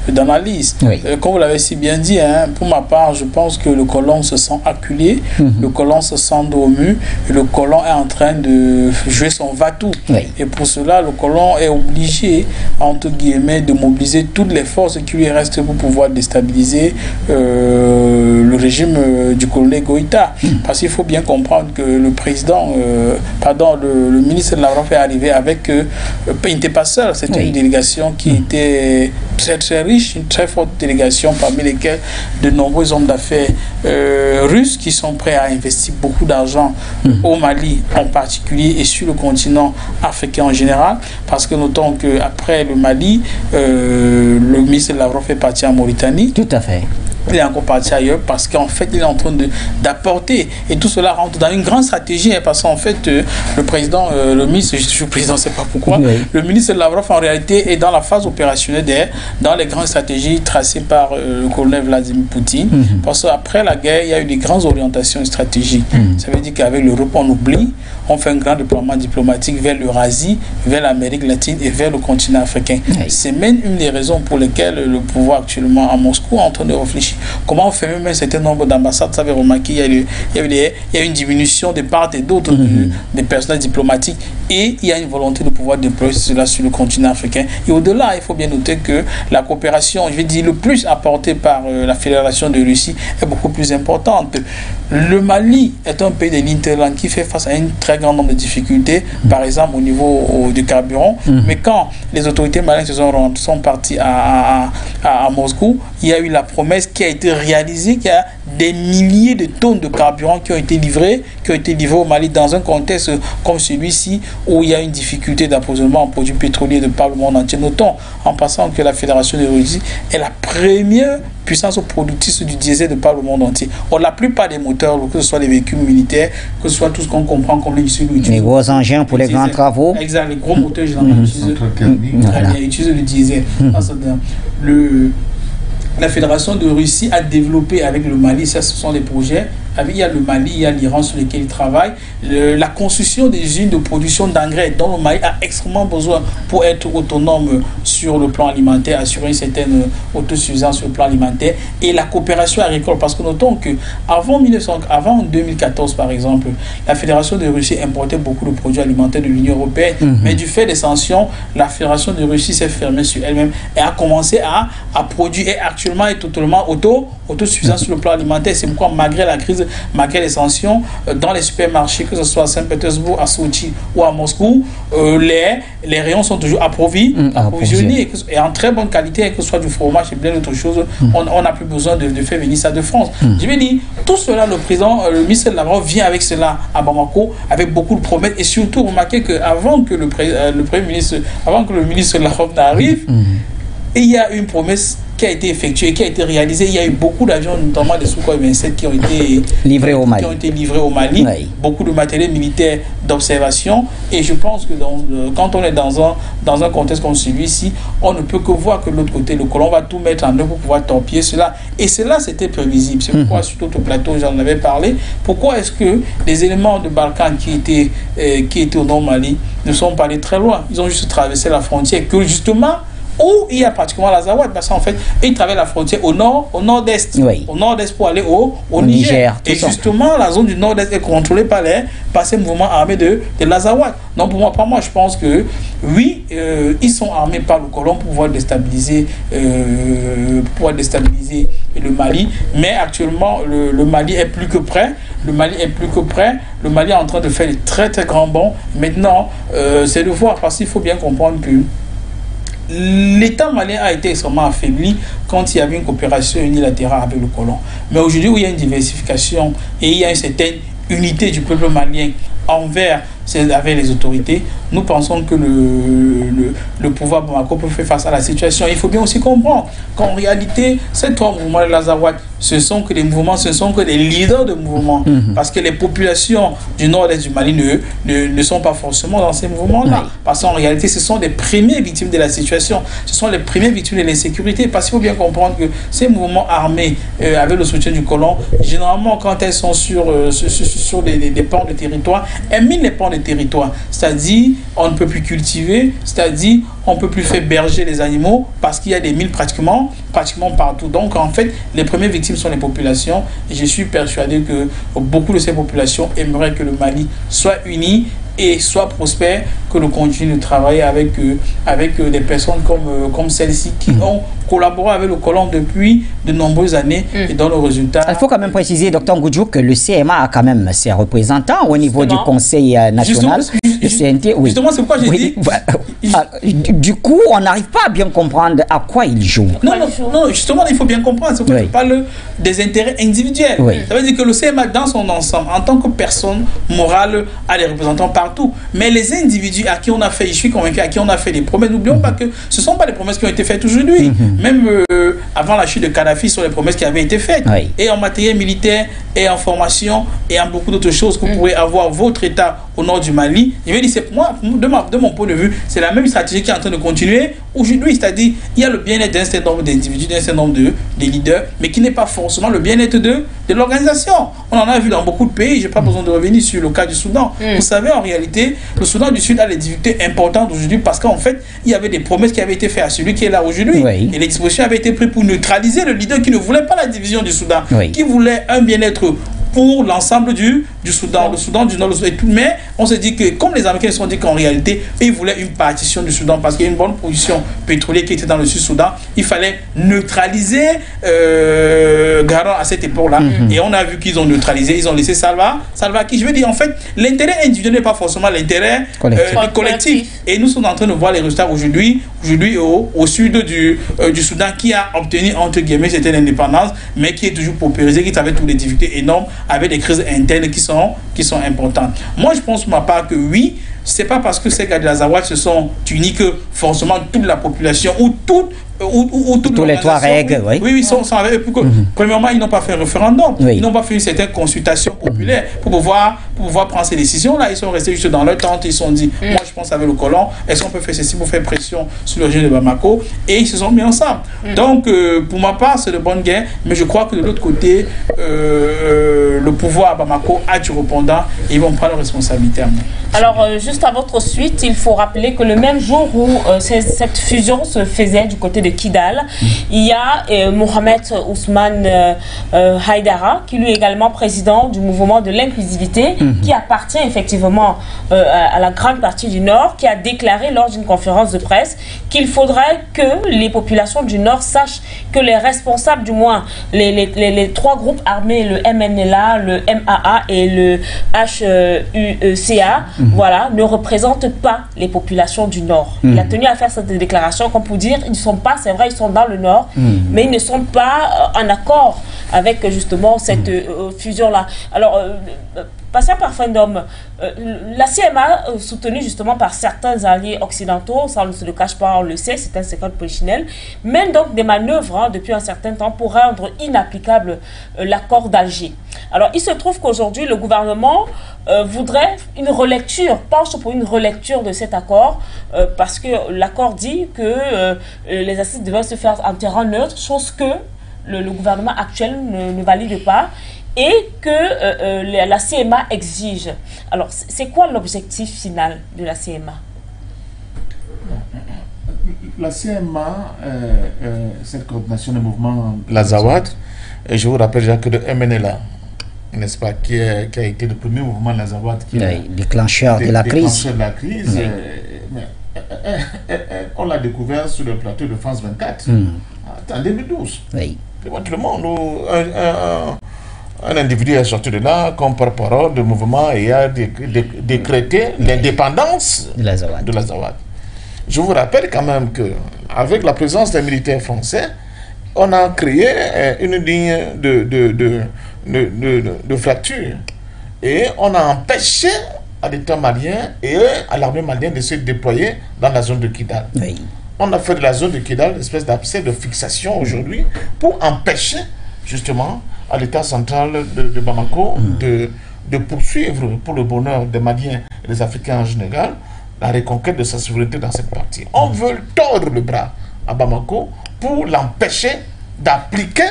d'analyse. Comme vous l'avez si bien dit, pour ma part, je pense que le colon se sent acculé, le colon se sent dormu, et le colon est en train de jouer son va-tout. Et pour cela, le colon est obligé, entre guillemets, de mobiliser toutes les forces qui lui restent pour pouvoir déstabiliser le régime du colonel Goïta. Parce qu'il faut bien comprendre que le président, le ministre Lavrov est arrivé avec, il n'était pas seul, c'était une délégation qui était très très riche, une très forte délégation parmi lesquels de nombreux hommes d'affaires russes qui sont prêts à investir beaucoup d'argent au Mali en particulier et sur le continent africain en général, parce que notons qu'après le Mali, le ministre Lavrov est parti en Mauritanie.
Tout à fait.
Il est encore parti ailleurs parce qu'en fait il est en train d'apporter, et tout cela rentre dans une grande stratégie, parce qu'en fait le président, le ministre, je suis le président, c'est pas pourquoi, le ministre Lavrov en réalité est dans la phase opérationnelle, dans les grandes stratégies tracées par le colonel Vladimir Poutine, parce qu'après la guerre il y a eu des grandes orientations stratégiques. Ça veut dire qu'avec l'Europe on oublie, on fait un grand déploiement diplomatique vers l'Eurasie, vers l'Amérique latine et vers le continent africain. C'est même une des raisons pour lesquelles le pouvoir actuellement à Moscou est en train de réfléchir. Comment on fait même un certain nombre d'ambassades? Vous avez remarqué, il y a une diminution de part et d'autre des personnels diplomatiques, et il y a une volonté de pouvoir déployer cela sur le continent africain. Et au-delà, il faut bien noter que la coopération, je vais dire, le plus apportée par la Fédération de Russie est beaucoup plus importante. Le Mali est un pays de l'Interland qui fait face à un très grand nombre de difficultés, par exemple au niveau du carburant. Mais quand les autorités maliennes sont parties à Moscou, il y a eu la promesse qui a été réalisée, qu'il y a des milliers de tonnes de carburant qui ont été livrées au Mali dans un contexte comme celui-ci où il y a une difficulté d'approvisionnement en produits pétroliers de par le monde entier. Notons en passant que la Fédération de Russie est la première puissance productrice du diesel de par le monde entier. Or, la plupart des moteurs, que ce soit les véhicules militaires, que ce soit tout ce qu'on comprend comme les
gros engins pour les grands travaux.
Exact, les gros moteurs généralement utilisent le diesel. La Fédération de Russie a développé avec le Mali, ça ce sont des projets, il y a le Mali, il y a l'Iran sur lesquels ils travaillent, la construction des usines de production d'engrais dont le Mali a extrêmement besoin pour être autonome sur le plan alimentaire, assurer une certaine autosuffisance sur le plan alimentaire, et la coopération agricole, parce que notons que avant 2014 par exemple, la Fédération de Russie importait beaucoup de produits alimentaires de l'Union européenne, mais du fait des sanctions, la Fédération de Russie s'est fermée sur elle-même et a commencé à produire, et actuellement est totalement autosuffisante sur le plan alimentaire. C'est pourquoi malgré la crise, malgré les sanctions, dans les supermarchés, que ce soit à Saint-Pétersbourg, à Sochi ou à Moscou, les rayons sont toujours approvisionnés et en très bonne qualité, que ce soit du fromage et bien d'autres choses. On n'a plus besoin de faire venir ça de France. Je vais dire, tout cela, le ministre Lavrov vient avec cela à Bamako, avec beaucoup de promesses, et surtout remarquez qu'avant que le ministre Lavrov n'arrive, il y a une promesse qui a été effectuée, qui a été réalisée. Il y a eu beaucoup d'avions, notamment des Sukhoi 27 qui ont été livrés au Mali. Oui. Beaucoup de matériel militaire d'observation. Et je pense que quand on est dans un contexte comme celui-ci, on ne peut que voir que de l'autre côté, le colon va tout mettre en œuvre pour pouvoir torpiller cela. Et cela, c'était prévisible. C'est pourquoi, sur d'autres plateaux, j'en avais parlé. Pourquoi est-ce que les éléments de Balkans qui étaient au nord Mali ne sont pas allés très loin? Ils ont juste traversé la frontière, que justement, où il y a pratiquement l'Azawad, parce qu'en fait, ils traversent la frontière au nord-est, au nord-est pour aller au Niger. Et justement, la zone du nord-est est contrôlée par ces mouvements armés de l'Azawad. Donc pour moi, je pense que oui, ils sont armés par le colon pour pouvoir déstabiliser le Mali, mais actuellement, le Mali est plus que prêt. Le Mali est en train de faire des très très grands bonds. Maintenant, c'est de voir, parce qu'il faut bien comprendre que l'État malien a été extrêmement affaibli quand il y avait une coopération unilatérale avec le colon. Mais aujourd'hui, où il y a une diversification et il y a une certaine unité du peuple malien avec les autorités, nous pensons que le pouvoir Bamako peut faire face à la situation. Il faut bien aussi comprendre qu'en réalité, ces trois mouvements de l'Azawad, ce sont que des mouvements, ce sont que des leaders de mouvements. Parce que les populations du nord-est du Mali ne sont pas forcément dans ces mouvements-là. Parce qu'en réalité, ce sont les premières victimes de la situation. Ce sont les premières victimes de l'insécurité. Parce qu'il faut bien comprendre que ces mouvements armés, avec le soutien du colon, généralement, quand elles sont sur des pans de territoire, elles minent les pans de territoire. C'est-à-dire, on ne peut plus cultiver, c'est-à-dire, on ne peut plus faire berger les animaux parce qu'il y a des mines pratiquement partout. Donc, en fait, les premières victimes sont les populations. Et je suis persuadé que beaucoup de ces populations aimeraient que le Mali soit uni et soit prospère que nous continuions de travailler avec des personnes comme celle-ci qui ont collaboré avec le colon depuis de nombreuses années et dont le résultat...
Il faut quand même préciser, Dr Ngudjo, que le CMA a quand même ses représentants au niveau du Conseil national.
Justement, c'est pourquoi j'ai dit...
Du coup, on n'arrive pas à bien comprendre à quoi ils jouent.
Non, justement, il faut bien comprendre. C'est pourquoi je parle des intérêts individuels. Ça veut dire que le CMA, dans son ensemble, en tant que personne morale, a des représentants partout. Mais les individus à qui on a fait, je suis convaincu, à qui on a fait des promesses, n'oublions pas que ce ne sont pas des promesses qui ont été faites aujourd'hui. Même avant la chute de Kadhafi, ce sont les promesses qui avaient été faites. Et en matériel militaire, et en formation, et en beaucoup d'autres choses que vous pourrez avoir votre État au nord du Mali. Je vais dire, c'est moi, de mon point de vue, c'est la même stratégie qui est en train de continuer aujourd'hui. C'est-à-dire, il y a le bien-être d'un certain nombre d'individus, d'un certain nombre de leaders, mais qui n'est pas forcément le bien-être de l'organisation. On en a vu dans beaucoup de pays. Je n'ai pas besoin de revenir sur le cas du Soudan. Vous savez, en réalité, le Soudan du Sud a des difficultés importantes aujourd'hui parce qu'en fait, il y avait des promesses qui avaient été faites à celui qui est là aujourd'hui. Et les dispositions avaient été prises pour neutraliser le leader qui ne voulait pas la division du Soudan, qui voulait un bien-être pour l'ensemble du Soudan, le Soudan du Nord, et tout. Mais on se dit que, comme les Américains se sont dit qu'en réalité, ils voulaient une partition du Soudan parce qu'il y a une bonne position pétrolière qui était dans le Sud-Soudan, il fallait neutraliser Garon à cette époque-là. Et on a vu qu'ils ont neutralisé, ils ont laissé Salva qui, je veux dire, en fait, l'intérêt individuel n'est pas forcément l'intérêt collectif. Et nous sommes en train de voir les résultats aujourd'hui au sud du Soudan, qui a obtenu, entre guillemets, certaine indépendance, mais qui est toujours paupérisé, qui avait toutes les difficultés énormes, avec des crises internes qui sont importantes. Moi, je pense pour ma part que oui, c'est pas parce que ces gars de l'Azawad se sont unis que forcément toute la population ou tous
les Touaregs,
ils sont avec eux. Premièrement, ils n'ont pas fait un référendum, ils n'ont pas fait une certaine consultation populaire pour pouvoir prendre ces décisions-là. Ils sont restés juste dans leur tente, ils se sont dit, moi je pense avec le colon, est-ce qu'on peut faire ceci pour faire pression sur le régime de Bamako? Et ils se sont mis ensemble. Donc, pour ma part, c'est de bonne guerre, mais je crois que de l'autre côté, le pouvoir à Bamako a du répondant et ils vont prendre la responsabilité à moi.
Alors, juste à votre suite, il faut rappeler que le même jour où cette fusion se faisait du côté de Kidal, il y a Mohamed Ousmane Haïdara, qui lui est également président du mouvement de l'inclusivité, qui appartient effectivement à la grande partie du Nord, qui a déclaré lors d'une conférence de presse qu'il faudrait que les populations du Nord sachent que les responsables, du moins les trois groupes armés, le MNLA, le MAA et le HUCA, voilà, ne représentent pas les populations du Nord. Il a tenu à faire cette déclaration comme pour dire, ils ne sont pas, c'est vrai, ils sont dans le Nord, mais ils ne sont pas en accord avec justement cette fusion-là. Alors, passant par Fendom, la CMA, soutenue justement par certains alliés occidentaux, ça on ne se le cache pas, on le sait, c'est un secret polichinelle, mène donc des manœuvres depuis un certain temps pour rendre inapplicable l'accord d'Alger. Alors, il se trouve qu'aujourd'hui, le gouvernement voudrait une relecture, penche pour une relecture de cet accord, parce que l'accord dit que les assises devaient se faire en terrain neutre, chose que le gouvernement actuel ne valide pas, et que la CMA exige. Alors, c'est quoi l'objectif final de la CMA?
La CMA, cette coordination des mouvements l'Azawad, et je vous rappelle déjà que le MNLA, n'est-ce pas, qui a été le premier mouvement de l'Azawad qui est
déclencheur de la crise.
On l'a découvert sur le plateau de France 24 en 2012. Tout le monde, un individu est sorti de là comme porte-parole de mouvement et a décrété l'indépendance de l'Azawad. Je vous rappelle quand même qu'avec la présence des militaires français, on a créé une ligne de fracture et on a empêché à l'État malien et à l'armée malienne de se déployer dans la zone de Kidal. On a fait de la zone de Kidal une espèce d'abcès de fixation aujourd'hui pour empêcher justement à l'État central de Bamako de poursuivre pour le bonheur des Maliens et des Africains en général la reconquête de sa souveraineté dans cette partie. On veut tordre le bras à Bamako pour l'empêcher d'appliquer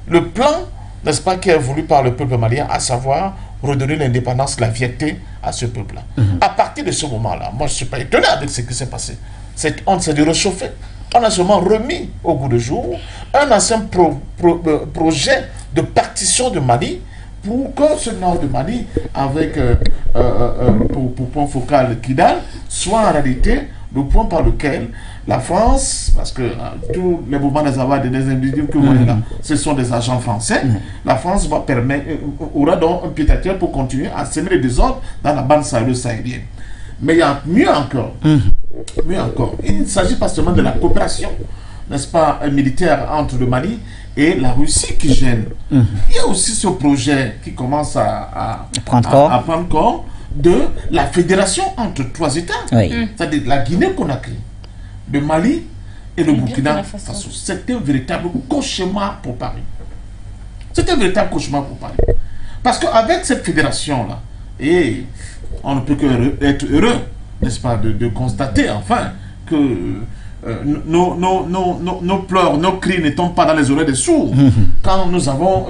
le plan, n'est-ce pas, qui est voulu par le peuple malien, à savoir redonner l'indépendance, la fierté à ce peuple-là. À partir de ce moment-là, moi je ne suis pas étonné avec ce qui s'est passé. Cette honte s'est réchauffée. On a seulement remis au goût du jour un ancien projet de partition de Mali pour que ce nord de Mali, avec pour point focal Kidal, soit en réalité le point par lequel la France, parce que tous les mouvements des Azawad et des individus que vous voyez là, ce sont des agents français, la France va aura donc un pied à terre pour continuer à semer les désordres dans la bande sahélo-sahélienne. Mais il y a mieux encore. Mieux encore. Il ne s'agit pas seulement de la coopération, n'est-ce pas, militaire entre le Mali et la Russie qui gêne. Il y a aussi ce projet qui commence à prendre corps de la fédération entre trois États. C'est-à-dire la Guinée-Conakry, le Mali et le Burkina Faso. C'était un véritable cauchemar pour Paris. C'était un véritable cauchemar pour Paris. Parce qu'avec cette fédération-là, et on ne peut que être heureux, n'est-ce pas, de constater enfin que nos pleurs, nos cris ne tombent pas dans les oreilles des sourds. Quand nous avons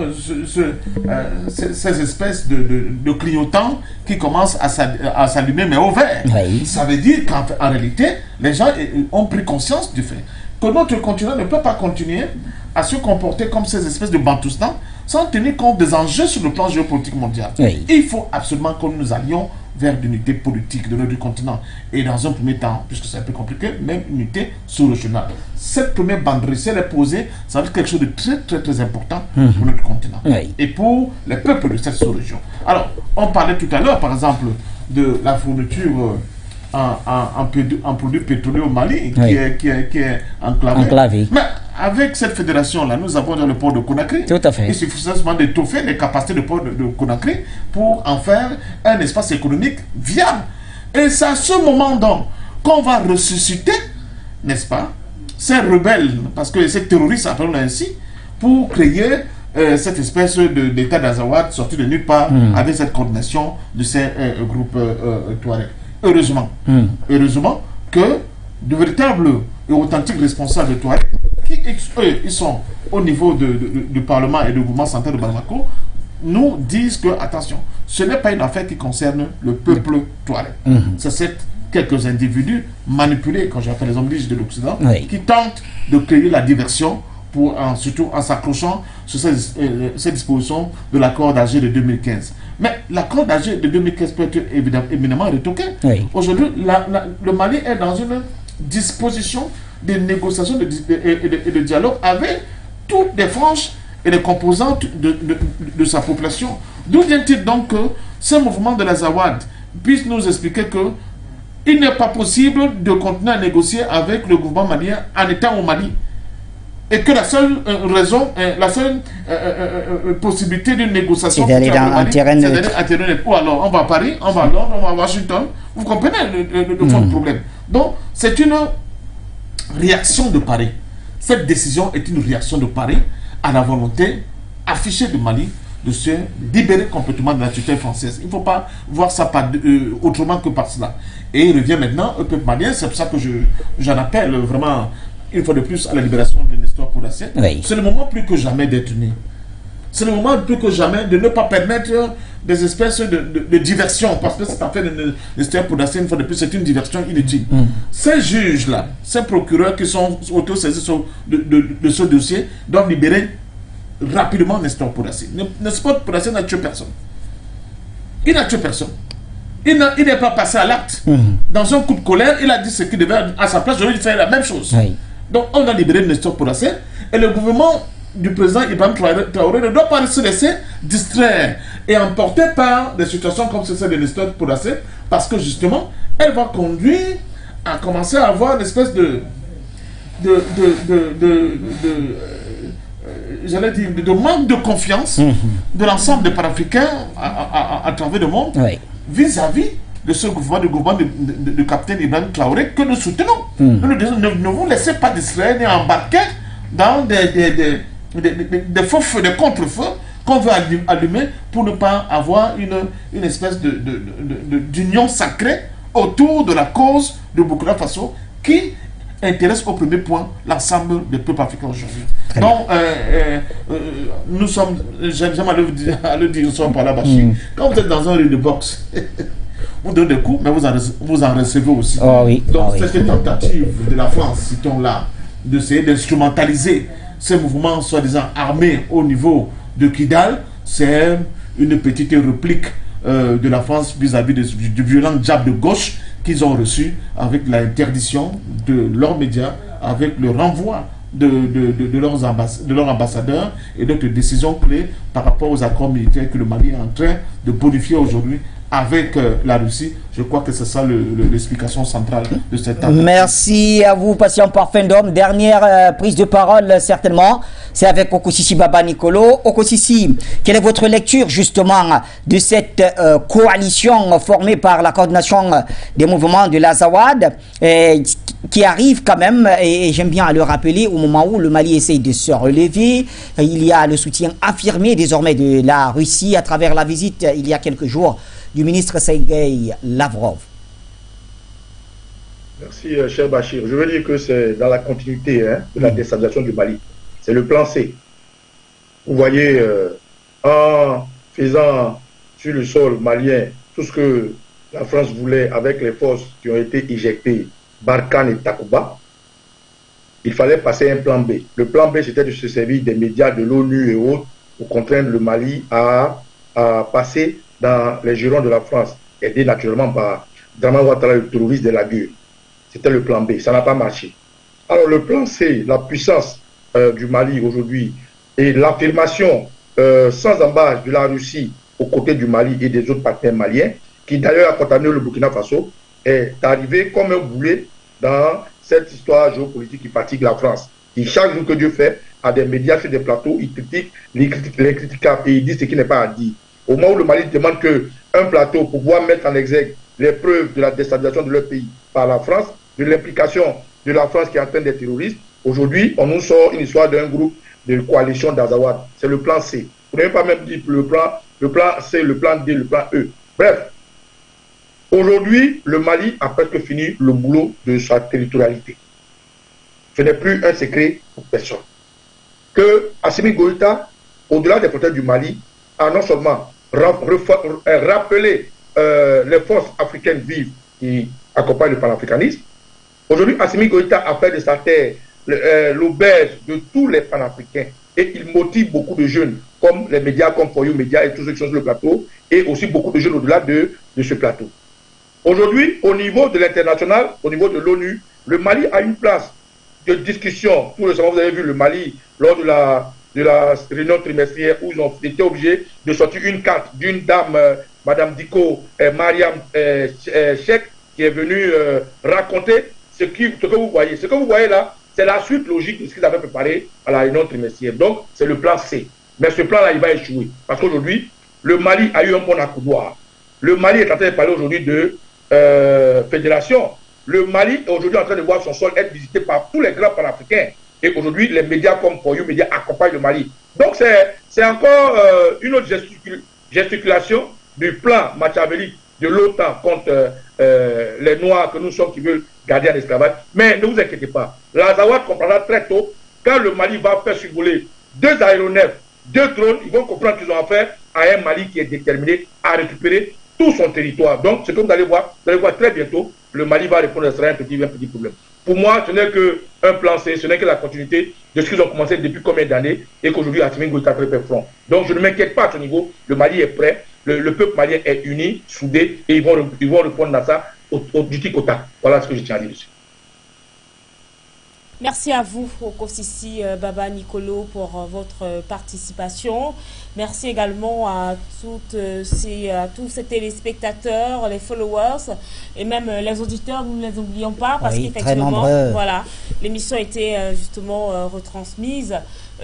ces espèces de clignotants qui commencent à s'allumer, mais au vert. Ça veut dire qu'en réalité, les gens ont pris conscience du fait que notre continent ne peut pas continuer à se comporter comme ces espèces de bantoustans sans tenir compte des enjeux sur le plan géopolitique mondial. Il faut absolument que nous allions vers l'unité politique de notre continent. Et dans un premier temps, puisque c'est un peu compliqué, même unité sous-régionale. Cette première banderole, si elle est posée, ça va être quelque chose de très très très important pour notre continent. Et pour les peuples de cette sous-région. Alors, on parlait tout à l'heure, par exemple, de la fourniture en produits pétroliers au Mali, qui est enclavé. Mais avec cette fédération-là, nous avons dans le port de Conakry.
Tout à fait.
Il suffit seulement d'étoffer les capacités du port de Conakry pour en faire un espace économique viable. Et c'est à ce moment donc qu'on va ressusciter, n'est-ce pas, ces rebelles, parce que ces terroristes, appelons-les ainsi, pour créer cette espèce d'état d'Azawad sorti de nulle part avec cette coordination de ces groupes Touareg. Heureusement, heureusement que de véritables et authentiques responsables de Touareg, qui eux, ils sont au niveau du Parlement et du gouvernement central de Bamako, nous disent que, attention, ce n'est pas une affaire qui concerne le peuple Touareg. C'est quelques individus manipulés, quand j'appelle les hommes riches de l'Occident, qui tentent de créer la diversion, surtout en s'accrochant sur ces dispositions de l'accord d'Alger de 2015. Mais l'accord d'Alger de 2015 peut être évidemment retoqué. Aujourd'hui, le Mali est dans une disposition de négociation et de dialogue avec toutes les franges et les composantes de sa population. D'où vient-il donc que ce mouvement de l'Azawad puisse nous expliquer que il n'est pas possible de continuer à négocier avec le gouvernement malien en étant au Mali, et que la seule raison, la seule possibilité d'une négociation,
c'est d'aller en terrain neutre.
Ou alors on va à Paris, on va à Londres, on va à Washington. Vous comprenez le fond du problème. Donc c'est une réaction de Paris. Cette décision est une réaction de Paris à la volonté affichée du Mali de se libérer complètement de la tutelle française. Il ne faut pas voir ça autrement que par cela. Et il revient maintenant au peuple malien. C'est pour ça que j'en appelle vraiment une fois de plus à la libération de Nestor Poudassé. C'est le moment plus que jamais d'être unis. C'est le moment plus que jamais de ne pas permettre des espèces de diversion, parce que cette affaire de Nestor Poudassé, une fois de plus, c'est une diversion inutile. Ces juges-là, ces procureurs qui sont auto-saisis de ce dossier, doivent libérer rapidement Nestor Poudassé. Nestor Poudassé n'a tué personne. Il n'a tué personne. Il n'est pas passé à l'acte. Dans un coup de colère, il a dit ce qu'il devait, à sa place, j'aurais dû faire la même chose. Donc on a libéré Nestor Poudassé, et le gouvernement du président Ibrahim Traoré ne doit pas se laisser distraire et emporter par des situations comme celle de Nestor Poudassé, parce que justement, elle va conduire à commencer à avoir une espèce de manque de confiance de l'ensemble des panafricains à travers le monde vis-à-vis de ce gouvernement du capitaine Ibrahim Traoré que nous soutenons. Nous nous disons, ne vous laissez pas distraire ni embarquer dans des faux feux, des contre-feux qu'on veut allumer pour ne pas avoir une espèce d'union sacrée autour de la cause de Burkina Faso qui intéresse au premier point l'ensemble des peuples africains aujourd'hui. Donc, nous sommes, j'aime à le dire, nous sommes par là, Bachir. Quand vous êtes dans un ring de boxe, vous donnez des coups, mais vous en recevez aussi. Donc, cette tentative de la France, citons-là, d'essayer d'instrumentaliser ces mouvements soi-disant armés au niveau de Kidal, c'est une petite réplique de la France vis-à-vis du violent jab de gauche qu'ils ont reçu avec l'interdiction de leurs médias, avec le renvoi de leurs ambassadeurs et d'autres décisions clés par rapport aux accords militaires que le Mali est en train de bonifier aujourd'hui avec la Russie. Je crois que c'est ça l'explication centrale de cette table.
Merci à vous, patient parfum d'homme. Dernière prise de parole, certainement, c'est avec Okosisi Baba Nicolo. Okosisi, quelle est votre lecture justement de cette coalition formée par la coordination des mouvements de l'Azawad qui arrive quand même, et j'aime bien le rappeler, au moment où le Mali essaye de se relever. Il y a le soutien affirmé désormais de la Russie à travers la visite il y a quelques jours du ministre Sergueï Lavrov.
Merci, cher Bachir. Je veux dire que c'est dans la continuité de la déstabilisation du Mali. C'est le plan C. Vous voyez, en faisant sur le sol malien tout ce que la France voulait avec les forces qui ont été éjectées, Barkhane et Takuba, il fallait passer un plan B. Le plan B, c'était de se servir des médias de l'ONU et autres pour contraindre le Mali à passer dans les jurons de la France, aidé naturellement par Draman Ouattara, le terroriste de la guerre. C'était le plan B, ça n'a pas marché. Alors le plan C, la puissance du Mali aujourd'hui et l'affirmation sans embâche de la Russie aux côtés du Mali et des autres partenaires maliens, qui d'ailleurs a contaminé le Burkina Faso, est arrivé comme un boulet dans cette histoire géopolitique qui fatigue la France. Et chaque jour que Dieu fait, à des médias sur des plateaux, ils critiquent les critiquables et ils disent ce qui n'est pas à dire. Au moment où le Mali demande qu'un plateau pour pouvoir mettre en exergue les preuves de la déstabilisation de leur pays par la France, de l'implication de la France qui entraîne des terroristes, aujourd'hui, on nous sort une histoire d'un groupe de coalition d'Azawad. C'est le plan C. Vous n'avez pas même dit le plan C, le plan D, le plan E. Bref, aujourd'hui, le Mali a presque fini le boulot de sa territorialité. Ce n'est plus un secret pour personne. Que Assimi Goïta, au-delà des frontières du Mali, a non seulement rappelé les forces africaines vives qui accompagnent le panafricanisme. Aujourd'hui, Assimi Goïta a fait de sa terre l'auberge de tous les panafricains et il motive beaucoup de jeunes, comme les médias, comme Foyou Média et tous ceux qui sont sur le plateau, et aussi beaucoup de jeunes au-delà de ce plateau. Aujourd'hui, au niveau de l'international, au niveau de l'ONU, le Mali a une place de discussion. Tout récemment, vous avez vu le Mali lors de la réunion trimestrielle où ils ont été obligés de sortir une carte d'une dame, Madame Diko Mariam Cheikh, qui est venue raconter ce que vous voyez. Ce que vous voyez là, c'est la suite logique de ce qu'ils avaient préparé à la réunion trimestrielle. Donc, c'est le plan C. Mais ce plan-là, il va échouer. Parce qu'aujourd'hui, le Mali a eu un bon accoudoir. Le Mali est en train de parler aujourd'hui de fédération. Le Mali est aujourd'hui en train de voir son sol être visité par tous les grands panafricains. Et aujourd'hui, les médias comme Foyou Média accompagnent le Mali. Donc, c'est encore une autre gesticulation du plan machiavélique de l'OTAN contre les Noirs que nous sommes qui veulent garder en esclavage. Mais ne vous inquiétez pas. L'Azawad comprendra très tôt, quand le Mali va faire survoler 2 aéronefs, 2 drones, ils vont comprendre qu'ils ont affaire à un Mali qui est déterminé à récupérer tout son territoire. Donc, ce que vous allez voir très bientôt, le Mali va répondre à un petit problème. Pour moi, ce n'est qu'un plan C, ce n'est que la continuité de ce qu'ils ont commencé depuis combien d'années et qu'aujourd'hui, Assimi Goïta est très front. Donc, je ne m'inquiète pas à ce niveau. Le Mali est prêt, le peuple malien est uni, soudé, et ils vont répondre à ça du tic au tac. Voilà ce que je tiens à dire dessus.
Merci à vous, Okosisi Baba Nicolo, pour votre participation. Merci également à tous ces téléspectateurs, les followers et même les auditeurs, nous ne les oublions pas parce qu'effectivement, voilà, l'émission a été justement retransmise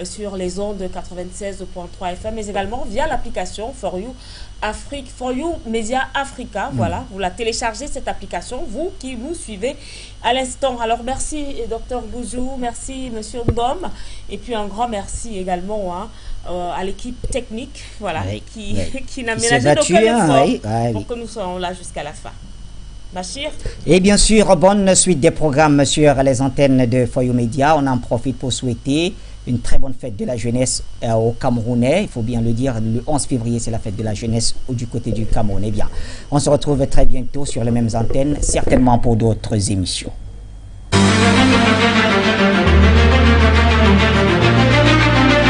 sur les ondes de 96.3 FM, mais également via l'application For You Media Africa. Voilà, vous la téléchargez cette application, vous qui nous suivez à l'instant. Alors merci Dr Bouzou, merci Monsieur Ndom, et puis un grand merci également à l'équipe technique, voilà, qui n'a ménagé aucun effort pour que nous soyons là jusqu'à la fin. Bachir. Et
bien sûr, bonne suite des programmes sur les antennes de Foyou Média. On en profite pour souhaiter une très bonne fête de la jeunesse aux Camerounais. Il faut bien le dire, le 11 février, c'est la fête de la jeunesse du côté du Cameroun. Eh bien, on se retrouve très bientôt sur les mêmes antennes, certainement pour d'autres émissions.